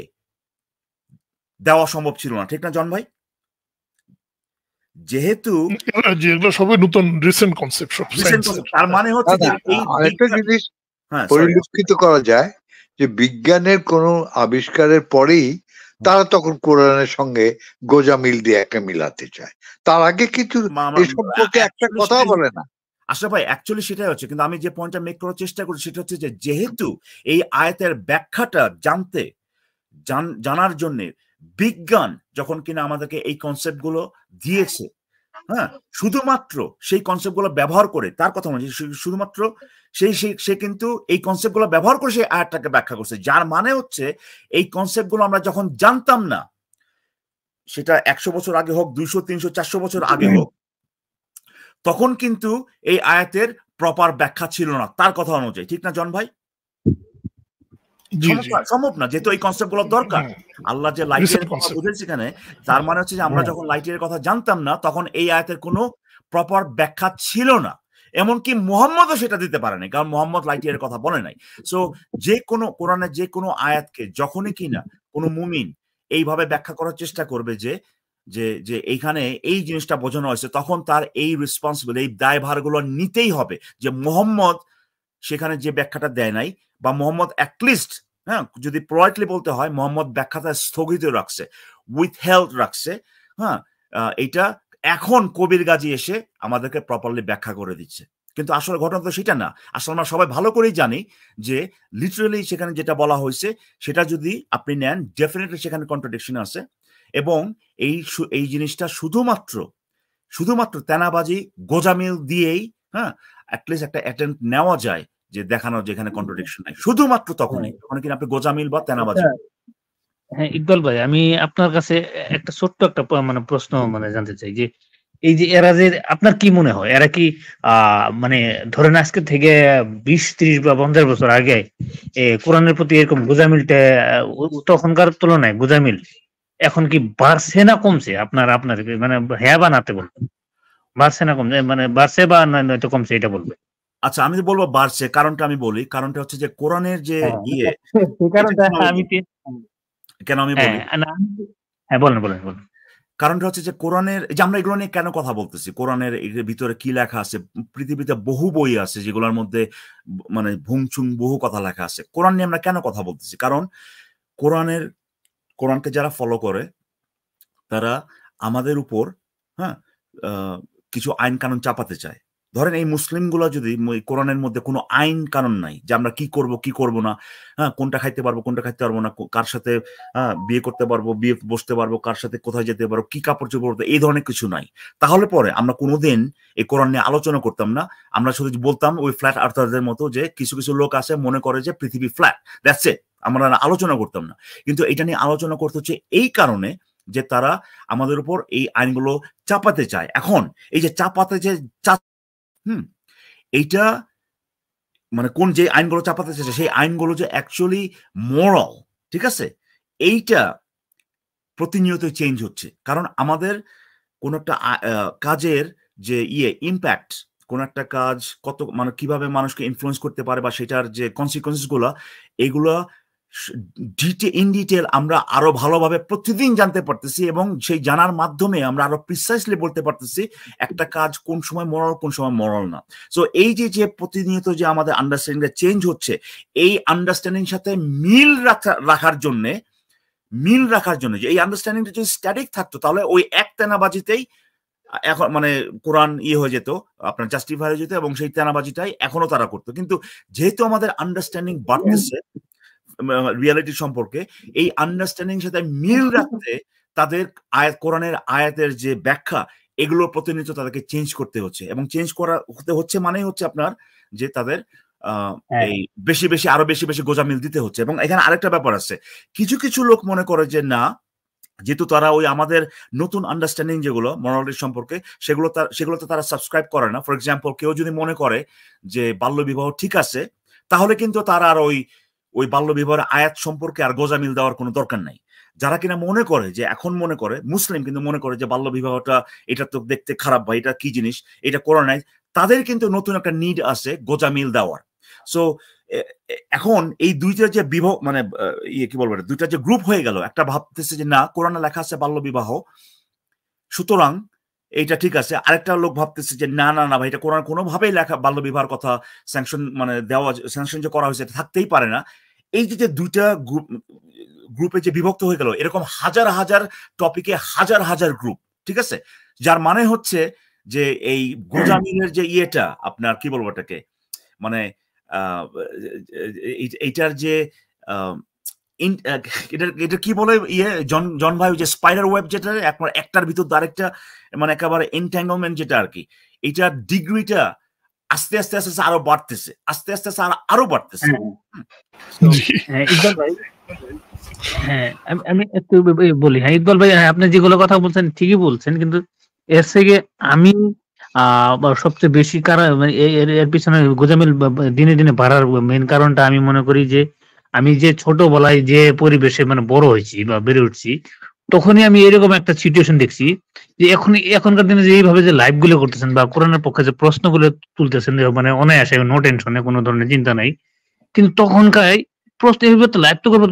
দেওয়া সম্ভব ছিল না, ঠিক না জন ভাই? যেহেতু যেগুলো সবই নতুন রিসেন্ট কনসেপ্ট, তার মানে হচ্ছে যে আরেকটা জিনিস পরিলক্ষিত করা যায় যে বিজ্ঞানের কোনো আবিষ্কারের পরেই তারা তখন কোরআনের সঙ্গে গোজামিল দিয়ে একটা মিলাতে চায়, তার আগে কিছু এই সম্পর্কে একটা কথা বলে না। আশরাফ ভাই, অ্যাকচুয়ালি সেটাই হচ্ছে, কিন্তু আমি যে পয়েন্টটা মেক করার চেষ্টা করি সেটা হচ্ছে যে যেহেতু এই আয়াতের ব্যাখ্যাটা জানার জন্য বিজ্ঞান যখন কিনা আমাদেরকে এই কনসেপ্ট গুলো দিয়েছে, হ্যাঁ, শুধুমাত্র সেই কনসেপ্ট গুলো ব্যবহার করে, তার কথা বলছি, শুধুমাত্র সে কিন্তু এই কনসেপ্ট গুলো ব্যবহার করে সেই আয়াতটাকে ব্যাখ্যা করছে, যার মানে হচ্ছে এই কনসেপ্ট গুলো আমরা যখন জানতাম না, সেটা 100 বছর আগে হোক, 200, 300, 400 বছর আগে হোক, তখন কিন্তু এই আয়াতের প্রপার ব্যাখ্যা ছিল না তার কথা অনুযায়ী, ঠিক না জন ভাই? সম্ভব না, যেহেতু এই কনসেপ্ট গুলো দরকার। আল্লাহ যে লাইটের কথা বুঝেছে এখানে, তার মানে হচ্ছে যে আমরা যখন লাইটের কথা জানতাম না তখন এই আয়াতের কোনো প্রপার ব্যাখ্যা ছিল না, এমনকি মুহাম্মদও সেটা দিতে পারেনি, কারণ মুহাম্মদ লাইটের কথা বলে নাই। সো যে কোনো কোরআনের যে কোনো আয়াতকে যখনই কিনা কোনো মুমিন এইভাবে ব্যাখ্যা করার চেষ্টা করবে যে যে যে এইখানে এই জিনিসটা বোঝানো হয়েছে, তখন তার এই রেসপন্সিবল, এই দায়ভারগুলো নিতেই হবে যে মুহাম্মদ সেখানে যে ব্যাখ্যাটা দেয় নাই, বা মোহাম্মদ অ্যাটলিস্ট, হ্যাঁ, যদি পোলাইটলি বলতে হয়, মোহাম্মদ ব্যাখ্যাটা স্থগিত রাখছে, উইথ হেল্ড রাখছে, হ্যাঁ, এটা এখন কবির গাজী এসে আমাদেরকে প্রপারলি ব্যাখ্যা করে দিচ্ছে। কিন্তু আসলে ঘটনা তো সেটা না। আসলে আমরা সবাই ভালো করেই জানি যে লিটারালি সেখানে যেটা বলা হয়েছে সেটা যদি আপনি নেন, ডেফিনেটলি সেখানে কন্ট্রাডিকশন আছে, এবং এই জিনিসটা শুধুমাত্র তেনাবাজি গোজামিল দিয়েই, হ্যাঁ, অ্যাটলিস্ট একটা অ্যাটেম্প্ট নেওয়া যায় যে দেখানো যেখানে কন্ট্রাডিকশন নাই, শুধুমাত্র তখনই যখন কিনা আপনি গোজামিল বা তেনাবাজি। হ্যাঁ ইকবাল ভাই, আমি আপনার কাছে একটা ছোট্ট একটা মানে প্রশ্ন জানতে চাই যে এই যে এরা যে, আপনার কি মনে হয় এরা কি মানে ধরেন আজকে থেকে 20, 30 বা 50 বছর আগে কোরআনের প্রতি এরকম গোজামিলটা তখনকার তুলনায় গোজামিল এখন কি বাড়ছে না কমছে? আপনার মানে হ্যাঁ বানাতে বলবেন, বাড়ছে না কমছে, মানে বাড়ছে বা নয়তো কমছে, এটা বলবে। আচ্ছা, আমি বলবো বাড়ছে। কারণটা আমি বলি, কারণটা হচ্ছে যে কোরআনের যে কেন আমি বলি, হ্যাঁ বলেন। কারণটা হচ্ছে যে কোরআনের, যে আমরা এগুলো নিয়ে কেন কথা বলতেছি, কোরআনের ভিতরে কি লেখা আছে, পৃথিবীতে বহু বই আছে যেগুলোর মধ্যে মানে ভুংচুং বহু কথা লেখা আছে, কোরআন নিয়ে আমরা কেন কথা বলতেছি? কারণ কোরআনকে যারা ফলো করে তারা আমাদের উপর, হ্যাঁ, কিছু আইন কানুন চাপাতে চায়। ধরেন এই মুসলিমগুলো যদি কোরআনের মধ্যে কোনো আইন কানুন নাই যে আমরা কি করব কি করব না, হ্যাঁ, কোনটা খাইতে পারবো কোনটা খাইতে পারবো না, কার সাথে বিয়ে করতে পারবো, বিয়ে বসতে পারবো, কার সাথে কোথায় যেতে পারবো, কি কাপড় চোপড় পরতে, এই ধরনের কিছু নাই, তাহলে পরে আমরা কোনোদিন এই কোরআন নিয়ে আলোচনা করতাম না। আমরা শুধু বলতাম ওই ফ্ল্যাট আর্থারদের মতো যে কিছু কিছু লোক আছে মনে করে যে পৃথিবী ফ্ল্যাট, দ্যাটস ইট, আমরা আলোচনা করতাম না। কিন্তু এটা নিয়ে আলোচনা করতে হচ্ছে এই কারণে যে তারা আমাদের উপর এই আইনগুলো চাপাতে চায়। এখন এই যে চাপাতে যে এইটা মানে কোন যে আইনগুলো চাপাতে চাইছে সেই আইনগুলো যে অ্যাকচুয়ালি মোরাল, ঠিক আছে, এইটা প্রতিনিয়ত চেঞ্জ হচ্ছে। কারণ আমাদের কোন একটা কাজের যে ইম্প্যাক্ট, কোন একটা কাজ কত মানে কিভাবে মানুষকে ইনফ্লুয়েন্স করতে পারে বা সেটার যে কনসিকুয়েন্সেস গুলো, এগুলো ইন ডিটেল আমরা আরো ভালোভাবে প্রতিদিন জানতে পারতেছি, এবং সেই জানার মাধ্যমে আমরা আরো প্রিসাইসলি বলতে পারতেছি একটা কাজ কোন সময় মোরাল কোন সময় মোরাল না। সো এই যে প্রতিনিয়ত যে আমাদের আন্ডারস্ট্যান্ডিংটা চেঞ্জ হচ্ছে, এই আন্ডারস্ট্যান্ডিং সাথে মিল রাখার জন্য যে এই আন্ডারস্ট্যান্ডিংটা যদি স্ট্যাটিক থাকতো তাহলে ওই এক তেনাবাজিতেই এখন মানে কোরআন হয়ে যেত, আপনার জাস্টিফাই হয়ে যেত, এবং সেই তেনাবাজিটাই এখনো তারা করতো। কিন্তু যেহেতু আমাদের আন্ডারস্ট্যান্ডিং বাড়তেছে রিয়ালিটি সম্পর্কে, এই আন্ডারস্ট্যান্ডিং সাথে মিল রাখতে তাদের কোরআনের আয়াতের যে ব্যাখ্যা, এগুলোর প্রতিনিয়ত তাদেরকে চেঞ্জ করতে হচ্ছে, এবং চেঞ্জ করা হতে হচ্ছে মানে হচ্ছে আপনার যে তাদের এই বেশি বেশি আরো বেশি বেশি গোজামিল দিতে হচ্ছে। এবং এখানে আরেকটা ব্যাপার আছে, কিছু কিছু লোক মনে করে যে না, যেহেতু তারা ওই আমাদের নতুন আন্ডারস্ট্যান্ডিং যেগুলো মোরালিটি সম্পর্কে সেগুলোতে তারা সাবস্ক্রাইব করে না। ফর এক্সাম্পল, কেউ যদি মনে করে যে বাল্যবিবাহ ঠিক আছে, তাহলে কিন্তু তারা আর ওই বাল্যবিবাহের আয়াত সম্পর্কে আর গোজামিল দেওয়ার কোনো দরকার নাই। যারা কিনা মনে করে যে, এখন মনে করে মুসলিম কিন্তু মনে করে যে বাল্যবিবাহটা এটা তো দেখতে খারাপ, বা এটা কি জিনিস, এটা করে নাই, তাদের কিন্তু নতুন একটা নিড আছে গোজামিল দেওয়ার। সো এখন এই দুইটা যে মানে কি বলবো, দুইটা যে গ্রুপ হয়ে গেল, একটা ভাবতেছে যে না, কোরআনে লেখা আছে বাল্যবিবাহ, সুতরাং এইটা ঠিক আছে। আরেকটা লোক ভাবতেছে যে না না না ভাই, এটা কোরআন কোনোভাবেই লেখা বাল্যবিবাহের কথা স্যাংশন মানে দেওয়া স্যাংশন যে করা হয়েছে, এটা থাকতেই পারে না। এই যে দুইটা গ্রুপে যে বিভক্ত হয়ে গেল, এরকম হাজার হাজার টপিকে হাজার হাজার গ্রুপ, ঠিক আছে, যার মানে হচ্ছে যে এই গোজামিলের যে ইয়েটা, আপনার কি বলবো এটাকে, মানে এইটার যে এটা কি বলে জন ভাই, যে স্পাইডার ওয়েব, যেটা একটার ভিতর আরেকটা, মানে একেবারে এনট্যাঙ্গলমেন্ট যেটা আর কি, এইটার ডিগ্রিটা আস্তে আস্তে আস্তে আরো বাড়তেছে, আস্তে আস্তে আরো বাড়তেছে। ইকবাল ভাই, হ্যাঁ আমি একটু বলি। হ্যাঁ ইকবাল ভাই, আপনি যেগুলো কথা বলছেন ঠিকই বলছেন, কিন্তু এর থেকে আমি সবচেয়ে বেশি কারণ এর পিছনে গোজামিল দিনে দিনে বাড়ার মেইন কারণটা আমি মনে করি যে, আমি যে ছোটবেলায় যে পরিবেশে মানে বড় হয়েছি বা বেড়ে উঠছি, তখনই আমি এরকম একটা সিচুয়েশন দেখছি যে এখনকার দিনে যে এইভাবে যে লাইভ গুলো করতেছেন বা কোরআনের পক্ষে যে প্রশ্নগুলো তুলতেছেন, মানে অনায়াসে, নো টেনশনে, কোনো ধরনের চিন্তা নাই, কিন্তু তখনকার প্রশ্ন এইভাবে তো লাইভ তো করবো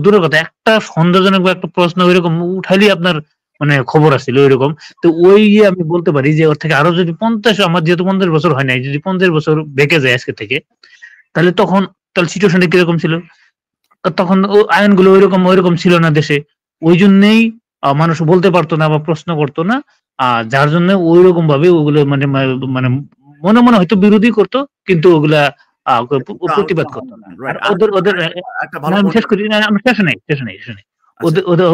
দূরের কথা, একটা সন্দেহজনক বা একটা প্রশ্ন ওইরকম উঠাইলে আপনার মানে খবর আসছিল ওইরকম। তো ওই আমি বলতে পারি যে ওর থেকে আরো যদি 50, আমার যেহেতু 50 বছর হয় নাই, যদি 50 বছর বেঁকে যায় আজকে থেকে, তাহলে সিচুয়েশনটা কিরকম ছিল? তখন আইনগুলো ওইরকম ছিল না দেশে, ওই জন্যই মানুষ বলতে পারতো না বা প্রশ্ন করতো না, যার জন্য ওইরকম ভাবে ওগুলো মানে মানে মনে মনে হয়তো বিরোধী করতো, কিন্তু ওগুলা প্রতিবাদ করতো না। ওদের শেষ করি, আমি শেষ নেই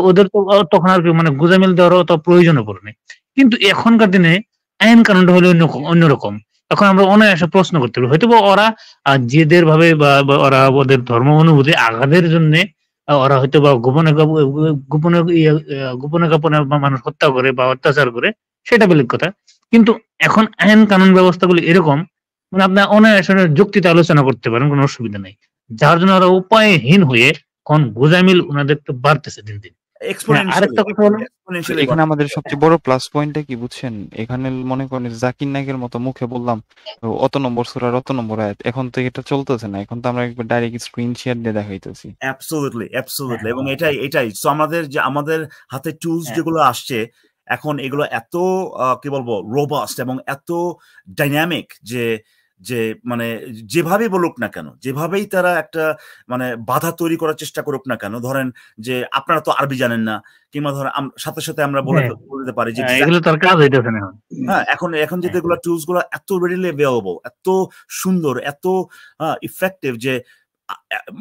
ওদের তো তখন আর কি মানে গোজামিল দেওয়ারও তো প্রয়োজনও পড়ে। কিন্তু এখনকার দিনে আইন কানুনটা হলো অন্যরকম। এখন আমরা অনায়াসে প্রশ্ন করতে পারি, হয়তো ওরা জেদের ভাবে বা ওরা ওদের ধর্ম অনুভূতি আঘাতের জন্য ওরা হয়তো বা গোপনে গোপনে মানুষ হত্যা করে বা অত্যাচার করে, সেটা বেলেগ কথা। কিন্তু এখন আইন কানুন ব্যবস্থাগুলো এরকম, মানে আপনার অনায়াসে যুক্তিতে আলোচনা করতে পারেন, কোনো অসুবিধা নেই, যার জন্য ওরা উপায়হীন হয়ে কোন গোজামিল ওনাদের তো বাড়তেছে দিন দিন। আরেকটা কথা হলো, এখানে আমাদের সবচেয়ে বড় প্লাস পয়েন্টটা কি বুঝছেন, এখানে মনে করেন জাকির নায়কের মতো মুখে বললাম অত নম্বর সূরা অত নম্বর আয়াত, এখন তো এটা চলতেছে না, এখন তো আমরা একবার ডাইরেক্ট স্ক্রিন শেয়ার দিয়ে দেখাইতেছি। অ্যাবসলিউটলি এবং এটাই সো আমাদের হাতে টুলস যেগুলো আসছে এখন, এগুলো এত কি বলবো রোবাস্ট এবং এত ডাইনামিক যে মানে যেভাবেই বলুক না কেন, যেভাবেই তারা একটা মানে বাধা তৈরি করার চেষ্টা করুক না কেন, ধরেন যে আপনারা তো আরবি জানেন না, কিংবা ধরেন সাথে সাথে আমরা বলতে পারি যে হ্যাঁ, এখন যদি এগুলো টুলস গুলো এত রেডিলি অ্যাভেলেবল, এত সুন্দর, এত ইফেক্টিভ, যে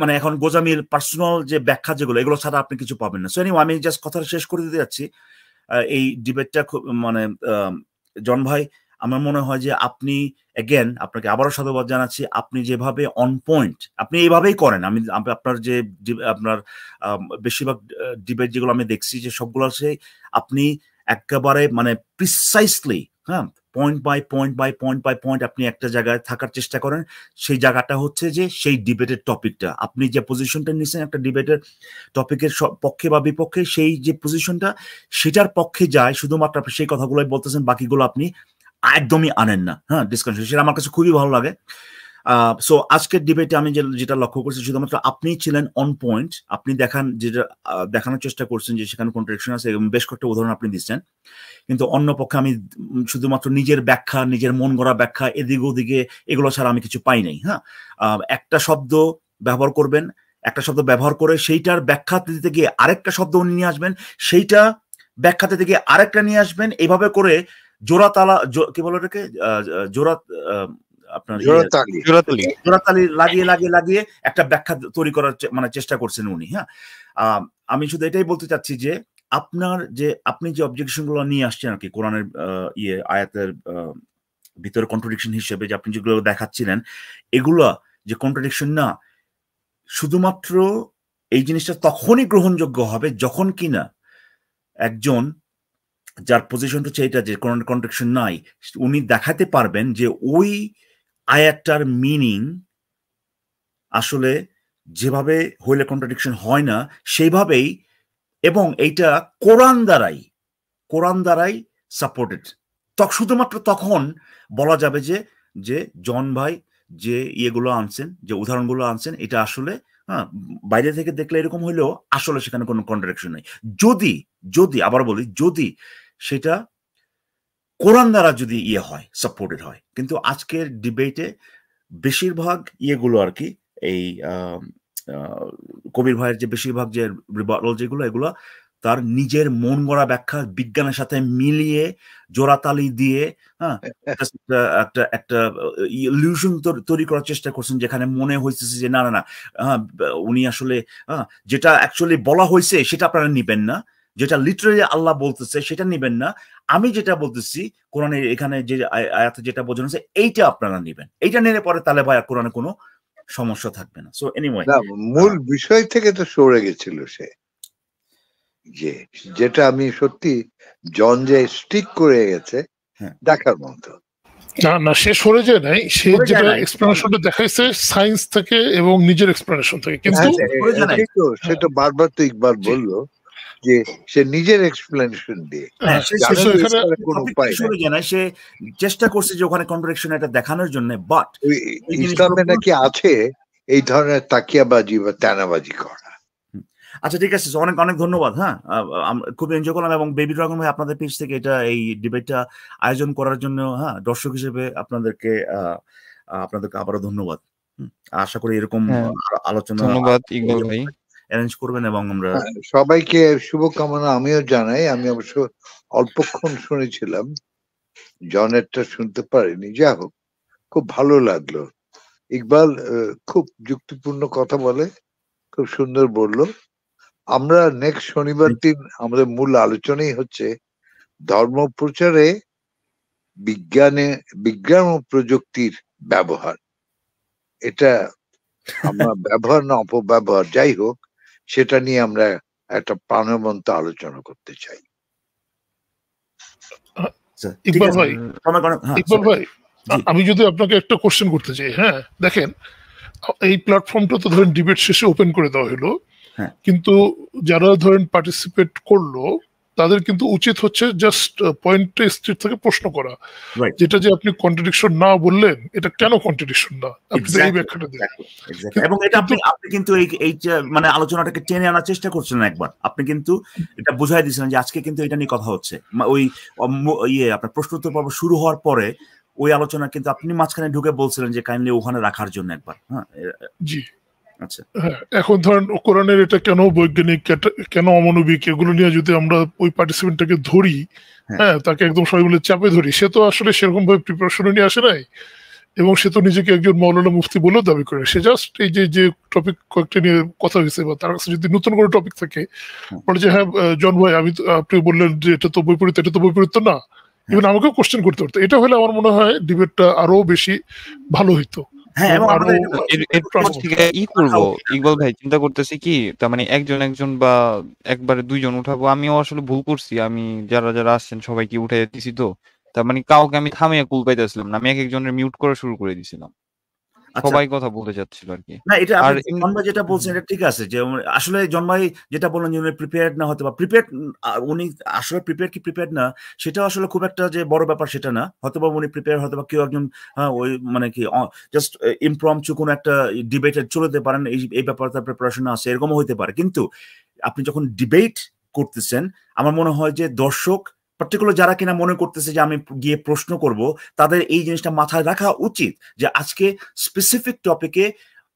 মানে এখন গোজামিল পার্সোনাল যে ব্যাখ্যা যেগুলো, এগুলো ছাড়া আপনি কিছু পাবেন না। সো এনিওয়ে, আমি জাস্ট কথাটা শেষ করে দিতে যাচ্ছি। এই ডিবেটটা মানে জন ভাই, আমার মনে হয় যে আপনি আপনাকে আবারও সাধুবাদ জানাচ্ছি। আপনি যেভাবে অন পয়েন্ট, আপনি এইভাবেই করেন। আমি আপনার যে আপনার বেশিরভাগ ডিবেট যেগুলো আমি দেখছি, যে সবগুলো আছে আপনি একেবারে মানে প্রিসাইসলি, হ্যাঁ, পয়েন্ট বাই পয়েন্ট আপনি একটা জায়গায় থাকার চেষ্টা করেন। সেই জায়গাটা হচ্ছে যে সেই ডিবেটের টপিকটা, আপনি যে পজিশনটা নিয়েছেন একটা ডিবেটের টপিকের পক্ষে বা বিপক্ষে, সেই যে পজিশনটা সেটার পক্ষে যায়, শুধুমাত্র আপনি সেই কথাগুলোই বলতেছেন, বাকিগুলো আপনি একদমই আনেন না। হ্যাঁ, ডিসকাশন, সেটা আমার কাছে খুবই ভালো লাগে। সো আজকের ডিবেটে আমি যেটা লক্ষ্য করছি, শুধুমাত্র আপনি ছিলেন অন পয়েন্ট। আপনি যেটা দেখানোর চেষ্টা করছেন যে সেখানে কন্ট্রাডিকশন আছে, এবং বেশ কয়েকটা উদাহরণ আপনি দিচ্ছেন। কিন্তু অন্য পক্ষে আমি শুধুমাত্র নিজের ব্যাখ্যা, নিজের মন গড়া ব্যাখ্যা, এদিক ওদিকে এগুলো ছাড়া আমি কিছু পাই নাই। হ্যাঁ, একটা শব্দ ব্যবহার করবেন, একটা শব্দ ব্যবহার করে সেইটার ব্যাখ্যা দিতে গিয়ে আরেকটা শব্দ উনি নিয়ে আসবেন, সেইটা ব্যাখ্যা দিতে গিয়ে আরেকটা নিয়ে আসবেন, এইভাবে করে জোড়াতালা, কি বলে এটাকে, আপনার জোড়াতালি লাগিয়ে একটা ব্যাখ্যা তৈরি করার মানে চেষ্টা করছেন উনি। হ্যাঁ, আমি শুধু এটাই বলতে চাচ্ছি যে আপনি যে অবজেকশন গুলো নিয়ে আসছেন আর কি, কোরআনের আয়াতের ভিতরে কন্ট্রাডিকশন হিসেবে যে আপনি যেগুলো দেখাচ্ছিলেন, এগুলা যে কন্ট্রাডিকশন না, শুধুমাত্র এই জিনিসটা তখনই গ্রহণযোগ্য হবে যখন কিনা একজন যার পজিশনটা হচ্ছে এটা যে কোনো কন্ট্রাডিকশন নাই, উনি দেখাতে পারবেন যে ওই আয়াতটার মিনিং আসলে যেভাবে হইলে কন্ট্রাডিকশন হয় না সেইভাবেই, এবং এইটা কোরআন দ্বারাই সাপোর্টেড। শুধুমাত্র তখন বলা যাবে যে যে জন ভাই যে ইয়েগুলো আনছেন, যে উদাহরণগুলো আনছেন, এটা আসলে বাইরে থেকে দেখলে এরকম হইলেও আসলে সেখানে কোনো কন্ট্রাডিকশন নেই। যদি আবার বলি, যদি সেটা কোরআন দ্বারা যদি ইয়ে হয়, সাপোর্টেড হয়। কিন্তু আজকের ডিবেটে বেশিরভাগ ইয়েগুলো আর কি, এই কবির ভাইয়ের যে বেশিরভাগ যে রিবাটল যেগুলো, এগুলো তার নিজের মন গড়া ব্যাখ্যা বিজ্ঞানের সাথে মিলিয়ে জোড়াতালি দিয়ে একটা ইলিউশন তৈরি করার চেষ্টা করছেন, যেখানে মনে হয়েছে যে না না না উনি আসলে যেটা অ্যাকচুয়ালি বলা হয়েছে সেটা আপনারা নিবেন না, যেটা লিটারালি আল্লাহ বলতেছে সেটা নিবেন না, আমি যেটা বলতেছি কোরআনের এখানে যে আয়াতে যেটা বোঝানো হচ্ছে এইটা আপনারা নিবেন, এইটা নিলে পরে তাহলে ভাই আর কোরআনে কোনো সমস্যা থাকবে না। সো এনিওয়ে, মূল বিষয় থেকে তো সরে গেছিল সে, যেটা আমি সত্যি জন যে স্টিক করে গেছে দেখার মতো। না সে সরে যায় নাই, সে যেটা এক্সপ্লেনেশনটা দেখাইছে সায়েন্স থেকে এবং নিজের এক্সপ্লেনেশন থেকে। কিন্তু সেটা বারবার তো ইকবাল বললো যে সে নিজের এক্সপ্লেনেশন দিয়ে সে চেষ্টা করছে যে ওখানে কন্ট্রাডিকশন এটা দেখানোর জন্য, বাট ইসলামে নাকি আছে এই ধরনের তাকিয়াবাজি বা তেনাবাজি করা। আচ্ছা ঠিক আছে, অনেক অনেক ধন্যবাদ। হ্যাঁ, খুব এনজয় করলাম, এবং বেবি ড্রাগন ভাই আপনাদের পেজ থেকে এটা এই ডিবেটটা আয়োজন করার জন্য দর্শক হিসেবে আপনাদেরকে আবারও ধন্যবাদ। আশা করি এরকম আলোচনা ধন্যবাদ ইকবাল ভাই, অ্যারেঞ্জ করবেন এবং আমরা সবাইকে শুভকামনা আমিও জানাই। আমি অবশ্য অল্পক্ষণ শুনেছিলাম, জনেরটা শুনতে পারিনি, যা হোক খুব ভালো লাগলো। ইকবাল খুব যুক্তিপূর্ণ কথা বলে, খুব সুন্দর বললো। আমরা নেক্সট শনিবার দিন আমাদের মূল আলোচনাই হচ্ছে ধর্ম প্রচারে বিজ্ঞান ও প্রযুক্তির ব্যবহার। এটা আমরা ব্যবহার না অপব্যবহার যাই হোক, সেটা নিয়ে আমরা একটা প্রাণবন্ত আলোচনা করতে চাই। ইকবাল ভাই আমি যদি আপনাকে একটা কোশ্চেন করতে চাই। হ্যাঁ দেখেন, এই প্ল্যাটফর্মটা তো ধরেন ডিবেট শেষে ওপেন করে দেওয়া হলো, কিন্তু যারা ধরেন পার্টিসিপেট করলো তাদের কিন্তু উচিত হচ্ছে জাস্ট পয়েন্টে স্থির থেকে প্রশ্ন করা, যেটা যে আপনি কন্ট্রাডিকশন না বললেন এটা কেন কন্ট্রাডিকশন না, আপনি এই ব্যাখ্যাটা দিন। এবং এটা আপনি কিন্তু এই মানে আলোচনাটাকে টেনে আনার চেষ্টা করছেন একবার, আপনি কিন্তু এটা বুঝাই দিয়েছিলেন যে আজকে কিন্তু এটা নিয়ে কথা হচ্ছে। ওই আপনার প্রশ্নোত্তর পর্ব শুরু হওয়ার পরে ওই আলোচনা কিন্তু আপনি মাঝখানে ঢুকে বলছিলেন যে কাইন্ডলি ওখানে রাখার জন্য একবার। জি আচ্ছা, হ্যাঁ এখন ধরেন কোরআনের এটা কেন বৈজ্ঞানিক, কেন অমানবিক, এগুলো নিয়ে যদি আমরা ওই পার্টিসিপেন্টটাকে ধরি, হ্যাঁ তাকে একদম সবাই মিলে চাপে ধরি, সে তো আসলে সেরকম ভাবে প্রিপারেশন নিয়ে আসে নাই, এবং সে তো নিজেকে একজন মাওলানা মুফতি বলেও দাবি করে। সে জাস্ট এই যে টপিক কয়েকটা নিয়ে কথা হয়েছে বা তার কাছে যদি নতুন কোনো টপিক থাকে বলে যে হ্যাঁ জন ভাই আপনি বললেন যে এটা তো বৈপরীত্য, এটা তো বৈপরীত্য না, ইভেন আমাকেও কোশ্চেন করতে পারতো। এটা হলে আমার মনে হয় ডিবেটটা আরো বেশি ভালো হইতো। ইকবাল ভাই চিন্তা করতেছি কি, তার মানে একজন বা একবারে দুইজন উঠাবো। আমিও আসলে ভুল করছি, আমি যারা আসছেন সবাইকে উঠে দিছি, তো তার মানে কাউকে আমি থামিয়ে কুল পাইতেছিলাম না, আমি এক একজনের মিউট করা শুরু করে দিছিলাম, সবাই কথা বলতে যাচ্ছিল আর কি। না এটা জন ভাই যেটা বলছেন এটা ঠিক আছে, যে আসলে জন ভাই যেটা বললেন যে উনি প্রিপেয়ার্ড না হতে বা প্রিপেয়ার্ড, উনি আসলে প্রিপেয়ার্ড কি প্রিপেয়ার্ড না সেটা আসলে খুব একটা যে বড় ব্যাপার সেটা না, হয়তো বা উনি প্রিপেয়ার, হয়তো বা কেউ একজন ওই মানে কি জাস্ট ইমপ্রম্পচু কোনো একটা ডিবেটে চলে যেতে পারেন, এই ব্যাপারে তার প্রিপারেশন আছে, এরকমও হইতে পারে। কিন্তু আপনি যখন ডিবেট করতেছেন, আমার মনে হয় যে দর্শক পার্টিকুলার যারা কিনা মনে করতেছে যে আমি গিয়ে প্রশ্ন করব, তাদের এই জিনিসটা মাথায় রাখা উচিত যে আজকে স্পেসিফিক টপিকে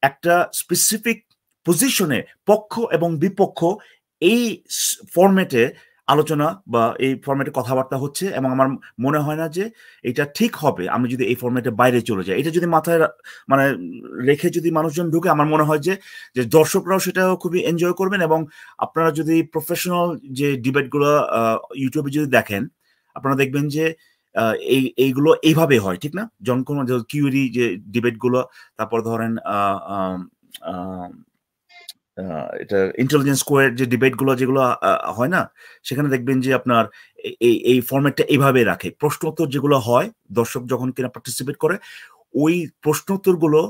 একটা স্পেসিফিক পজিশনে পক্ষ এবং বিপক্ষ এই ফরম্যাটে আলোচনা বা এই ফরম্যাটে কথাবার্তা হচ্ছে, এবং আমার মনে হয় না যে এটা ঠিক হবে আমি যদি এই ফরম্যাটে বাইরে চলে যাই। এটা যদি মাথায় মানে রেখে যদি মানুষজন ঢুকে, আমার মনে হয় যে দর্শকরাও সেটাও খুবই এনজয় করবেন। এবং আপনারা যদি প্রফেশনাল যে ডিবেটগুলো ইউটিউবে যদি দেখেন, আপনারা দেখবেন যে এইগুলো এইভাবে হয়, ঠিক না? জন কোন কিউরি যে ডিবেট গুলো, তারপর ধরেন এটা ইন্টেলিজেন্স স্কোয়ার যে ডিবেট গুলো যেগুলো হয় না, সেখানে দেখবেন যে আপনার এই ফরম্যাটটা এইভাবে রাখে। প্রশ্ন উত্তর যেগুলো হয়, দর্শক যখন কিনা পার্টিসিপেট করে, ওই প্রশ্ন উত্তর গুলো,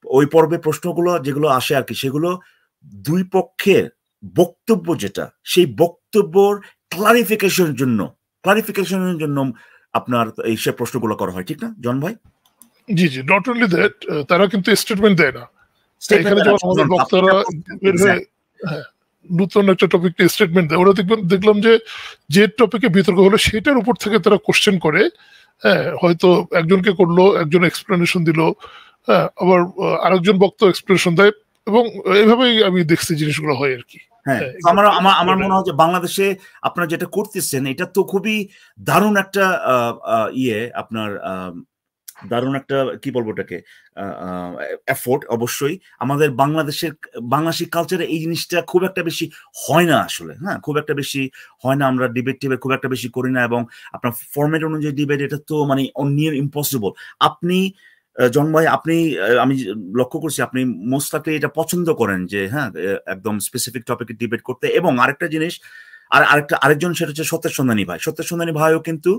ওই পর্বে প্রশ্নগুলো যেগুলো আসে আর কি, সেগুলো দুই পক্ষের বক্তব্য যেটা, সেই বক্তব্যর ক্লারিফিকেশনের জন্য আপনার এই সে প্রশ্নগুলো করা হয়, ঠিক না জন ভাই? জি জি, নট অনলি দ্যাট, তারা কিন্তু স্টেটমেন্ট দেয় না। এখানে যখন আমাদের বক্তারা বের হয়ে নতুন একটা টপিক স্টেটমেন্ট দেয়, ওরা দেখলাম যে টপিকে বিতর্ক হলো সেটার উপর থেকে তারা কোশ্চেন করে। হ্যাঁ, হয়তো একজনকে করলো, একজন এক্সপ্লেনেশন দিল, হ্যাঁ, আবার আরেকজন বক্তা এক্সপ্লেনেশন দেয়, এবং এইভাবেই আমি দেখছি জিনিসগুলো হয় আর কি। হ্যাঁ, আমার মনে হয় যে বাংলাদেশে আপনারা যেটা করতেছেন এটা তো খুবই দারুণ একটা আপনার দারুণ একটা কি বলবো ওটাকে এফোর্ট। অবশ্যই আমাদের বাংলাদেশি কালচারে এই জিনিসটা খুব একটা বেশি হয় না আসলে। হ্যাঁ, খুব একটা বেশি হয় না, আমরা ডিবেট খুব একটা বেশি করি না, এবং আপনার ফরম্যাট অনুযায়ী ডিবেট এটা তো মানে নিয়ার ইম্পসিবল। আপনি জন ভাই, আমি লক্ষ্য করছি আপনি মোস্ট লাইকলি এটা পছন্দ করেন যে হ্যাঁ একদম স্পেসিফিক টপিকে ডিবেট করতে। এবং আরেকটা জিনিস, আরেকজন সেটা হচ্ছে সত্যের সন্ধানী ভাই। সত্যের সন্ধানী ভাইও কিন্তু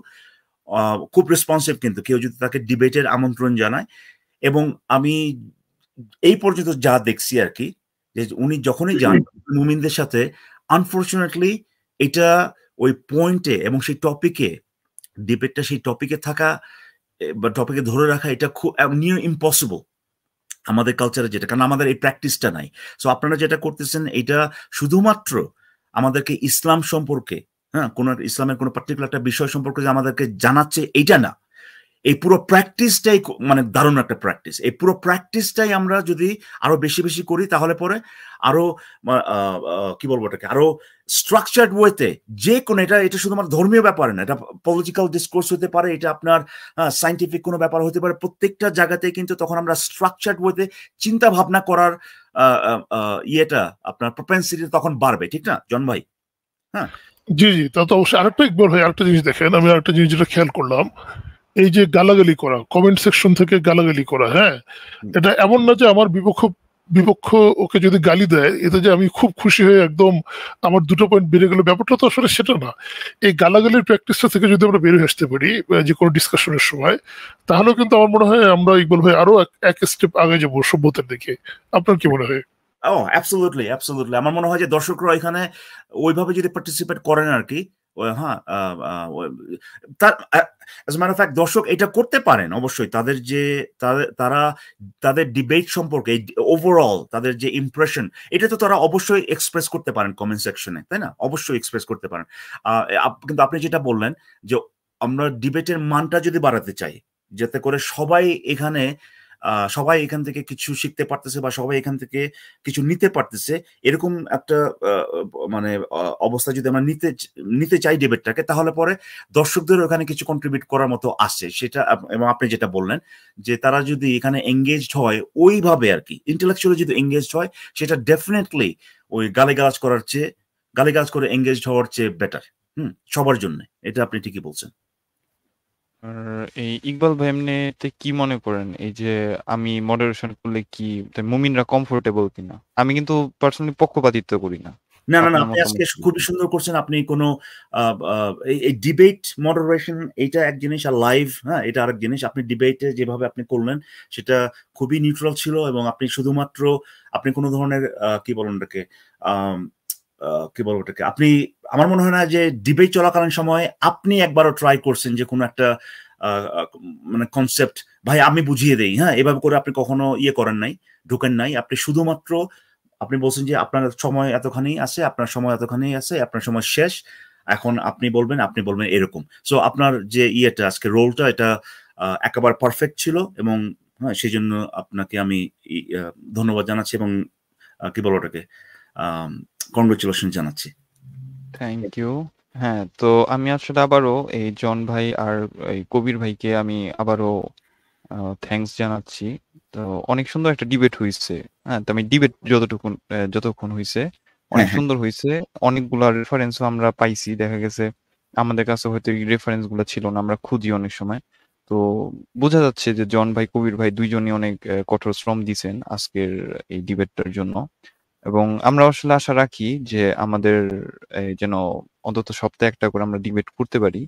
খুব রেসপন্সিভ, কিন্তু কেউ যদি তাকে ডিবেটের আমন্ত্রণ জানায়। এবং আমি এই পর্যন্ত যা দেখছি আর কি, যে উনি যখনই যান মুমিনদের সাথে, আনফরচুনেটলি এটা ওই পয়েন্টে এবং সেই টপিকে ডিবেটটা, সেই টপিকে থাকা বা টপিকে ধরে রাখা, এটা খুব নিয়ার ইম্পসিবল আমাদের কালচারে, যেটা কারণ আমাদের এই প্র্যাকটিসটা নাই। সো আপনারা যেটা করতেছেন এটা শুধুমাত্র আমাদেরকে ইসলাম সম্পর্কে, হ্যাঁ, কোন ইসলামের কোনো পার্টিকুলার একটা বিষয় সম্পর্কে যে আমাদেরকে জানাচ্ছে এইটা না, এই পুরো প্র্যাকটিসটাই মানে দারুণ একটা প্র্যাকটিস। এই পুরো প্র্যাকটিসটাই আমরা যদি আরো বেশি বেশি করি, তাহলে পরে আরো কি বলবো এটাকে, আরো স্ট্রাকচার্ড ওয়েতে, যে কোনো এটা শুধুমাত্র ধর্মীয় ব্যাপার না, এটা পলিটিক্যাল ডিসকোর্স হতে পারে, এটা আপনার সাইন্টিফিক কোনো ব্যাপার হতে পারে, প্রত্যেকটা জায়গাতে কিন্তু তখন আমরা স্ট্রাকচার্ড ওয়েতে চিন্তা ভাবনা করার ইয়েটা, আপনার প্রপেন্সিটি তখন বাড়বে, ঠিক না জন ভাই? হ্যাঁ জি জি, তা তো অবশ্যই। আরেকটা ইকবাল ভাই, আরেকটা জিনিস দেখেন, আমি আরেকটা জিনিস যেটা খেয়াল করলাম, এই যে গালাগালি করা, কমেন্ট সেকশন থেকে গালাগালি করা, হ্যাঁ, এটা এমন না যে আমার বিপক্ষ ওকে যদি গালি দেয় এতে যে আমি খুব খুশি হয়ে একদম আমার 2 পয়েন্ট বেড়ে গেল, ব্যাপারটা তো আসলে সেটা না। এই গালাগালির প্র্যাকটিসটা থেকে যদি আমরা বেরিয়ে আসতে পারি যে কোনো ডিসকাশনের সময়, তাহলেও কিন্তু আমার মনে হয় আমরা ইকবাল ভাই আরো এক স্টেপ আগে যাবো সভ্যতার দিকে। আপনার কি মনে হয়? অ্যাবসলিউটলি। আমার মনে হয় যে দর্শকরা এখানে ওইভাবে যদি পার্টিসিপেট করেন আর কি, হ্যাঁ, as a matter of fact, দর্শক এটা করতে পারেন অবশ্যই। তাদের ডিবেট সম্পর্কে ওভারঅল তাদের যে ইমপ্রেশন, এটা তো তারা অবশ্যই এক্সপ্রেস করতে পারেন কমেন্ট সেকশনে, তাই না? অবশ্যই এক্সপ্রেস করতে পারেন। কিন্তু আপনি যেটা বললেন যে আমরা ডিবেটের মানটা যদি বাড়াতে চাই, যাতে করে সবাই এখান থেকে কিছু শিখতে পারতেছে বা সবাই এখান থেকে কিছু নিতে পারতেছে, এরকম একটা মানে অবস্থা যদি আমরা নিতে চাই ডিবেটটাকে, তাহলে পরে দর্শকদের ওখানে কিছু কন্ট্রিবিউট করার মতো আসছে সেটা। এবং আপনি যেটা বললেন যে তারা যদি এখানে এঙ্গেজড হয় ওইভাবে আর কি, ইন্টেলেকচুয়ালি যদি এঙ্গেজড হয়, সেটা ডেফিনেটলি ওই গালিগালাজ করে এঙ্গেজড হওয়ার চেয়ে বেটার, সবার জন্য। এটা আপনি ঠিকই বলছেন। আর এই ইকবাল ভাই, এমনিতে কি মনে করেন এই যে আমি মডারেশন করলে কি মুমিনরা কমফোর্টেবল কিনা? আমি কিন্তু পার্সোনালি পক্ষপাতিত্ব করি না। না, আপনি আজকে খুবই সুন্দর করছেন। আপনি কোনো এই ডিবেট মডারেশন এইটা এক জিনিস, আর লাইভ, হ্যাঁ, এটা আরেক জিনিস। আপনি ডিবেটে যেভাবে আপনি করলেন সেটা খুবই নিউট্রাল ছিল, এবং আপনি শুধুমাত্র আপনি কোনো ধরনের কি বলবো ওটাকে, আপনি, আমার মনে হয় না যে ডিবেট চলাকালীন সময় আপনি একবারও ট্রাই করছেন যে কোনো একটা মানে কনসেপ্ট ভাই আমি বুঝিয়ে দেই, হ্যাঁ, এভাবে করে আপনি কখনো ঢুকেন নাই। আপনি শুধুমাত্র আপনি বলছেন যে আপনার সময় এতখানি আছে, আপনার সময় শেষ, এখন আপনি বলবেন এরকম। সো আপনার যে আজকে রোলটা, এটা একেবারে পারফেক্ট ছিল, এবং হ্যাঁ, সেই জন্য আপনাকে আমি ধন্যবাদ জানাচ্ছি, এবং কি বলবো ওটাকে, কংগ্রেচুলেশন জানাচ্ছি। Thank you. হ্যাঁ, তো আমি আসলে আবারও এই জন ভাই আর এই কবির ভাইকে আমি আবারও থ্যাঙ্কস জানাচ্ছি। তো অনেক সুন্দর একটা ডিবেট হয়েছে। হ্যাঁ, তো আমি ডিবেট যতক্ষণ হয়েছে অনেক সুন্দর হয়েছে। অনেকগুলা রেফারেন্সও আমরা পাইছি। দেখা গেছে আমাদের কাছে হয়তো এই রেফারেন্স গুলো ছিল না, আমরা খুঁজি অনেক সময়। তো বোঝা যাচ্ছে যে জন ভাই, কবির ভাই দুইজনই অনেক কঠোর শ্রম দিছেন আজকের এই ডিবেটটার জন্য, এবং আমরা আসলে আশা রাখি যে আমাদের যেন অন্তত সপ্তাহে একটা করে আমরা ডিবেট করতে পারি।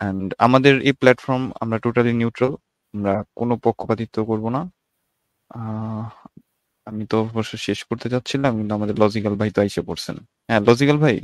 অ্যান্ড আমাদের এই প্ল্যাটফর্ম আমরা টোটালি নিউট্রাল, আমরা কোনো পক্ষপাতিত্ব করব না। আমি তো অবশ্য শেষ করতে চাচ্ছিলাম, কিন্তু আমাদের লজিক্যাল ভাই তো আইসে পড়ছেন। হ্যাঁ লজিক্যাল ভাই।